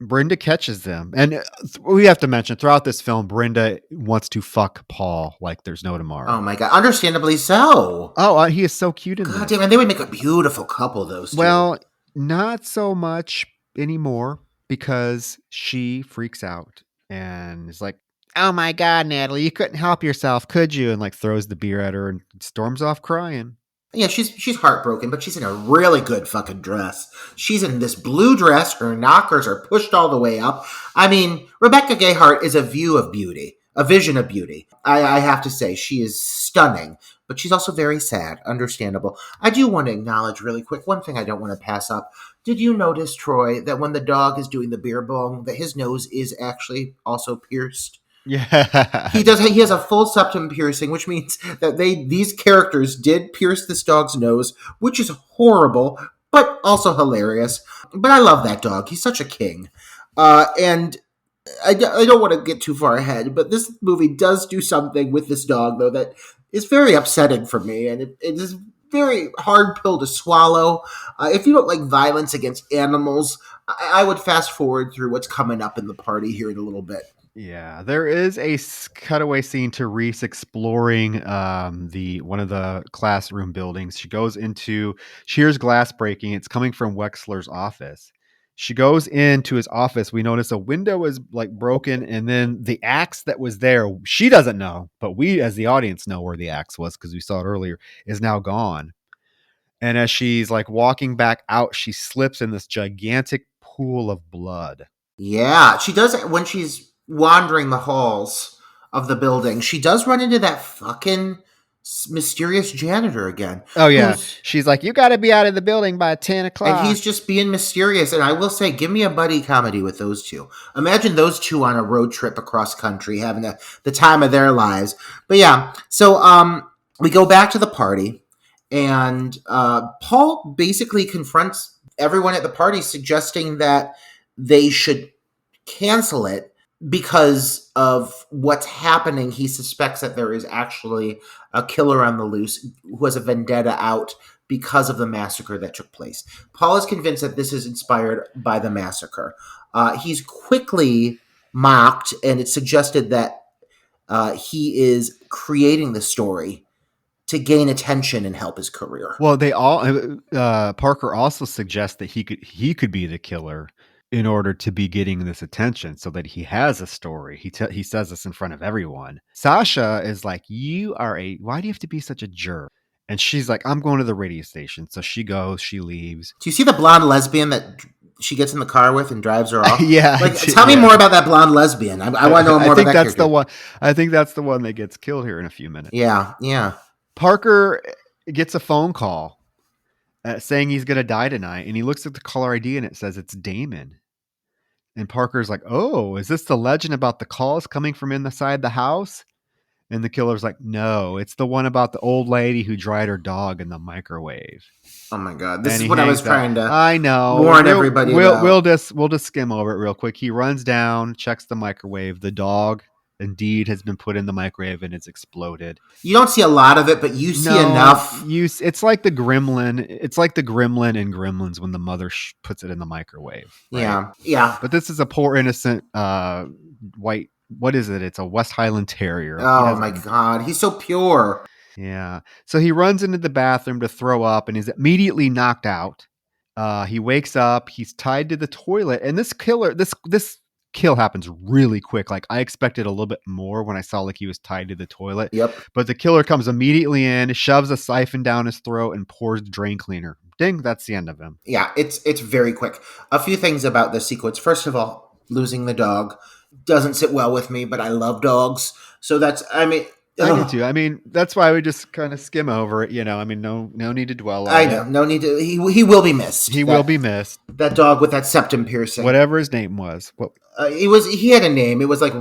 Brenda catches them. And we have to mention throughout this film, Brenda wants to fuck Paul like there's no tomorrow. Oh my God. Understandably so. Oh, he is so cute in God this. damn it. They would make a beautiful couple, those two. Well, not so much anymore because she freaks out and is like, oh my God, Natalie, you couldn't help yourself, could you? And like throws the beer at her and storms off crying. Yeah, she's heartbroken, but she's in a really good fucking dress. She's in this blue dress. Her knockers are pushed all the way up. I mean, Rebecca Gayheart is a view of beauty, a vision of beauty. I have to say, she is stunning, but she's also very sad. Understandable. I do want to acknowledge really quick one thing I don't want to pass up. Did you notice, Troy, that when the dog is doing the beer bong, that his nose is actually also pierced? Yeah. He does. He has a full septum piercing, which means that these characters did pierce this dog's nose, which is horrible, but also hilarious. But I love that dog. He's such a king. And I don't want to get too far ahead, but this movie does do something with this dog, though, that is very upsetting for me, and it is very hard pill to swallow. If you don't like violence against animals, I would fast forward through what's coming up in the party here in a little bit. Yeah, there is a cutaway scene to Reese exploring one of the classroom buildings. She hears glass breaking. It's coming from Wexler's office. She goes into his office. We notice a window is like broken, and then the axe that was there, she doesn't know, but we as the audience know where the axe was because we saw it earlier, is now gone. And as she's like walking back out, she slips in this gigantic pool of blood. Yeah, she does when she's wandering the halls of the building. She does run into that fucking mysterious janitor again. Oh, yeah. She's like, you got to be out of the building by 10 o'clock. And he's just being mysterious. And I will say, give me a buddy comedy with those two. Imagine those two on a road trip across country having the time of their lives. But yeah, so we go back to the party. And Paul basically confronts everyone at the party, suggesting that they should cancel it because of what's happening. He suspects that there is actually a killer on the loose who has a vendetta out because of the massacre that took place. Paul is convinced that this is inspired by the massacre. He's quickly mocked, and it's suggested that he is creating the story to gain attention and help his career. Well, Parker also suggests that he could be the killer in order to be getting this attention, so that he has a story. He says this in front of everyone. Sasha is like, why do you have to be such a jerk? And she's like, I'm going to the radio station. So she goes, she leaves. Do you see the blonde lesbian that she gets in the car with and drives her off? Yeah. Tell me more about that blonde lesbian. I want to know more about that that's character. the one. I think that's the one that gets killed here in a few minutes. Yeah. Parker gets a phone call saying he's going to die tonight. And he looks at the caller ID and it says it's Damon. And Parker's like, oh, is this the legend about the calls coming from inside the house? And the killer's like, no, it's the one about the old lady who dried her dog in the microwave. Oh my God. This is what I was trying to warn everybody about. We'll just skim over it real quick. He runs down, checks the microwave. The dog indeed has been put in the microwave and it's exploded. You don't see a lot of it, but you see enough. It's like the gremlin. It's like the gremlin in Gremlins when the mother puts it in the microwave. Right? Yeah. But this is a poor innocent white. What is it? It's a West Highland Terrier. Oh my God, he's so pure. Yeah. So he runs into the bathroom to throw up and is immediately knocked out. He wakes up. He's tied to the toilet, and this kill happens really quick. Like I expected a little bit more when I saw like he was tied to the toilet. Yep. But the killer comes immediately in, shoves a siphon down his throat, and pours the drain cleaner. Ding, that's the end of him. Yeah, it's very quick. A few things about this sequence. First of all, losing the dog doesn't sit well with me, but I love dogs. So I do too. I mean, that's why we just kind of skim over it, I mean, no need to dwell on it. I know, no need to. He will be missed. He will be missed. That dog with that septum piercing. Whatever his name was. He had a name. It was like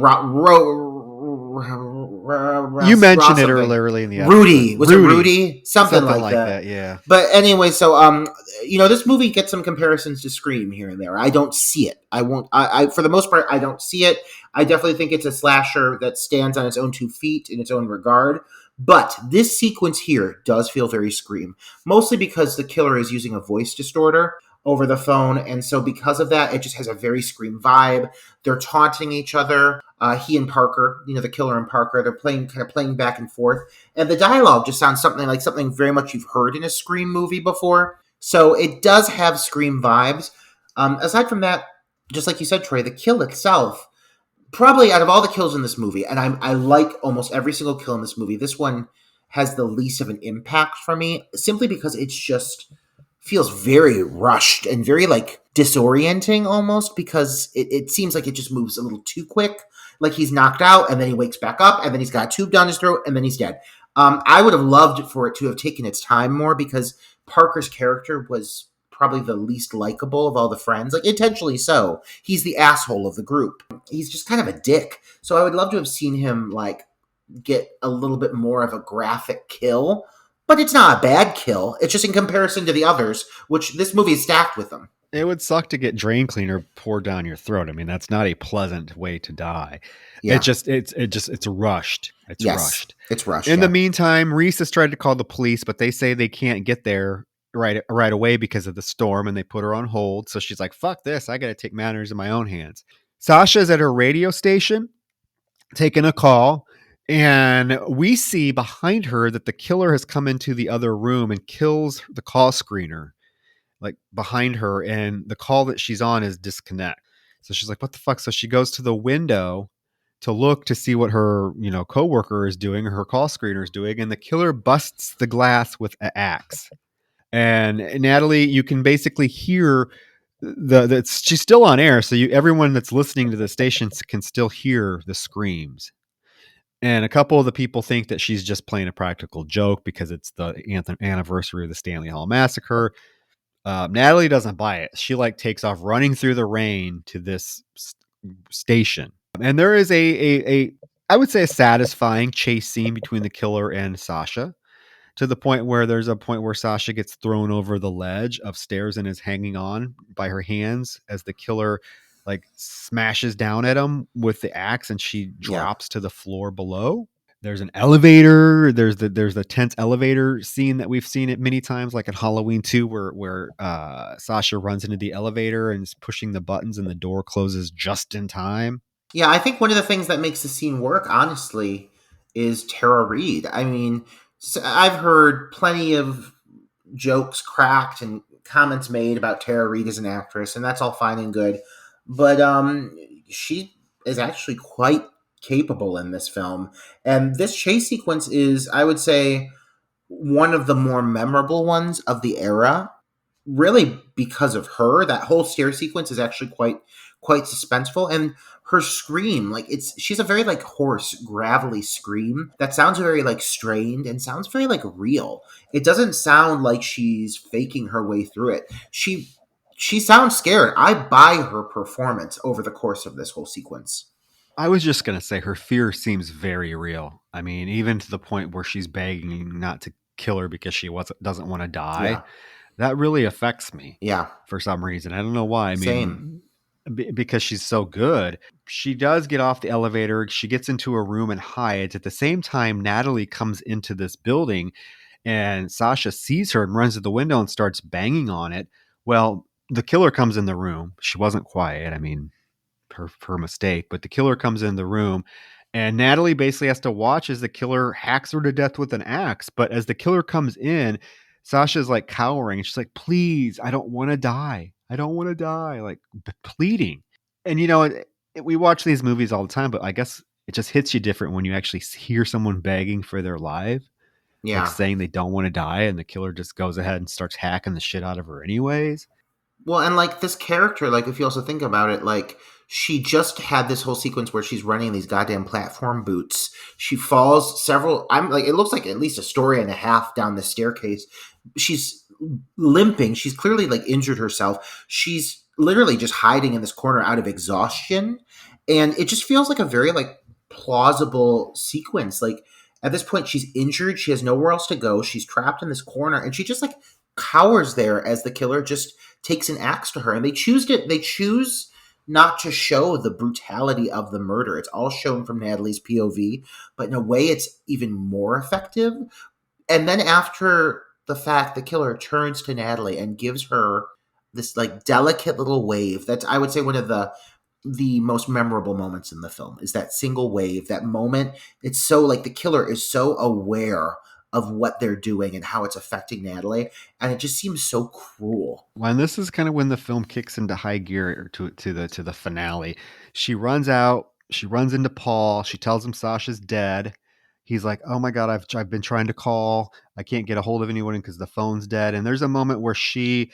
You mentioned it something. early in the episode. Rudy. Was it Rudy? Something like that. Yeah. But anyway, so this movie gets some comparisons to Scream here and there. I don't see it. I won't. I for the most part, I don't see it. I definitely think it's a slasher that stands on its own 2 feet in its own regard. But this sequence here does feel very Scream, mostly because the killer is using a voice distorter over the phone, and so because of that, it just has a very Scream vibe. They're taunting each other. He and Parker, the killer and Parker, they're playing back and forth, and the dialogue just sounds something very much you've heard in a Scream movie before. So it does have Scream vibes. Aside from that, just like you said, Troy, the kill itself, probably out of all the kills in this movie, and I like almost every single kill in this movie, this one has the least of an impact for me, simply because it's just feels very rushed and very disorienting almost, because it seems like it just moves a little too quick. Like he's knocked out and then he wakes back up and then he's got a tube down his throat and then he's dead. I would have loved for it to have taken its time more, because Parker's character was probably the least likable of all the friends, intentionally so. He's the asshole of the group. He's just kind of a dick. So I would love to have seen him get a little bit more of a graphic kill, but it's not a bad kill. It's just in comparison to the others, which this movie is stacked with them. It would suck to get drain cleaner poured down your throat. I mean, that's not a pleasant way to die. Yeah. It's rushed. It's rushed. It's rushed. In the meantime, Reese has tried to call the police, but they say they can't get there right away because of the storm, and they put her on hold. So she's like, fuck this. I got to take matters in my own hands. Sasha's at her radio station taking a call, and we see behind her that the killer has come into the other room and kills the call screener behind her, and the call that she's on is disconnect. So she's like, what the fuck? So she goes to the window to look to see what her, coworker is doing, or her call screener is doing, and the killer busts the glass with an axe. And Natalie, you can basically hear she's still on air, so everyone that's listening to the station can still hear the screams. And a couple of the people think that she's just playing a practical joke because it's the anniversary of the Stanley Hall Massacre. Natalie doesn't buy it. She takes off running through the rain to this station. And there is I would say a satisfying chase scene between the killer and Sasha, to the point where there's a point where Sasha gets thrown over the ledge of stairs and is hanging on by her hands as the killer smashes down at him with the axe, and she drops to the floor below. There's an elevator. There's the tense elevator scene that we've seen it many times, like at Halloween 2, where Sasha runs into the elevator and is pushing the buttons and the door closes just in time. Yeah, I think one of the things that makes the scene work, honestly, is Tara Reid. I mean, I've heard plenty of jokes cracked and comments made about Tara Reid as an actress, and that's all fine and good. But she is actually quite capable in this film. And this chase sequence is, I would say, one of the more memorable ones of the era, really because of her. That whole stair sequence is actually quite suspenseful, and her scream, she's a very hoarse, gravelly scream that sounds very strained and sounds very real. It doesn't sound like she's faking her way through it. She sounds scared. I buy her performance over the course of this whole sequence. I was just going to say her fear seems very real. I mean, even to the point where she's begging not to kill her because she doesn't want to die. Yeah. That really affects me. Yeah. For some reason. I don't know why. I mean, same. Because she's so good. She does get off the elevator. She gets into a room and hides. At the same time, Natalie comes into this building, and Sasha sees her and runs to the window and starts banging on it. Well, the killer comes in the room. She wasn't quiet. I mean, her mistake, but the killer comes in the room, and Natalie basically has to watch as the killer hacks her to death with an axe. But as the killer comes in, Sasha's cowering. She's like, please, I don't want to die. I don't want to die, pleading. And we watch these movies all the time, but I guess it just hits you different when you actually hear someone begging for their life. Yeah. Saying they don't want to die, and the killer just goes ahead and starts hacking the shit out of her anyways. Well, and this character, if you also think about it, she just had this whole sequence where she's running these goddamn platform boots. She falls it looks like at least a story and a half down the staircase. She's limping. She's clearly injured herself. She's literally just hiding in this corner out of exhaustion. And it just feels like a very plausible sequence. Like at this point, she's injured. She has nowhere else to go. She's trapped in this corner, and she just like cowers there as the killer just takes an axe to her. And they choose not to show the brutality of the murder. It's all shown from Natalie's POV, but in a way, it's even more effective. And then after the fact, the killer turns to Natalie and gives her this like delicate little wave. That's, I would say, one of the most memorable moments in the film is that single wave, that moment. It's so like the killer is so aware of what they're doing and how it's affecting Natalie, and it just seems so cruel. Well, and this is kind of when the film kicks into high gear to the finale. She runs out. She runs into Paul. She tells him Sasha's dead. He's like, "Oh my God, I've been trying to call. I can't get a hold of anyone because the phone's dead." And there's a moment where she,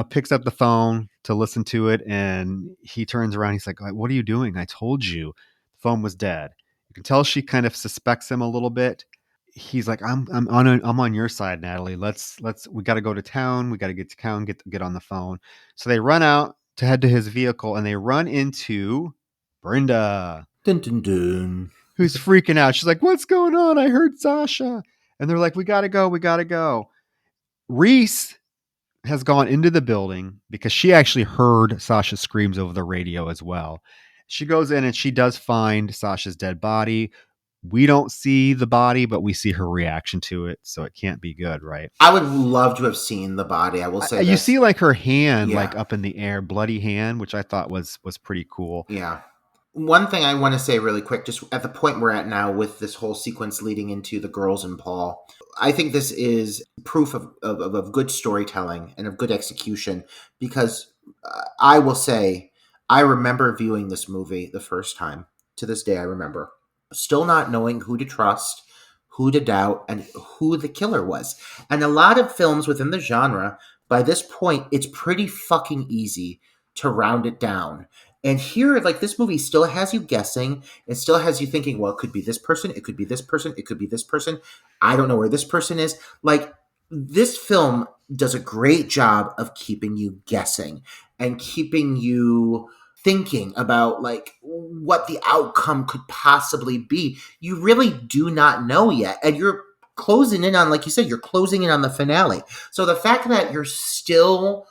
picks up the phone to listen to it, and he turns around. He's like, "What are you doing? I told you the phone was dead." You can tell she kind of suspects him a little bit. He's like, I'm on your side, Natalie. We got to go to town. We got to get to town, get on the phone. So they run out to head to his vehicle, and they run into Brenda, Dun, dun, dun. who's freaking out. She's like, "What's going on? I heard Sasha." And they're like, we got to go. Reese has gone into the building because she actually heard Sasha's screams over the radio as well. She goes in and she does find Sasha's dead body. We don't see the body, but we see her reaction to it, so it can't be good, right? I would love to have seen the body. I will say you this. see like her hand, Yeah. like up in the air, bloody hand, which I thought was pretty cool. Yeah. One thing I want to say really quick, just at the point we're at now with this whole sequence leading into the girls and Paul, I think this is proof of good storytelling and of good execution, because I will say I remember viewing this movie the first time. To this day, I remember still not knowing who to trust, who to doubt, and who the killer was. And a lot of films within the genre, by this point, it's pretty fucking easy to round it down. And here, like, this movie still has you guessing. It still has you thinking, well, it could be this person. It could be this person. It could be this person. I don't know where this person is. Like, this film does a great job of keeping you guessing and keeping you thinking about, like, what the outcome could possibly be. You really do not know yet. And you're closing in on, like you said, you're closing in on the finale. So the fact that you're still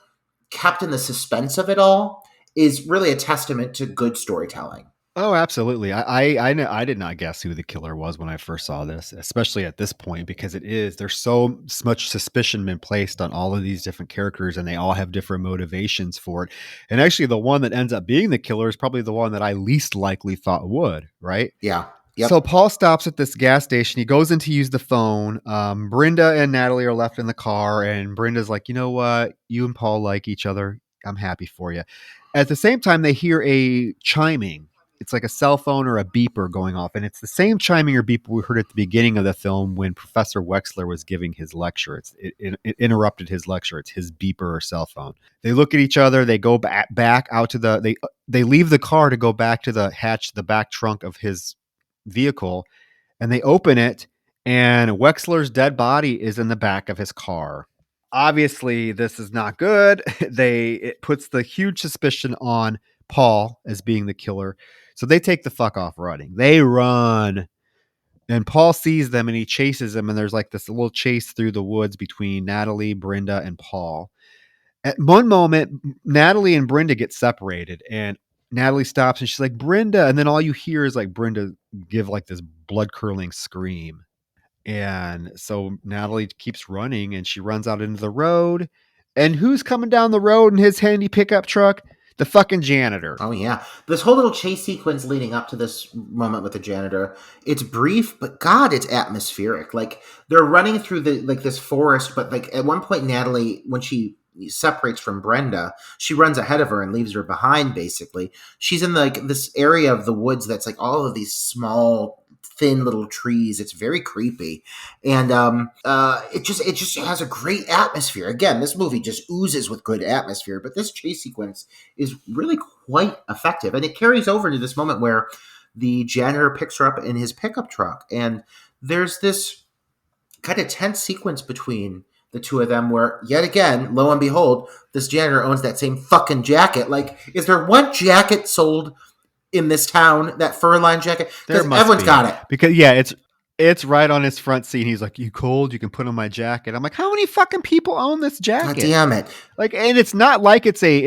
kept in the suspense of it all is really a testament to good storytelling. Oh, absolutely. I did not guess who the killer was when I first saw this, especially at this point, because there's so much suspicion been placed on all of these different characters, and they all have different motivations for it. And actually, the one that ends up being the killer is probably the one that I least likely thought would, right? Yeah. Yep. So Paul stops at this gas station. He goes in to use the phone. Brenda and Natalie are left in the car, and Brenda's like, "You know what? You and Paul like each other. I'm happy for you." At the same time, they hear a chiming. It's like a cell phone or a beeper going off. And it's the same chiming or beeper we heard at the beginning of the film when Professor Wexler was giving his lecture. It interrupted his lecture. It's his beeper or cell phone. They look at each other. They go back out to they leave the car to go back to the hatch, the back trunk of his vehicle. And they open it, and Wexler's dead body is in the back of his car. Obviously, this is not good. It puts the huge suspicion on Paul as being the killer. So they take the fuck off running. They run. And Paul sees them and he chases them. And there's like this little chase through the woods between Natalie, Brenda, and Paul. At one moment, Natalie and Brenda get separated. And Natalie stops and she's like, "Brenda." And then all you hear is like Brenda give like this blood curdling scream. And so Natalie keeps running and she runs out into the road. And who's coming down the road in his handy pickup truck? The fucking janitor. Oh, yeah. This whole little chase sequence leading up to this moment with the janitor, it's brief, but God, it's atmospheric. Like, they're running through this forest, but like at one point, Natalie, when she separates from Brenda, she runs ahead of her and leaves her behind, basically. She's in like this area of the woods that's like all of these small, thin little trees. It's very creepy. And it just has a great atmosphere. Again, this movie just oozes with good atmosphere, but this chase sequence is really quite effective. And it carries over to this moment where the janitor picks her up in his pickup truck. And there's this kind of tense sequence between the two of them where, yet again, lo and behold, this janitor owns that same fucking jacket. Like, is there one jacket sold in this town, that fur-lined jacket? There Because must everyone's be. got it. Because it's right on his front seat. He's like, "You cold? You can put on my jacket." I'm like, "How many fucking people own this God jacket?" damn it. Like, and it's not like it's a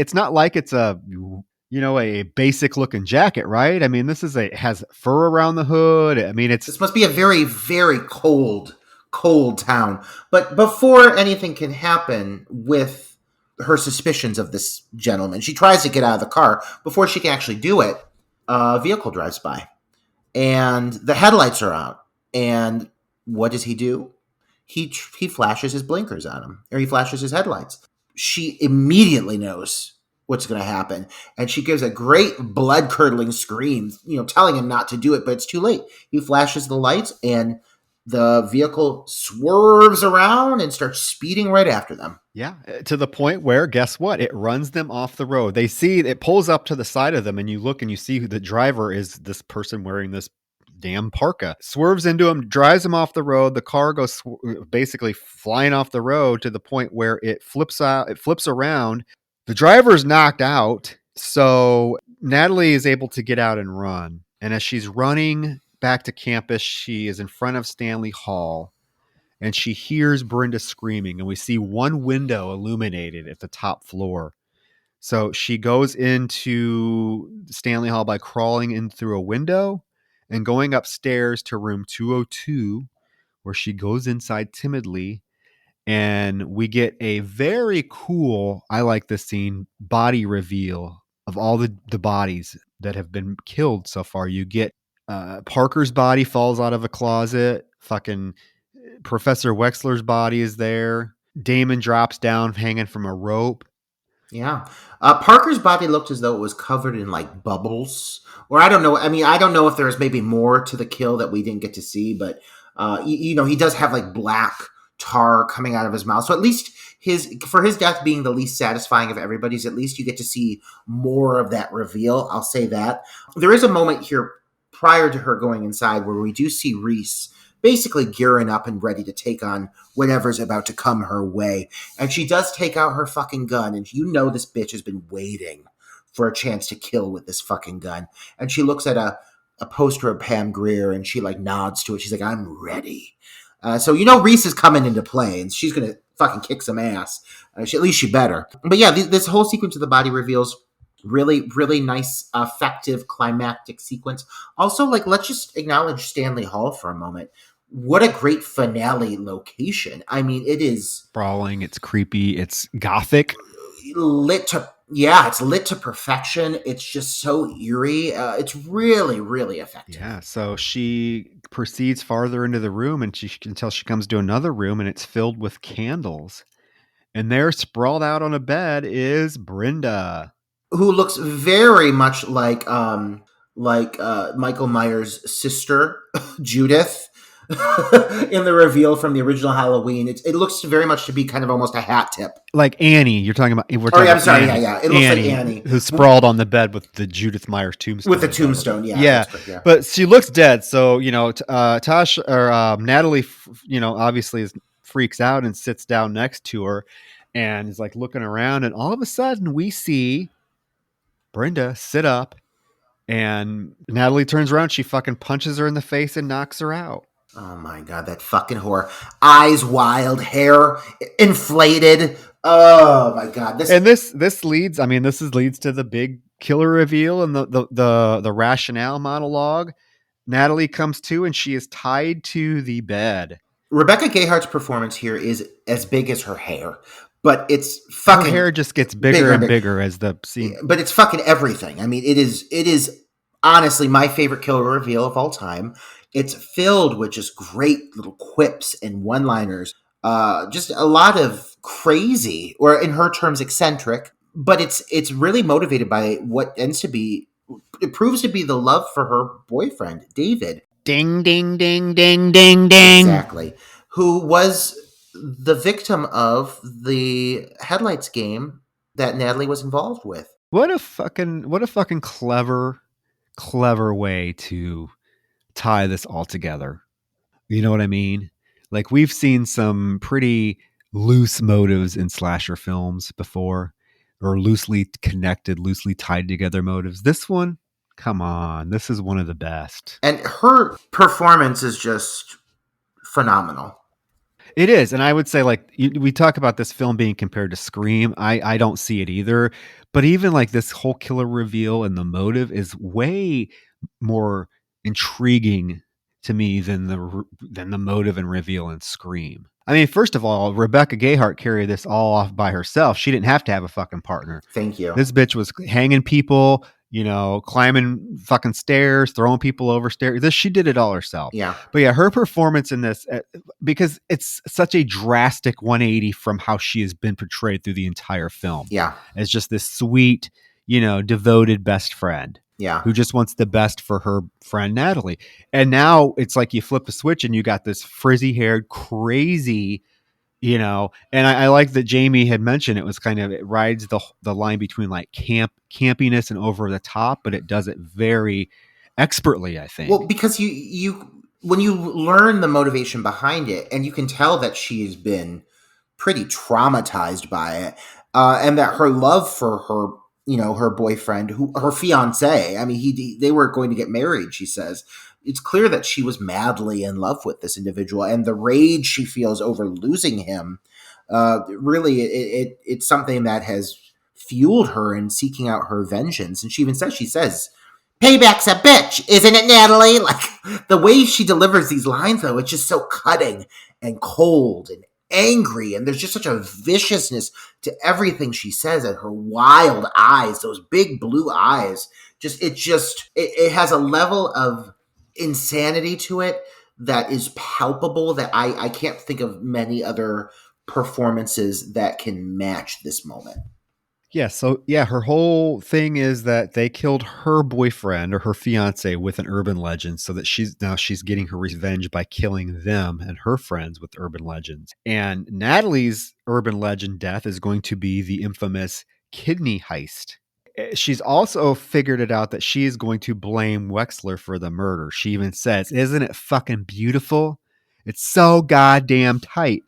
a basic looking jacket, right? I mean, it has fur around the hood. I mean, it's This must be a very, very cold town. But before anything can happen with her suspicions of this gentleman, she tries to get out of the car. Before she can actually do it, a vehicle drives by, and the headlights are out. And what does he do? He flashes his blinkers at him, or he flashes his headlights. She immediately knows what's going to happen, and she gives a great blood-curdling scream, telling him not to do it, but it's too late. He flashes the lights, and the vehicle swerves around and starts speeding right after them. Yeah, to the point where, guess what? It runs them off the road. They see it pulls up to the side of them, and you look and you see who the driver is. This person wearing this damn parka swerves into him, drives him off the road. The car goes basically flying off the road to the point where it flips out. It flips around. The driver's knocked out, so Natalie is able to get out and run. And as she's running back to campus, she is in front of Stanley Hall. And she hears Brenda screaming, and we see one window illuminated at the top floor. So she goes into Stanley Hall by crawling in through a window and going upstairs to room 202, where she goes inside timidly. And we get a very cool, I like this scene, body reveal of all the bodies that have been killed so far. You get Parker's body falls out of a closet. Fucking Professor Wexler's body is there. Damon drops down hanging from a rope. Yeah. Parker's body looked as though it was covered in like bubbles, or I don't know. I mean, I don't know if there was maybe more to the kill that we didn't get to see, but he does have like black tar coming out of his mouth. So at least for his death being the least satisfying of everybody's, at least you get to see more of that reveal. I'll say that. There is a moment here prior to her going inside where we do see Reese basically gearing up and ready to take on whatever's about to come her way. And she does take out her fucking gun, and this bitch has been waiting for a chance to kill with this fucking gun. And she looks at a poster of Pam Grier, and she like nods to it. She's like, I'm ready. So Reese is coming into play, and she's going to fucking kick some ass. At least she better. But yeah, this whole sequence of the body reveals, really, really nice, effective, climactic sequence. Also, like, let's just acknowledge Stanley Hall for a moment. What a great finale location. I mean, it is sprawling, it's creepy, it's gothic. It's lit to perfection. It's just so eerie. It's really, really effective. Yeah, so she proceeds farther into the room until she comes to another room, and it's filled with candles. And there, sprawled out on a bed, is Brenda, who looks very much like Michael Myers' sister, Judith, in the reveal from the original Halloween. It looks very much to be kind of almost a hat tip. Like Annie, you're talking about. I'm sorry. Annie, yeah. It looks like Annie. Who's sprawled on the bed with the Judith Myers tombstone. With the tombstone, yeah. Yeah. Yeah. But she looks dead. So, Tasha or Natalie, obviously freaks out and sits down next to her and is like looking around. And all of a sudden we see Brenda sit up, and Natalie turns around. She fucking punches her in the face and knocks her out. Oh my God, that fucking whore. Eyes wild, hair inflated. Oh my God. This leads to the big killer reveal and the rationale monologue. Natalie comes to, and she is tied to the bed. Rebecca Gayhart's performance here is as big as her hair. But it's fucking... Her hair just gets bigger and bigger as the scene... But it's fucking everything. I mean, it is honestly my favorite killer reveal of all time. It's filled with just great little quips and one-liners. Just a lot of crazy, or in her terms, eccentric. But it's really motivated by what ends to be... It proves to be the love for her boyfriend, David. Ding, ding, ding, ding, ding, ding. Exactly. Who was the victim of the headlights game that Natalie was involved with. What a fucking clever way to tie this all together. You know what I mean? Like, we've seen some pretty loose motives in slasher films before, or loosely connected, loosely tied together motives. This one, Come on, this is one of the best. And her performance is just phenomenal. It is, and I would say like we talk about this film being compared to Scream. I don't see it either, but even like this whole killer reveal and the motive is way more intriguing to me than the motive and reveal in Scream. I mean, first of all, Rebecca Gayheart carried this all off by herself. She didn't have to have a fucking partner. Thank you. This bitch was hanging people, climbing fucking stairs, throwing people over stairs. She did it all herself. Yeah. But yeah, her performance in this, because it's such a drastic 180 from how she has been portrayed through the entire film. Yeah. As just this sweet, devoted best friend. Yeah. Who just wants the best for her friend Natalie. And now it's like you flip a switch and you got this frizzy haired, crazy, and I like that Jamie had mentioned it was it rides the line between like campiness and over the top, but it does it very expertly, I think. Well, because you when you learn the motivation behind it, and you can tell that she's been pretty traumatized by it, and that her love for her, her boyfriend, her fiance, I mean, they were going to get married, she says. It's clear that she was madly in love with this individual, and the rage she feels over losing him, really, it's something that has fueled her in seeking out her vengeance. And she says, "Payback's a bitch, isn't it, Natalie?" Like, the way she delivers these lines, though, it's just so cutting and cold and angry, and there's just such a viciousness to everything she says, and her wild eyes, those big blue eyes, it has a level of insanity to it that is palpable, that I can't think of many other performances that can match this moment. Yeah, so her whole thing is that they killed her boyfriend or her fiance with an urban legend, so that she's getting her revenge by killing them and her friends with urban legends. And Natalie's urban legend death is going to be the infamous kidney heist. She's also figured it out that she is going to blame Wexler for the murder. She even says, "Isn't it fucking beautiful? It's so goddamn tight."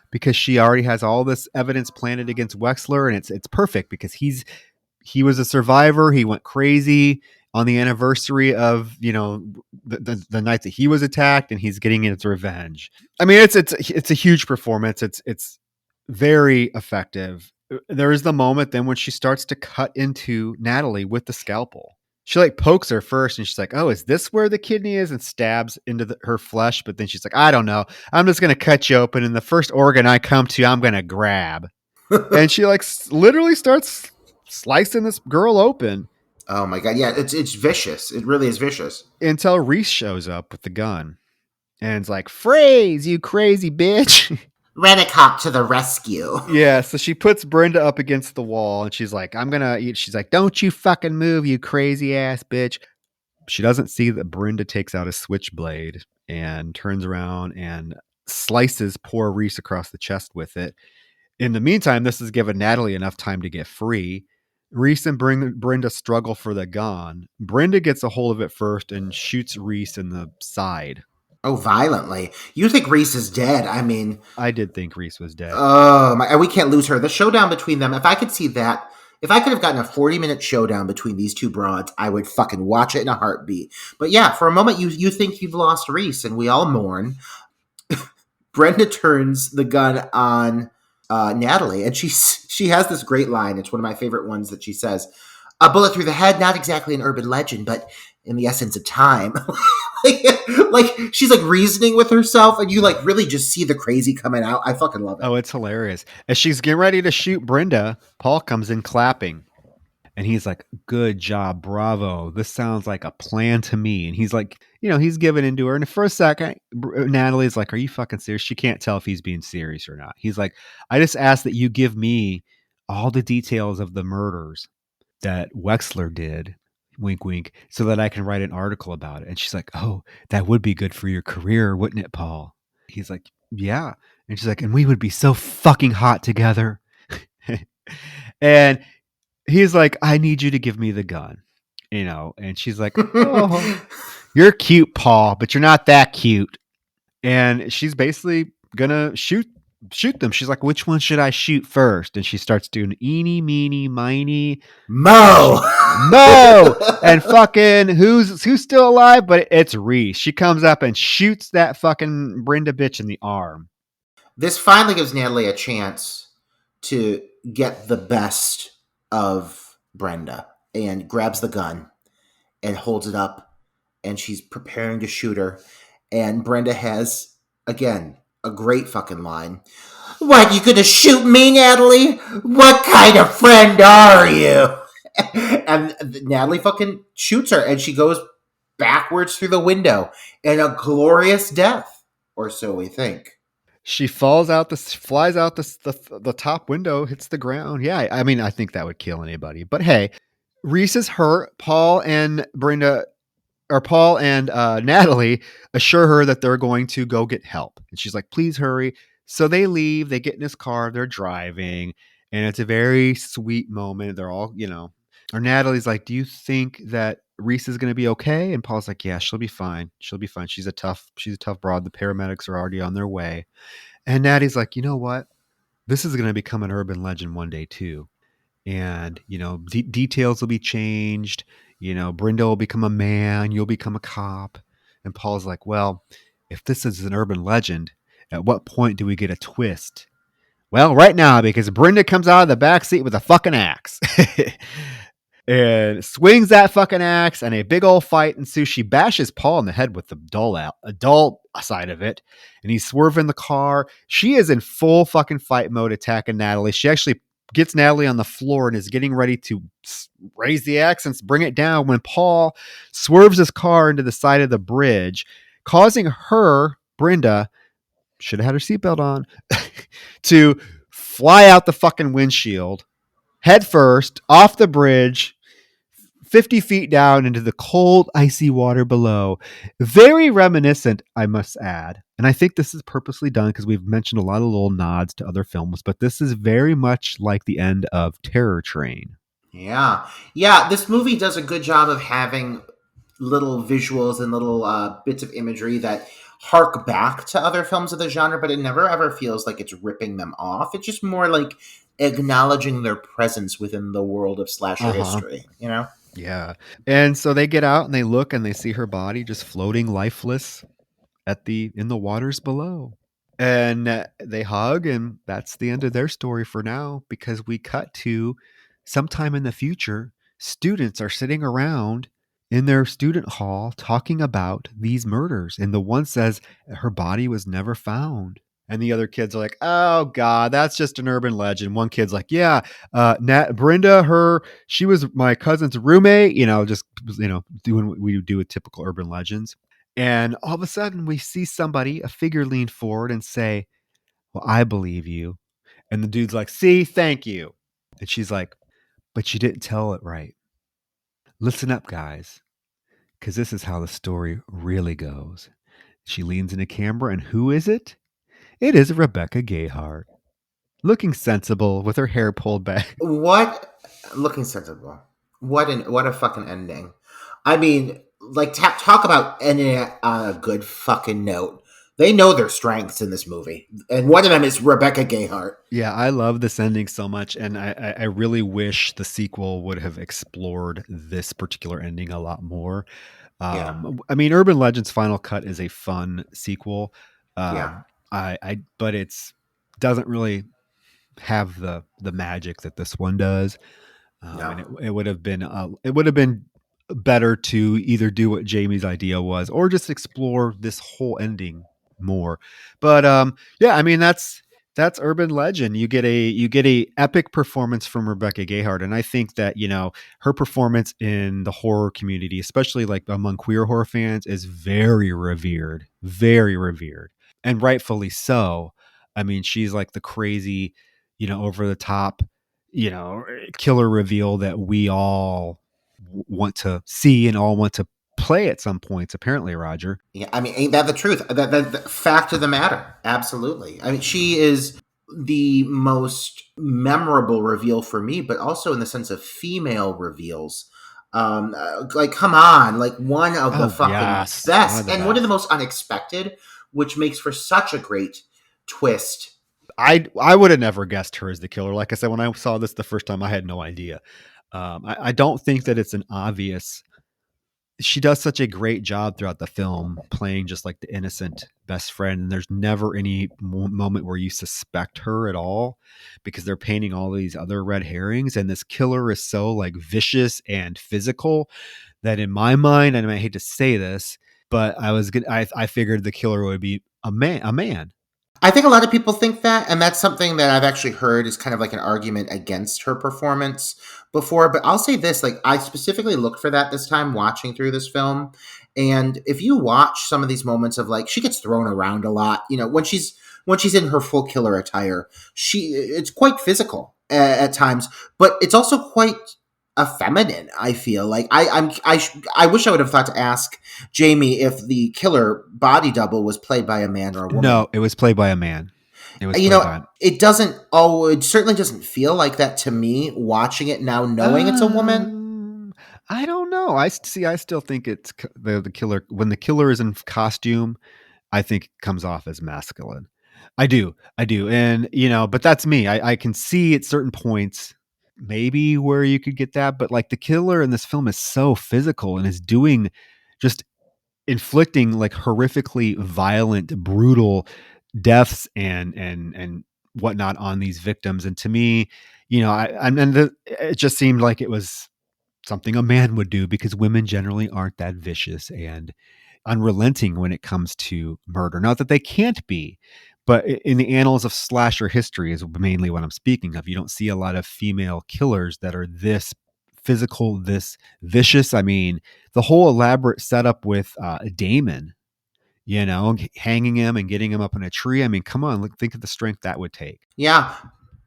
Because she already has all this evidence planted against Wexler, and it's perfect because he was a survivor. He went crazy on the anniversary of the night that he was attacked, and he's getting his revenge. I mean, it's a huge performance. It's very effective. There is the moment then when she starts to cut into Natalie with the scalpel. She like pokes her first, and she's like, "Oh, is this where the kidney is?" and stabs into her flesh. But then she's like, "I don't know. I'm just going to cut you open. And the first organ I come to, I'm going to grab." And she like literally starts slicing this girl open. Oh my God. Yeah, it's vicious. It really is vicious. Until Reese shows up with the gun and it's like, "Phrase, you crazy bitch." Redicott to the rescue. Yeah, so she puts Brenda up against the wall and she's like, "I'm gonna eat." She's like, "Don't you fucking move, you crazy ass bitch." She doesn't see that Brenda takes out a switchblade and turns around and slices poor Reese across the chest with it. In the meantime, this has given Natalie enough time to get free. Reese and Brenda struggle for the gun. Brenda gets a hold of it first and shoots Reese in the side. Oh, violently. You think Reese is dead? I mean, I did think Reese was dead. Oh, we can't lose her. The showdown between them, if I could see that, if I could have gotten a 40-minute showdown between these two broads, I would fucking watch it in a heartbeat. But yeah, for a moment, you think you've lost Reese, and we all mourn. Brenda turns the gun on Natalie, and she has this great line. It's one of my favorite ones that she says, "A bullet through the head, not exactly an urban legend, but in the essence of time." like she's like reasoning with herself, and you like really just see the crazy coming out. I fucking love it. Oh, it's hilarious. As she's getting ready to shoot Brenda, Paul comes in clapping. And he's like, "Good job, bravo. This sounds like a plan to me." And he's like, he's giving into her. And for a second, Natalie's like, "Are you fucking serious?" She can't tell if he's being serious or not. He's like, "I just ask that you give me all the details of the murders that Wexler did," wink, wink, "so that I can write an article about it." And she's like, "Oh, that would be good for your career, wouldn't it, Paul?" He's like, "Yeah." And she's like, "And we would be so fucking hot together." And he's like, "I need you to give me the gun," and she's like, "Oh, you're cute, Paul, but you're not that cute." And she's basically gonna shoot shoot them. She's like, which one should I shoot first? And she starts doing eeny, meeny, miny, Mo. Mo, and fucking who's still alive? But it's Reese. She comes up and shoots that fucking Brenda bitch in the arm. This finally gives Natalie a chance to get the best of Brenda and grabs the gun and holds it up, and she's preparing to shoot her. And Brenda has, again, a great fucking line. What, you gonna shoot me, Natalie? What kind of friend are you? And Natalie fucking shoots her, and she goes backwards through the window in a glorious death, or so we think. She flies out the top window, hits the ground. Yeah, I mean, I think that would kill anybody. But hey, Reese is hurt. Paul and Natalie assure her that they're going to go get help. And she's like, please hurry. So they leave. They get in his car. They're driving. And it's a very sweet moment. They're all, or Natalie's like, do you think that Reese is going to be okay? And Paul's like, yeah, she'll be fine. She'll be fine. She's a tough broad. The paramedics are already on their way. And Natty's like, you know what? This is going to become an urban legend one day too. And, details will be changed. Brenda will become a man. You'll become a cop. And Paul's like, well, if this is an urban legend, at what point do we get a twist? Well, right now, because Brenda comes out of the backseat with a fucking axe. And swings that fucking axe, and a big old fight ensues. She bashes Paul in the head with the dull side of it, and he's swerving the car. She is in full fucking fight mode, attacking Natalie. She actually gets Natalie on the floor and is getting ready to raise the axe and bring it down when Paul swerves his car into the side of the bridge, causing her, Brenda, should have had her seatbelt on, to fly out the fucking windshield, head first, off the bridge, 50 feet down into the cold, icy water below. Very reminiscent, I must add. And I think this is purposely done because we've mentioned a lot of little nods to other films, but this is very much like the end of Terror Train. Yeah. This movie does a good job of having little visuals and little bits of imagery that hark back to other films of the genre, but it never ever feels like it's ripping them off. It's just more like acknowledging their presence within the world of slasher history, Yeah. And so they get out and they look and they see her body just floating lifeless in the waters below. And they hug, and that's the end of their story for now, because we cut to sometime in the future. Students are sitting around in their student hall talking about these murders. And the one says her body was never found. And the other kids are like, oh God, that's just an urban legend. One kid's like, yeah, Brenda, she was my cousin's roommate, doing what we do with typical urban legends. And all of a sudden we see a figure lean forward and say, well, I believe you. And the dude's like, see, thank you. And she's like, but you didn't tell it right. Listen up, guys, because this is how the story really goes. She leans into camera, and who is it? It is Rebecca Gayheart, looking sensible with her hair pulled back. Looking sensible. What a fucking ending. I mean, like, talk about ending on a good fucking note. They know their strengths in this movie, and one of them is Rebecca Gayheart. Yeah, I love this ending so much, and I really wish the sequel would have explored this particular ending a lot more. I mean, Urban Legends Final Cut is a fun sequel. But it's doesn't really have the magic that this one does. And it would have been better to either do what Jamie's idea was or just explore this whole ending more. But I mean, that's Urban Legend. You get a epic performance from Rebecca Gayheart, and I think that her performance in the horror community, especially like among queer horror fans, is very revered, and rightfully so. I mean, she's like the crazy, over the top, killer reveal that we all want to see and all want to play at some points, apparently, Roger. Yeah, I mean, ain't that the truth? The fact of the matter. Absolutely. I mean, she is the most memorable reveal for me, but also in the sense of female reveals. Like, come on, like one of the fucking best and one of the most unexpected, which makes for such a great twist I would have never guessed her as the killer. Like I said, when I saw this the first time, I had no idea. I don't think that it's an obvious. She does such a great job throughout the film playing just like the innocent best friend, and there's never any moment where you suspect her at all because they're painting all these other red herrings, and this killer is so like vicious and physical that in my mind, and I hate to say this, but I figured the killer would be a man. I think a lot of people think that, and that's something that I've actually heard is kind of like an argument against her performance before. But I'll say this, like, I specifically looked for that this time watching through this film. And if you watch some of these moments of like she gets thrown around a lot, you know, when she's in her full killer attire, it's quite physical at times, but it's also quite effeminate. I feel like I wish I would have thought to ask Jamie if the killer body double was played by a man or a woman. No, it was played by a man. It was You played know, by it certainly doesn't feel like that to me watching it now, knowing it's a woman. I don't know. I still think it's the killer. When the killer is in costume, I think it comes off as masculine. I do. And, you know, but that's me. I can see at certain points maybe where you could get that, but like the killer in this film is so physical and is doing just inflicting like horrifically violent, brutal deaths and whatnot on these victims. And to me, you know, it just seemed like it was something a man would do because women generally aren't that vicious and unrelenting when it comes to murder. Not that they can't be, but in the annals of slasher history is mainly what I'm speaking of. You don't see a lot of female killers that are this physical, this vicious. I mean, the whole elaborate setup with Damon, you know, hanging him and getting him up in a tree. I mean, come on, think of the strength that would take. Yeah.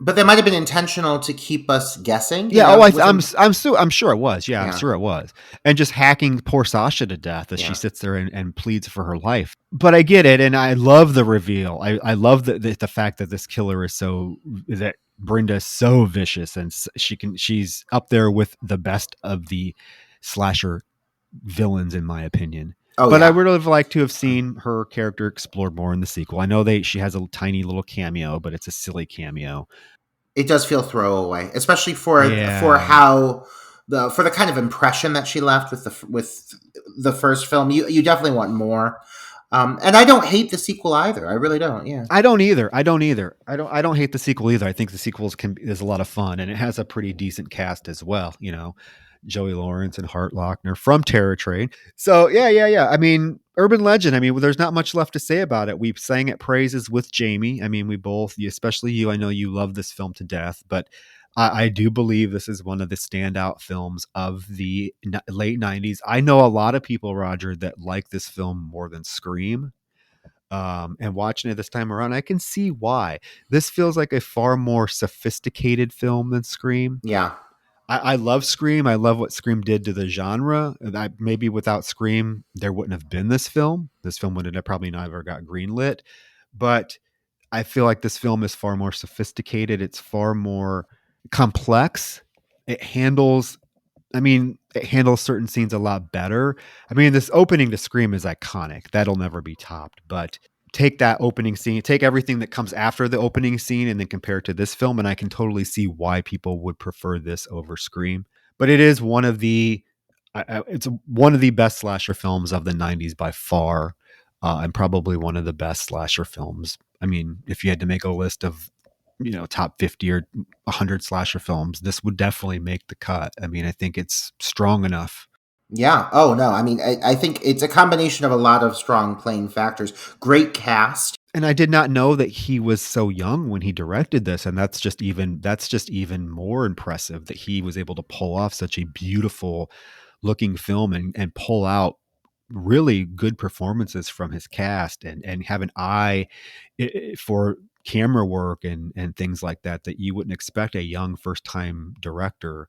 But they might have been intentional to keep us guessing. Yeah. I'm sure it was. Yeah, I'm sure it was. And just hacking poor Sasha to death as she sits there and pleads for her life. But I get it. And I love the reveal. I love the fact that this killer is that Brenda's so vicious and she's up there with the best of the slasher villains, in my opinion. But I would have liked to have seen her character explored more in the sequel. I know she has a tiny little cameo, but it's a silly cameo. It does feel throwaway, especially for how for the kind of impression that she left with the first film. You definitely want more. And I don't hate the sequel either. I really don't. Yeah, I don't either. I don't hate the sequel either. I think the sequels is a lot of fun, and it has a pretty decent cast as well. You know, Joey Lawrence and Hart Lochner from Terror Train. So yeah. I mean, Urban Legend. I mean, there's not much left to say about it. We sang it praises with Jamie. I mean, we both, especially you. I know you love this film to death, but I do believe this is one of the standout films of the late 90s. I know a lot of people, Roger, that like this film more than Scream. And watching it this time around, I can see why. This feels like a far more sophisticated film than Scream. Yeah. I love Scream. I love what Scream did to the genre. Maybe without Scream, there wouldn't have been this film. This film would have probably never got greenlit. But I feel like this film is far more sophisticated. It's far more complex. It handles certain scenes a lot better. I mean, this opening to Scream is iconic. That'll never be topped. But take that opening scene, take everything that comes after the opening scene and then compare it to this film. And I can totally see why people would prefer this over Scream. But it is one of the best slasher films of the 90s by far. And probably one of the best slasher films. I mean, if you had to make a list of, you know, top 50 or 100 slasher films, this would definitely make the cut. I mean, I think it's strong enough. Yeah. Oh, no. I mean, I think it's a combination of a lot of strong playing factors. Great cast. And I did not know that he was so young when he directed this. And that's just even more impressive that he was able to pull off such a beautiful looking film and pull out really good performances from his cast and have an eye for camera work and things like that you wouldn't expect a young first-time director,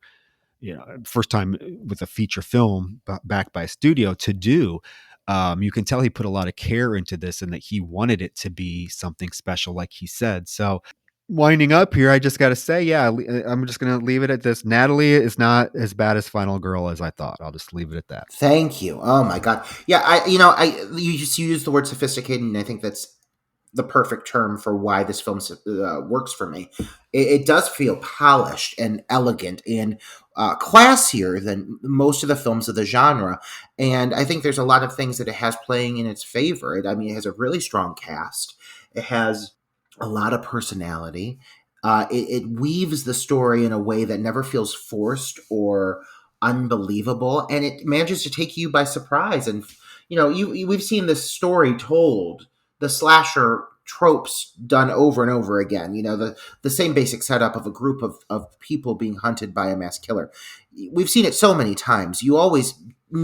you know, first time with a feature film backed by a studio to do. You can tell he put a lot of care into this and that he wanted it to be something special, like he said. So winding up here, I just got to say, yeah, I'm just going to leave it at this. Natalie is not as bad as Final Girl as I thought. I'll just leave it at that. Thank you. Oh my God. Yeah. You just used the word sophisticated, and I think that's the perfect term for why this film works for me. It does feel polished and elegant and classier than most of the films of the genre. And I think there's a lot of things that it has playing in its favor. I mean, it has a really strong cast. It has a lot of personality. It weaves the story in a way that never feels forced or unbelievable, and it manages to take you by surprise. And we've seen this story told, the slasher tropes done over and over again. The same basic setup of a group of people being hunted by a mass killer. We've seen it so many times. You always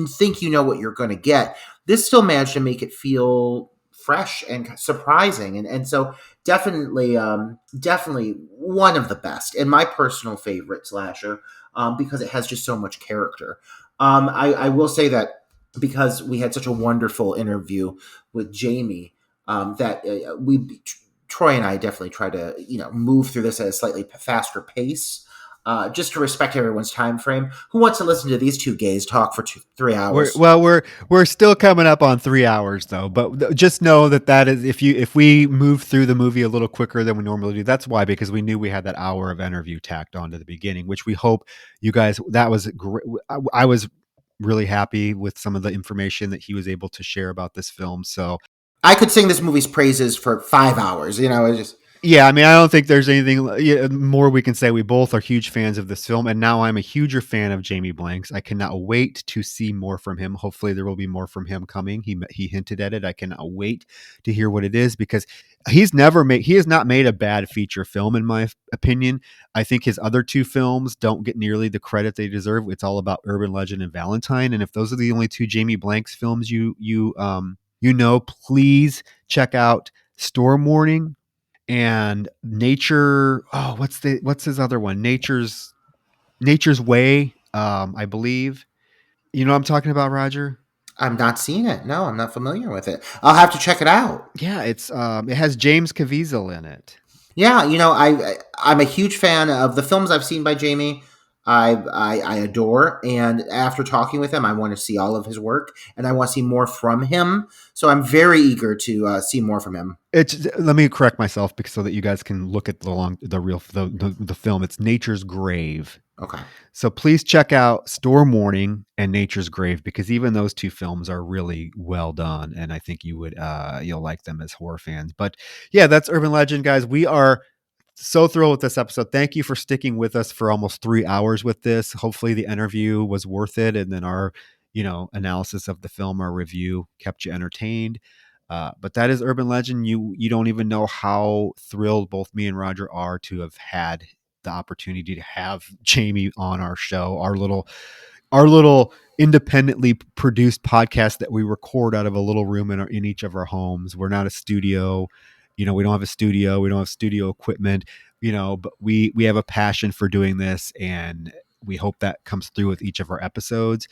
think you know what you're going to get. This still managed to make it feel fresh and surprising, and so definitely one of the best and my personal favorite slasher, because it has just so much character. I will say that because we had such a wonderful interview with Jamie, that Troy and I definitely try to move through this at a slightly faster pace. Just to respect everyone's time frame. Who wants to listen to these two gays talk for 3 hours? We're still coming up on 3 hours though, but just know that is if we move through the movie a little quicker than we normally do. That's why, because we knew we had that hour of interview tacked on to the beginning, which we hope you guys. That was great. I was really happy with some of the information that he was able to share about this film. So I could sing this movie's praises for 5 hours. It's just. Yeah, I mean, I don't think there's anything more we can say. We both are huge fans of this film, and now I'm a huger fan of Jamie Blanks. I cannot wait to see more from him. Hopefully, there will be more from him coming. He hinted at it. I cannot wait to hear what it is, because he has not made a bad feature film, in my opinion. I think his other two films don't get nearly the credit they deserve. It's all about Urban Legend and Valentine, and if those are the only two Jamie Blanks films please check out Storm Warning and Nature. Oh, what's his other one? Nature's Way. I believe. You know what I'm talking about, Roger? I'm not seeing it. No, I'm not familiar with it. I'll have to check it out. Yeah, it has James Caviezel in it. Yeah, I'm a huge fan of the films I've seen by Jamie. I adore, and after talking with him, I want to see all of his work, and I want to see more from him. So I'm very eager to see more from him. Let me correct myself, because so that you guys can look at the film. It's Nature's Grave. Okay. So please check out Storm Warning and Nature's Grave, because even those two films are really well done, and I think you'll like them as horror fans. But yeah, that's Urban Legend, guys. We are so thrilled with this episode. Thank you for sticking with us for almost 3 hours with this. Hopefully the interview was worth it, and then our analysis of the film, our review, kept you entertained. But that is Urban Legend. You don't even know how thrilled both me and Roger are to have had the opportunity to have Jamie on our show, our little independently produced podcast that we record out of a little room in each of our homes. We're not a studio. We don't have a studio. We don't have studio equipment, but we have a passion for doing this, and we hope that comes through with each of our episodes.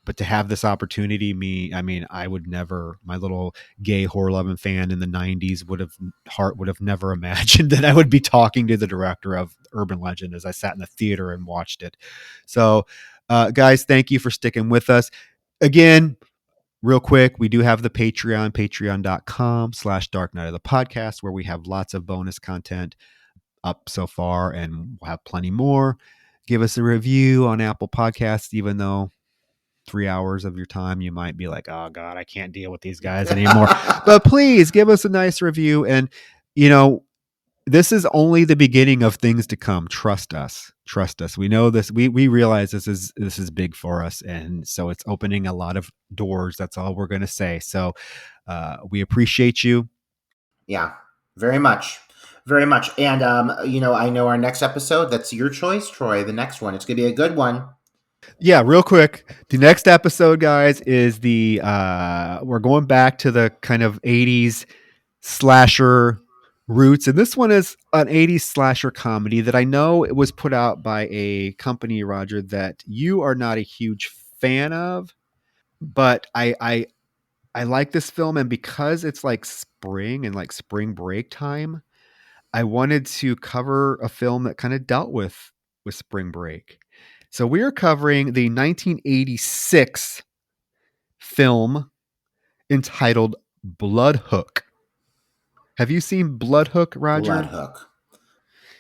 But to have this opportunity, I would never, my little gay horror loving fan in the 90s would have never imagined that I would be talking to the director of Urban Legend as I sat in the theater and watched it. So, guys, thank you for sticking with us. Again, real quick, we do have the patreon.com/Dark Night of the Podcast, where we have lots of bonus content up so far, and we'll have plenty more. Give us a review on Apple Podcasts, even though 3 hours of your time you might be like, oh God, I can't deal with these guys anymore. But please give us a nice review. And this is only the beginning of things to come. Trust us. We know this. We realize this is big for us, and so it's opening a lot of doors. That's all we're going to say. So we appreciate you. Yeah, very much. And I know our next episode, that's your choice, Troy. The next one, it's gonna be a good one. Yeah, real quick. The next episode, guys, is we're going back to the kind of 80s slasher roots. And this one is an 80s slasher comedy that I know it was put out by a company, Roger, that you are not a huge fan of. But I like this film, and because it's like spring and like spring break time, I wanted to cover a film that kind of dealt with spring break. So we are covering the 1986 film entitled Blood Hook. Have you seen Bloodhook, Roger? Bloodhook.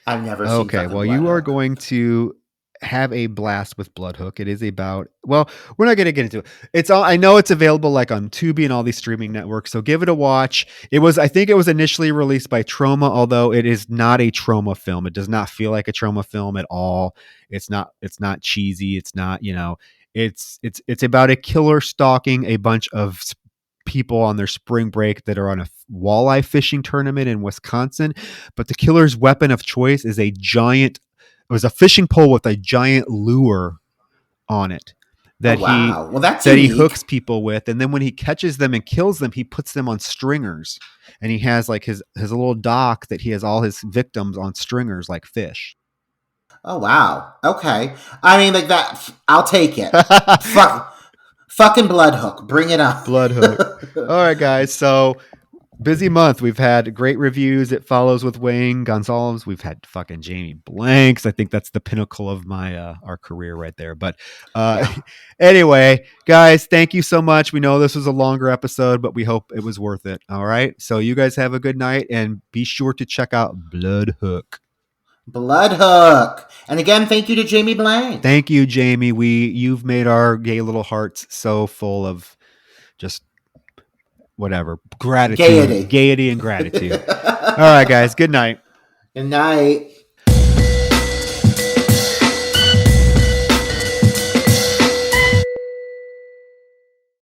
I've never seen Okay, fucking well, you are Bloodhook. going to have a blast with Bloodhook. It is about, well, we're not going to get into it. It's all, I know it's available like on Tubi and all these streaming networks, so give it a watch. I think it was initially released by Troma, although it is not a Troma film. It does not feel like a Troma film at all. It's not cheesy. It's not, it's about a killer stalking a bunch of people on their spring break that are on a walleye fishing tournament in Wisconsin, but the killer's weapon of choice is a fishing pole with a giant lure on it that Oh, wow. Well, that's he unique. hooks people with, and then when he catches them and kills them, he puts them on stringers, and he has like his little dock that he has all his victims on stringers like fish. Oh, wow. Okay. I mean, like that. I'll take it. Fucking Bloodhook. Bring it up. Bloodhook. All right, guys. So busy month. We've had great reviews. It Follows with Wayne Gonzalez. We've had fucking Jamie Blanks. I think that's the pinnacle of my our career right there. But anyway, guys, thank you so much. We know this was a longer episode, but we hope it was worth it. All right. So you guys have a good night, and be sure to check out Bloodhook. Bloodhook. And again, thank you to Jamie Blank. Thank you, Jamie. You've made our gay little hearts so full of just whatever, gratitude, gaiety and gratitude. All right, guys. Good night. Good night.